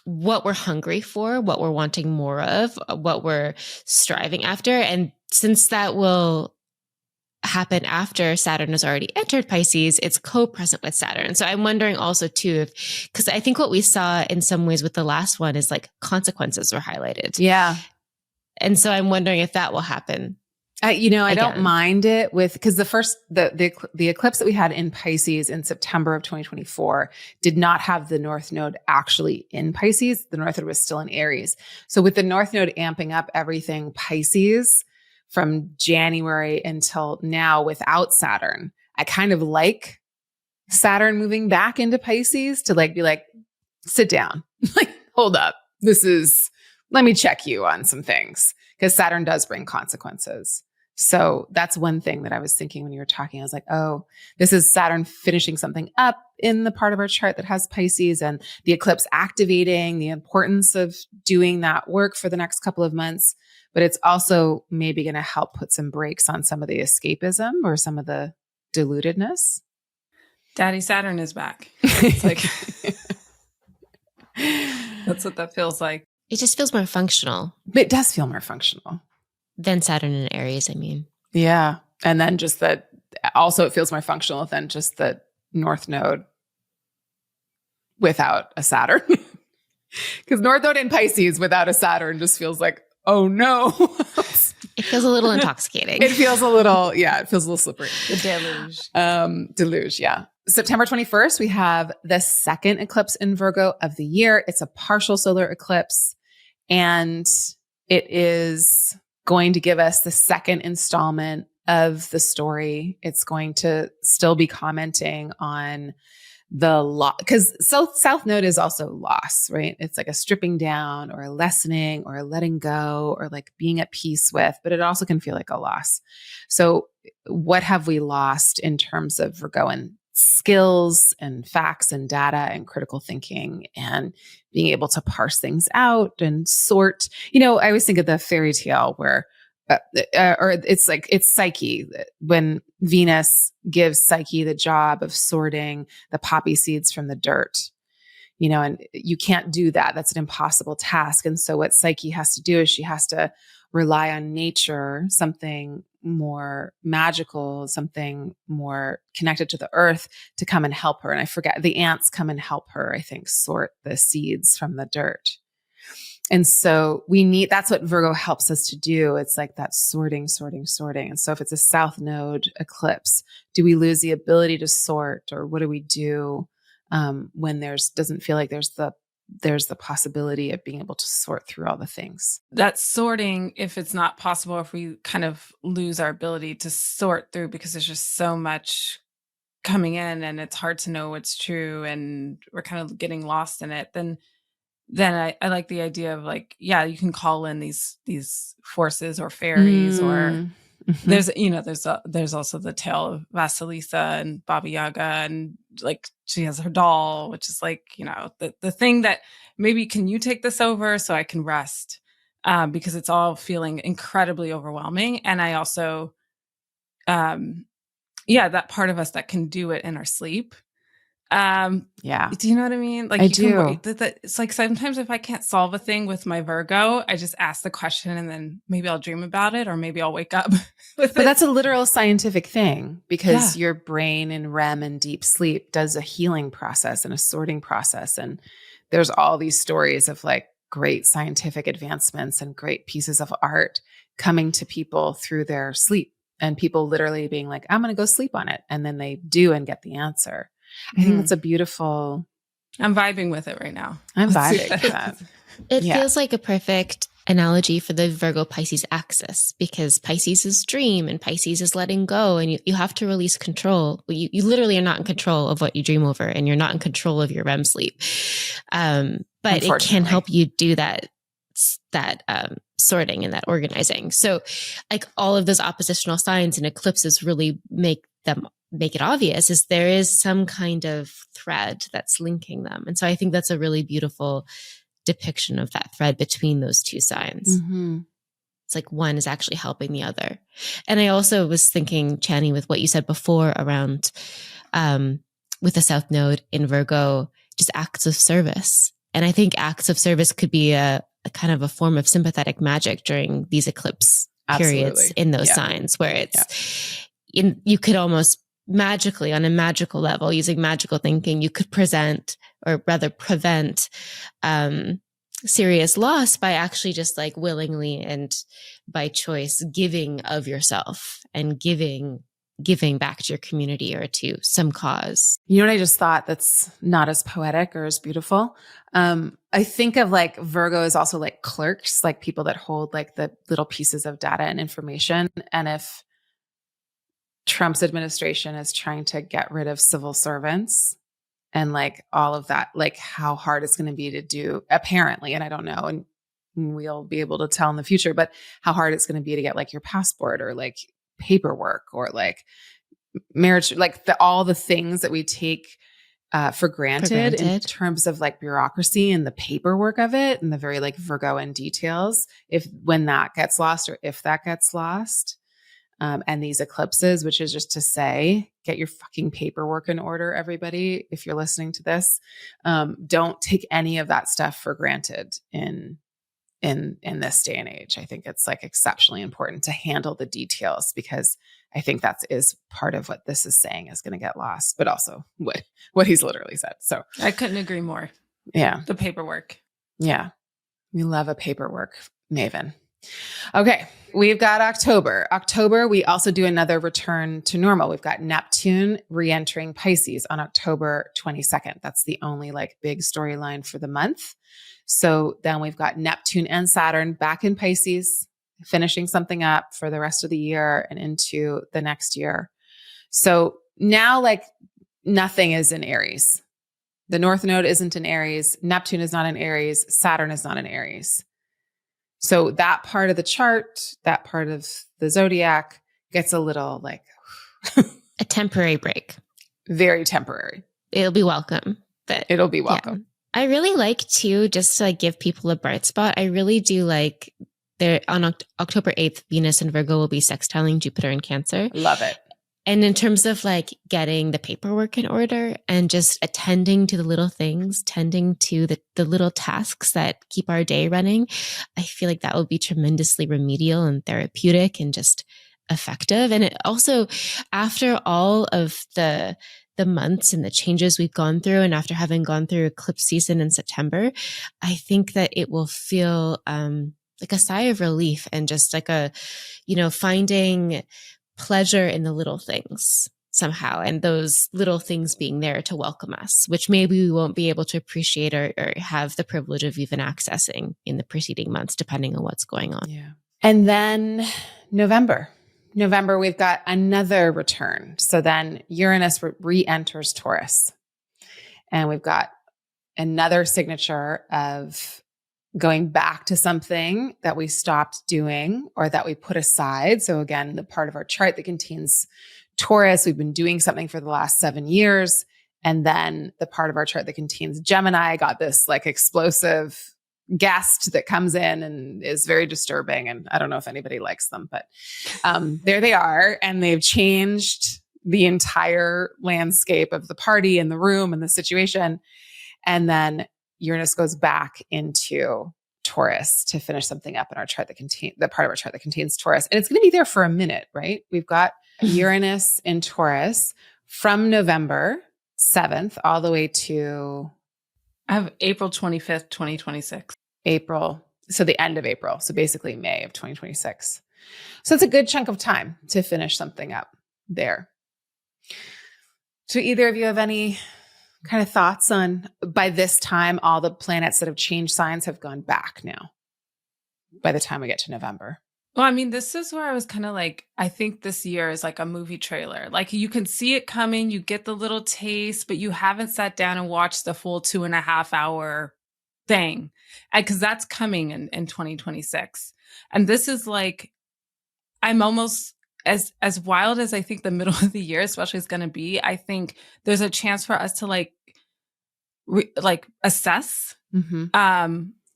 [SPEAKER 3] what we're hungry for, what we're wanting more of, what we're striving after. And since that will happen after Saturn has already entered Pisces, it's co-present with Saturn. So I'm wondering also too, because I think what we saw in some ways with the last one is like consequences were highlighted.
[SPEAKER 1] Yeah.
[SPEAKER 3] And so I'm wondering if that will happen.
[SPEAKER 1] I don't mind it because the eclipse that we had in Pisces in September of 2024 did not have the North Node actually in Pisces. The North Node was still in Aries. So with the North Node amping up everything Pisces from January until now without Saturn, I kind of like Saturn moving back into Pisces to like be like, sit down, like, hold up. Let me check you on some things, because Saturn does bring consequences. So that's one thing that I was thinking when you were talking. I was like, oh, this is Saturn finishing something up in the part of our chart that has Pisces, and the eclipse activating the importance of doing that work for the next couple of months. But it's also maybe going to help put some brakes on some of the escapism or some of the deludedness.
[SPEAKER 2] Daddy Saturn is back. It's like, that's what that feels like.
[SPEAKER 3] It just feels more functional.
[SPEAKER 1] It does feel more functional
[SPEAKER 3] than Saturn and Aries, I mean.
[SPEAKER 1] Yeah. And then just that also it feels more functional than just the North Node without a Saturn. Because North Node in Pisces without a Saturn just feels like, oh no.
[SPEAKER 3] It feels a little intoxicating.
[SPEAKER 1] It feels a little slippery.
[SPEAKER 2] The deluge.
[SPEAKER 1] Deluge, yeah. September 21st, we have the second eclipse in Virgo of the year. It's a partial solar eclipse, and it is going to give us the second installment of the story. It's going to still be commenting on the loss, because South Node is also loss, right? It's like a stripping down or a lessening or a letting go or like being at peace with, but it also can feel like a loss. So what have we lost in terms of Virgoan skills and facts and data and critical thinking and being able to parse things out and sort? I always think of the fairy tale where or it's Psyche, when Venus gives Psyche the job of sorting the poppy seeds from the dirt, and you can't do that. That's an impossible task. And so what Psyche has to do is she has to rely on nature, something more magical, something more connected to the earth, to come and help her. And I forget, the ants come and help her, I think, sort the seeds from the dirt. And so that's what Virgo helps us to do. It's like that sorting. And so if it's a South Node eclipse, do we lose the ability to sort, or what do we do when doesn't feel like there's the possibility of being able to sort through all the things?
[SPEAKER 2] That sorting, if it's not possible, if we kind of lose our ability to sort through because there's just so much coming in and it's hard to know what's true and we're kind of getting lost in it, then I like the idea of like, yeah, you can call in these forces or fairies, or there's also the tale of Vasilisa and Baba Yaga, and like she has her doll, which is like, the thing that maybe, can you take this over so I can rest? because it's all feeling incredibly overwhelming. And I also, that part of us that can do it in our sleep.
[SPEAKER 1] Yeah.
[SPEAKER 2] Do you know what I mean? Like
[SPEAKER 1] I do.
[SPEAKER 2] It's like sometimes if I can't solve a thing with my Virgo, I just ask the question and then maybe I'll dream about it, or maybe I'll wake up with
[SPEAKER 1] But
[SPEAKER 2] it.
[SPEAKER 1] that's a literal scientific thing, because your brain in REM and deep sleep does a healing process and a sorting process. And there's all these stories of like great scientific advancements and great pieces of art coming to people through their sleep, and people literally being like, I'm going to go sleep on it. And then they do and get the answer. I think that's a beautiful.
[SPEAKER 2] I'm vibing with it right now.
[SPEAKER 1] I'm vibing with that.
[SPEAKER 3] It feels like a perfect analogy for the Virgo Pisces axis, because Pisces is dream and Pisces is letting go, and you have to release control. You literally are not in control of what you dream over, and you're not in control of your REM sleep. But it can help you do that sorting and that organizing. So like all of those oppositional signs and eclipses really make it obvious is there is some kind of thread that's linking them. And so I think that's a really beautiful depiction of that thread between those two signs.
[SPEAKER 1] Mm-hmm.
[SPEAKER 3] It's like one is actually helping the other. And I also was thinking, Chani, with what you said before around with the South Node in Virgo, just acts of service. And I think acts of service could be a kind of a form of sympathetic magic during these eclipse periods in those signs, where it's you could almost magically, on a magical level, using magical thinking, you could present, or rather prevent, serious loss by actually just like willingly and by choice giving of yourself and giving back to your community or to some cause.
[SPEAKER 1] You know what I just thought that's not as poetic or as beautiful? I think of like Virgo is also like clerks, like people that hold like the little pieces of data and information. And if Trump's administration is trying to get rid of civil servants and like all of that, like how hard it's going to be to do, apparently, and I don't know, and we'll be able to tell in the future, but how hard it's going to be to get like your passport or like paperwork or like marriage, like all the things that we take for granted in terms of like bureaucracy and the paperwork of it and the very like Virgoan details. When that gets lost, or if that gets lost, and these eclipses, which is just to say, get your fucking paperwork in order, everybody. If you're listening to this, don't take any of that stuff for granted in this day and age. I think it's like exceptionally important to handle the details, because I think that is part of what this is saying is going to get lost, but also what he's literally said. So
[SPEAKER 2] I couldn't agree more.
[SPEAKER 1] Yeah.
[SPEAKER 2] The paperwork.
[SPEAKER 1] Yeah. We love a paperwork maven. Okay. We've got October. October, we also do another return to normal. We've got Neptune re-entering Pisces on October 22nd. That's the only like big storyline for the month. So then we've got Neptune and Saturn back in Pisces, finishing something up for the rest of the year and into the next year. So now like nothing is in Aries. The North Node isn't in Aries. Neptune is not in Aries. Saturn is not in Aries. So that part of the chart, that part of the zodiac gets a little like
[SPEAKER 3] a temporary break.
[SPEAKER 1] Very temporary.
[SPEAKER 3] It'll be welcome. But
[SPEAKER 1] it'll be welcome.
[SPEAKER 3] Yeah. I really like too, just to like give people a bright spot. I really do like there on October 8th, Venus and Virgo will be sextiling Jupiter in Cancer.
[SPEAKER 1] Love it.
[SPEAKER 3] And in terms of like getting the paperwork in order and just attending to the little things, tending to the little tasks that keep our day running, I feel like that will be tremendously remedial and therapeutic and just effective. And it also, after all of the months and the changes we've gone through, and after having gone through eclipse season in September, I think that it will feel like a sigh of relief and just like finding pleasure in the little things somehow, and those little things being there to welcome us, which maybe we won't be able to appreciate or have the privilege of even accessing in the preceding months, depending on what's going on.
[SPEAKER 1] Yeah. And then November, we've got another return. So then Uranus re-enters Taurus, and we've got another signature of going back to something that we stopped doing or that we put aside. So again, the part of our chart that contains Taurus, we've been doing something for the last 7 years. And then the part of our chart that contains Gemini got this like explosive guest that comes in and is very disturbing. And I don't know if anybody likes them, but there they are. And they've changed the entire landscape of the party and the room and the situation. And then Uranus goes back into Taurus to finish something up in our chart the part of our chart that contains Taurus. And it's going to be there for a minute, right? We've got Uranus in Taurus from November 7th all the way to
[SPEAKER 2] I have April 25th, 2026.
[SPEAKER 1] April. So the end of April. So basically May of 2026. So it's a good chunk of time to finish something up there. Do either of you have any kind of thoughts on, by this time, all the planets that have changed signs have gone back now by the time we get to November?
[SPEAKER 2] Well, I mean, this is where I was kind of like, I think this year is like a movie trailer. Like you can see it coming, you get the little taste, but you haven't sat down and watched the full 2.5 hour thing. Because that's coming in 2026. And this is like, I'm almost as wild as I think the middle of the year, especially, is going to be. I think there's a chance for us to like assess,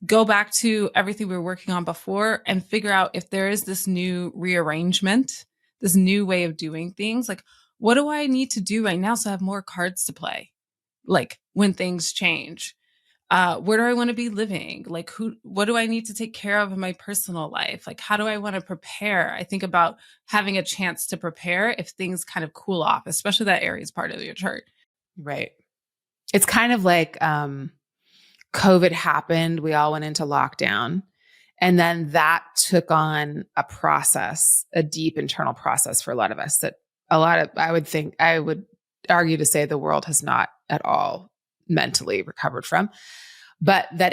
[SPEAKER 2] go back to everything we were working on before and figure out if there is this new rearrangement, this new way of doing things. Like, what do I need to do right now so I have more cards to play? Like when things change, where do I want to be living? Like what do I need to take care of in my personal life? Like, how do I want to prepare? I think about having a chance to prepare if things kind of cool off, especially that Aries part of your chart.
[SPEAKER 1] Right. It's kind of like, COVID happened. We all went into lockdown. And then that took on a process, a deep internal process for a lot of us that I would argue to say the world has not at all mentally recovered from, but that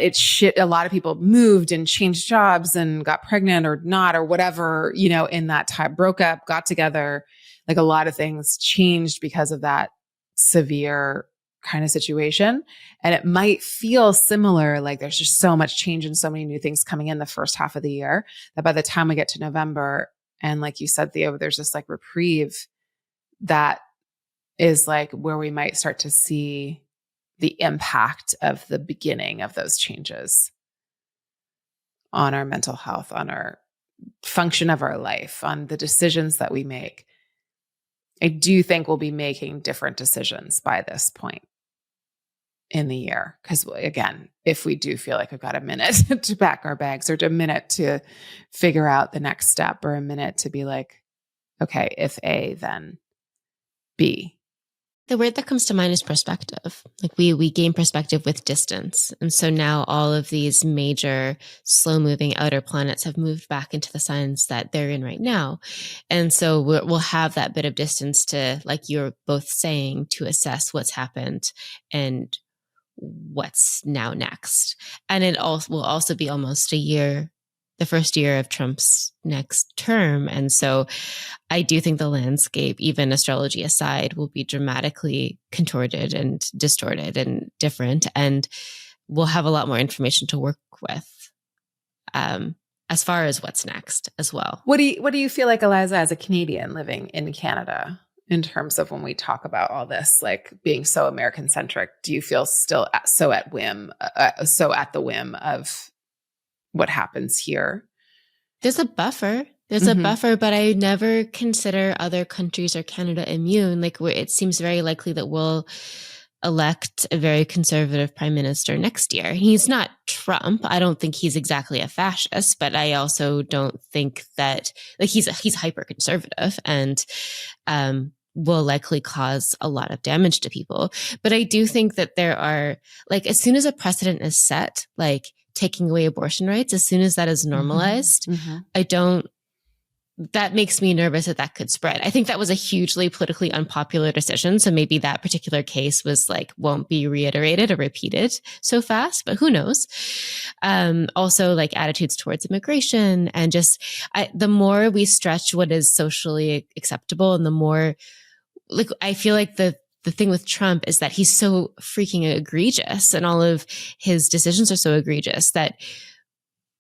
[SPEAKER 1] a lot of people moved and changed jobs and got pregnant or not, or whatever, in that time, broke up, got together. Like a lot of things changed because of that severe kind of situation. And it might feel similar, like there's just so much change and so many new things coming in the first half of the year that by the time we get to November, and like you said, Thea, there's this like reprieve that is like where we might start to see the impact of the beginning of those changes on our mental health, on our function of our life, on the decisions that we make. I do think we'll be making different decisions by this point in the year. Because again, if we do feel like we've got a minute to pack our bags, or a minute to figure out the next step, or a minute to be like, okay, if A, then B.
[SPEAKER 3] The word that comes to mind is perspective. Like we gain perspective with distance. And so now all of these major slow moving outer planets have moved back into the signs that they're in right now. And so we'll have that bit of distance to, like you're both saying, to assess what's happened and what's now next. And it will also be almost a year, the first year of Trump's next term. And so I do think the landscape, even astrology aside, will be dramatically contorted and distorted and different. And we'll have a lot more information to work with as far as what's next as well.
[SPEAKER 1] What do you feel like, Eliza, as a Canadian living in Canada, in terms of when we talk about all this, like being so American centric? Do you feel still so at the whim of what happens here?
[SPEAKER 3] There's a buffer. There's a buffer, but I never consider other countries or Canada immune. Like it seems very likely that we'll elect a very conservative prime minister next year. He's not Trump. I don't think he's exactly a fascist, but I also don't think that he's hyper conservative and will likely cause a lot of damage to people. But I do think that there are, like, as soon as a precedent is set, like taking away abortion rights, as soon as that is normalized, that makes me nervous that could spread. I think that was a hugely politically unpopular decision. So maybe that particular case was like, won't be reiterated or repeated so fast, but who knows? Also like attitudes towards immigration and just the more we stretch what is socially acceptable and the more, like, I feel like the thing with Trump is that he's so freaking egregious and all of his decisions are so egregious that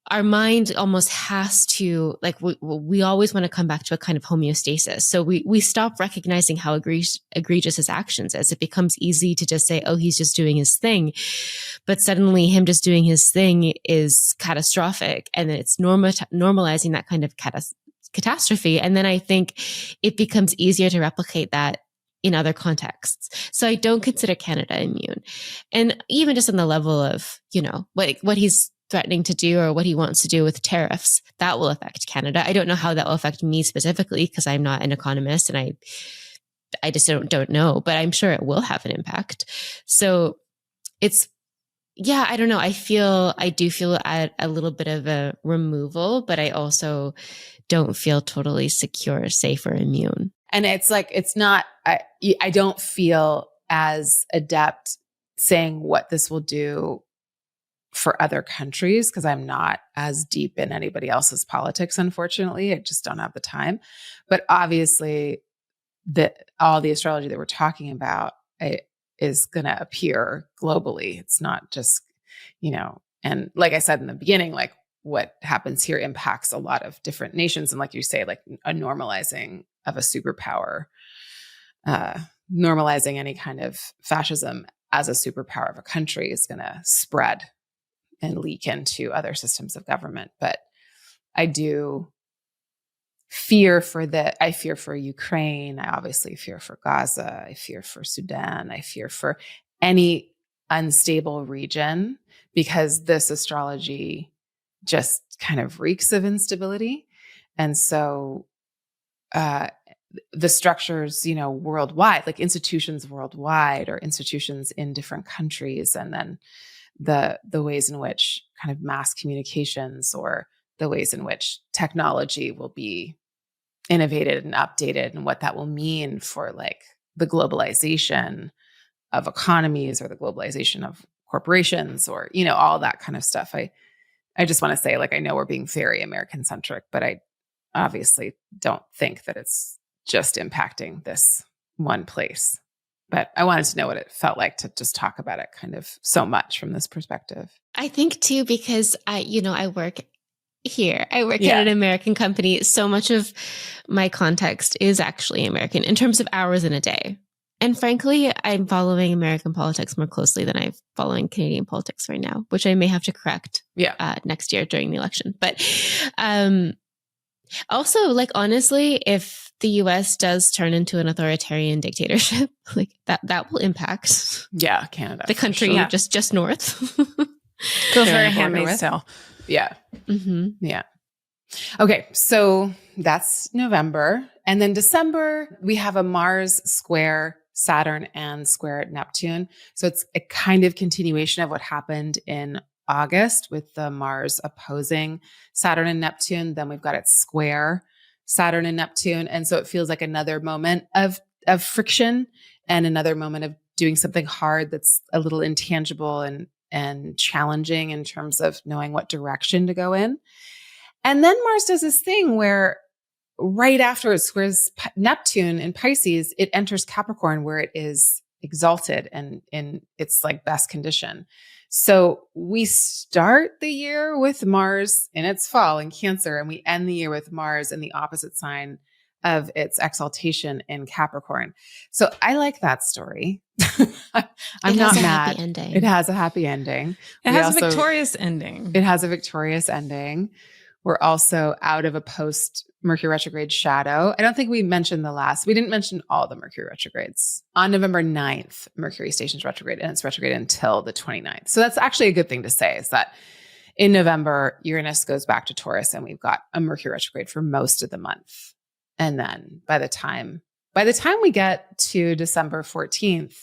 [SPEAKER 3] our mind almost has to, like, we always want to come back to a kind of homeostasis. So we stop recognizing how egregious his actions is. It becomes easy to just say, oh, he's just doing his thing. But suddenly him just doing his thing is catastrophic. And it's normalizing that kind of catastrophe. And then I think it becomes easier to replicate that in other contexts. So I don't consider Canada immune. And even just on the level of, what he's threatening to do or what he wants to do with tariffs, that will affect Canada. I don't know how that will affect me specifically because I'm not an economist and I just don't know, but I'm sure it will have an impact. So I don't know. I do feel at a little bit of a removal, but I also don't feel totally secure, safe, or immune.
[SPEAKER 1] And it's like, it's not, I don't feel as adept saying what this will do for other countries because I'm not as deep in anybody else's politics, unfortunately. I just don't have the time. But obviously, all the astrology that we're talking about is going to appear globally. It's not just, and like I said in the beginning, like what happens here impacts a lot of different nations. And like you say, like a normalizing of a superpower, normalizing any kind of fascism as a superpower of a country is going to spread and leak into other systems of government. But I do fear I fear for Ukraine. I obviously fear for Gaza. I fear for Sudan. I fear for any unstable region because this astrology just kind of reeks of instability. And so the structures, worldwide, like institutions worldwide or institutions in different countries, and then the ways in which kind of mass communications or the ways in which technology will be innovated and updated and what that will mean for like the globalization of economies or the globalization of corporations or, all that kind of stuff. I just want to say, like, I know we're being very American centric, but I obviously don't think that it's just impacting this one place. But I wanted to know what it felt like to just talk about it kind of so much from this perspective.
[SPEAKER 3] I think too, because I work here. I work at an American company. So much of my context is actually American in terms of hours in a day. And frankly, I'm following American politics more closely than I'm following Canadian politics right now, which I may have to correct next year during the election. But also, like, honestly, if the US does turn into an authoritarian dictatorship, like that will impact
[SPEAKER 1] Canada,
[SPEAKER 3] the country just north.
[SPEAKER 2] Feels very Handmaid's Tale.
[SPEAKER 1] Yeah.
[SPEAKER 3] Mm-hmm.
[SPEAKER 1] Yeah. Okay. So that's November. And then December, we have a Mars square Saturn and square Neptune. So it's a kind of continuation of what happened in August with the Mars opposing Saturn and Neptune. Then we've got it square Saturn and Neptune. And so it feels like another moment of friction and another moment of doing something hard that's a little intangible and challenging in terms of knowing what direction to go in. And then Mars does this thing where right after it squares Neptune in Pisces, it enters Capricorn where it is exalted and in its like best condition. So we start the year with Mars in its fall in Cancer, and we end the year with Mars in the opposite sign of its exaltation in Capricorn. So I like that story. I'm not mad. It has a happy ending.
[SPEAKER 2] It has a victorious ending.
[SPEAKER 1] It has a victorious ending. We're also out of a post-Mercury retrograde shadow. I don't think we didn't mention all the Mercury retrogrades. On November 9th, Mercury stations retrograde, and it's retrograde until the 29th. So that's actually a good thing to say, is that in November, Uranus goes back to Taurus, and we've got a Mercury retrograde for most of the month. And then by the time we get to December 14th,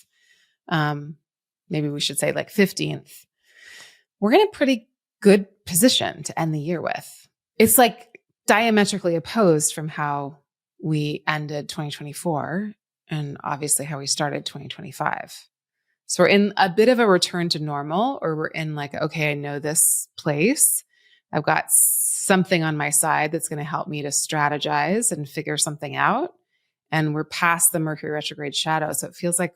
[SPEAKER 1] maybe we should say like 15th, we're in a pretty good position to end the year with. It's like diametrically opposed from how we ended 2024 and obviously how we started 2025. So we're in a bit of a return to normal, or we're in like, okay, I know this place. I've got something on my side that's going to help me to strategize and figure something out. And we're past the Mercury retrograde shadow. So it feels like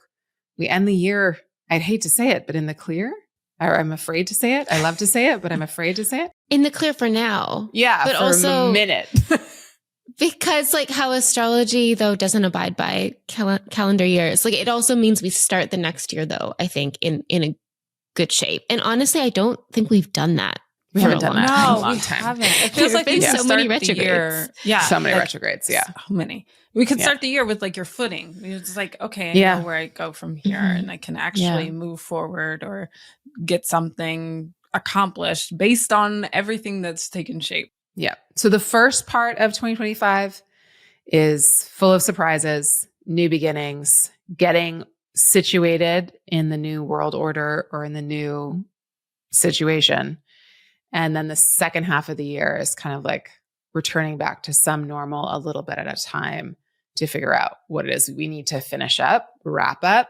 [SPEAKER 1] we end the year, I'd hate to say it, but in the clear. I'm afraid to say it. I love to say it, but I'm afraid to say it.
[SPEAKER 3] In the clear for now.
[SPEAKER 1] Yeah,
[SPEAKER 3] but
[SPEAKER 1] for
[SPEAKER 3] also
[SPEAKER 1] a minute.
[SPEAKER 3] Because like how astrology though doesn't abide by calendar years. Like it also means we start the next year though, I think in a good shape. And honestly, I don't think we've done that.
[SPEAKER 1] We haven't done that in a long
[SPEAKER 2] we
[SPEAKER 1] time.
[SPEAKER 2] haven't. It feels like
[SPEAKER 3] There's
[SPEAKER 2] we
[SPEAKER 3] been
[SPEAKER 2] can
[SPEAKER 3] so many
[SPEAKER 2] start the year.
[SPEAKER 3] retrogrades.
[SPEAKER 2] Yeah.
[SPEAKER 1] So many
[SPEAKER 2] like,
[SPEAKER 1] retrogrades. Yeah.
[SPEAKER 2] So many. We could start the year with like your footing. It's like, okay, I know where I go from here and I can actually move forward or get something accomplished based on everything that's taken shape.
[SPEAKER 1] Yeah. So the first part of 2025 is full of surprises, new beginnings, getting situated in the new world order or in the new situation. And then the second half of the year is kind of like returning back to some normal a little bit at a time to figure out what it is we need to finish up, wrap up,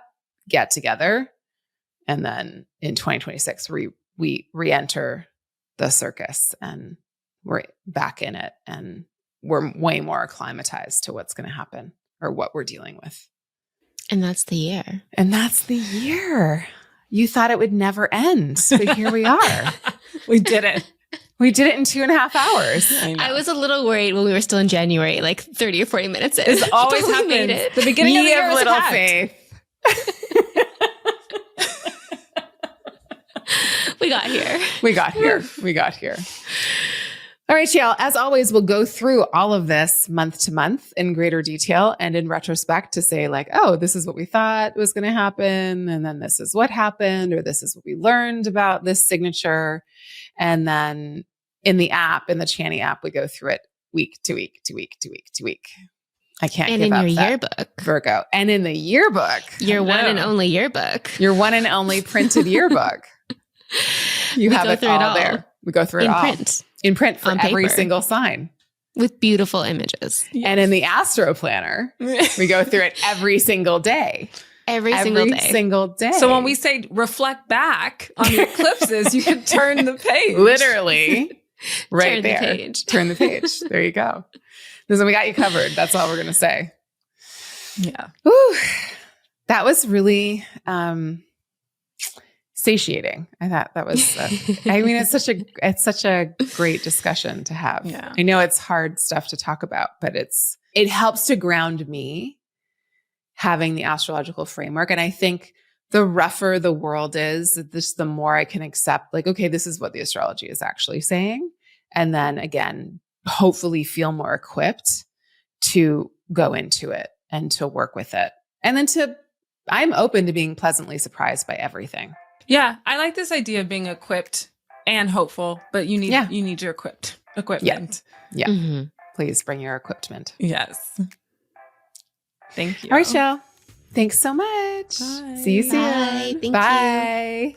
[SPEAKER 1] get together. And then in 2026, we re-enter the circus and we're back in it. And we're way more acclimatized to what's going to happen or what we're dealing with.
[SPEAKER 3] And that's the year.
[SPEAKER 1] And that's the year. You thought it would never end, but here we are.
[SPEAKER 2] We did it.
[SPEAKER 1] We did it in 2.5 hours.
[SPEAKER 3] I was a little worried when we were still in January, like 30 or 40 minutes in.
[SPEAKER 2] It's always
[SPEAKER 3] But we
[SPEAKER 2] happens.
[SPEAKER 3] made it.
[SPEAKER 2] The beginning of the year was
[SPEAKER 1] little
[SPEAKER 2] a pact.
[SPEAKER 1] faith.
[SPEAKER 3] We got here.
[SPEAKER 1] We got here. We got here. All right, y'all. As always, we'll go through all of this month to month in greater detail and in retrospect to say like, oh, this is what we thought was going to happen. And then this is what happened, or this is what we learned about this signature. And then in the app, in the Chani app, we go through it week to week to week to week to week. I can't
[SPEAKER 3] And
[SPEAKER 1] give
[SPEAKER 3] in
[SPEAKER 1] up
[SPEAKER 3] your
[SPEAKER 1] that
[SPEAKER 3] yearbook.
[SPEAKER 1] Virgo. And in the yearbook.
[SPEAKER 3] Your one and only yearbook.
[SPEAKER 1] Your one and only printed yearbook. You have it all there. We go through it
[SPEAKER 3] in
[SPEAKER 1] all.
[SPEAKER 3] print.
[SPEAKER 1] In print for
[SPEAKER 3] On
[SPEAKER 1] every
[SPEAKER 3] paper.
[SPEAKER 1] single sign.
[SPEAKER 3] With beautiful images.
[SPEAKER 1] And in the Astro planner, we go through it every single day.
[SPEAKER 3] Every single day.
[SPEAKER 2] So when we say reflect back on the eclipses, you can turn the page.
[SPEAKER 1] Literally. Right
[SPEAKER 3] Turn
[SPEAKER 1] there.
[SPEAKER 3] the page.
[SPEAKER 1] Turn the page. There you go. Listen, we got you covered. That's all we're going to say.
[SPEAKER 2] Yeah.
[SPEAKER 1] Whew. That was really satiating. I thought that was, I mean, it's such a great discussion to have.
[SPEAKER 2] Yeah.
[SPEAKER 1] I know it's hard stuff to talk about, but it helps to ground me having the astrological framework. And I think the rougher the world is, the more I can accept like, okay, this is what the astrology is actually saying. And then again, hopefully feel more equipped to go into it and to work with it. And then I'm open to being pleasantly surprised by everything.
[SPEAKER 2] Yeah. I like this idea of being equipped and hopeful, but you need your equipment.
[SPEAKER 1] Yeah.
[SPEAKER 3] Mm-hmm.
[SPEAKER 1] Please bring your equipment.
[SPEAKER 2] Yes. Thank you.
[SPEAKER 1] All right, y'all. Thanks so much.
[SPEAKER 2] Bye.
[SPEAKER 1] See you soon.
[SPEAKER 3] Bye. Thank you.
[SPEAKER 1] Bye.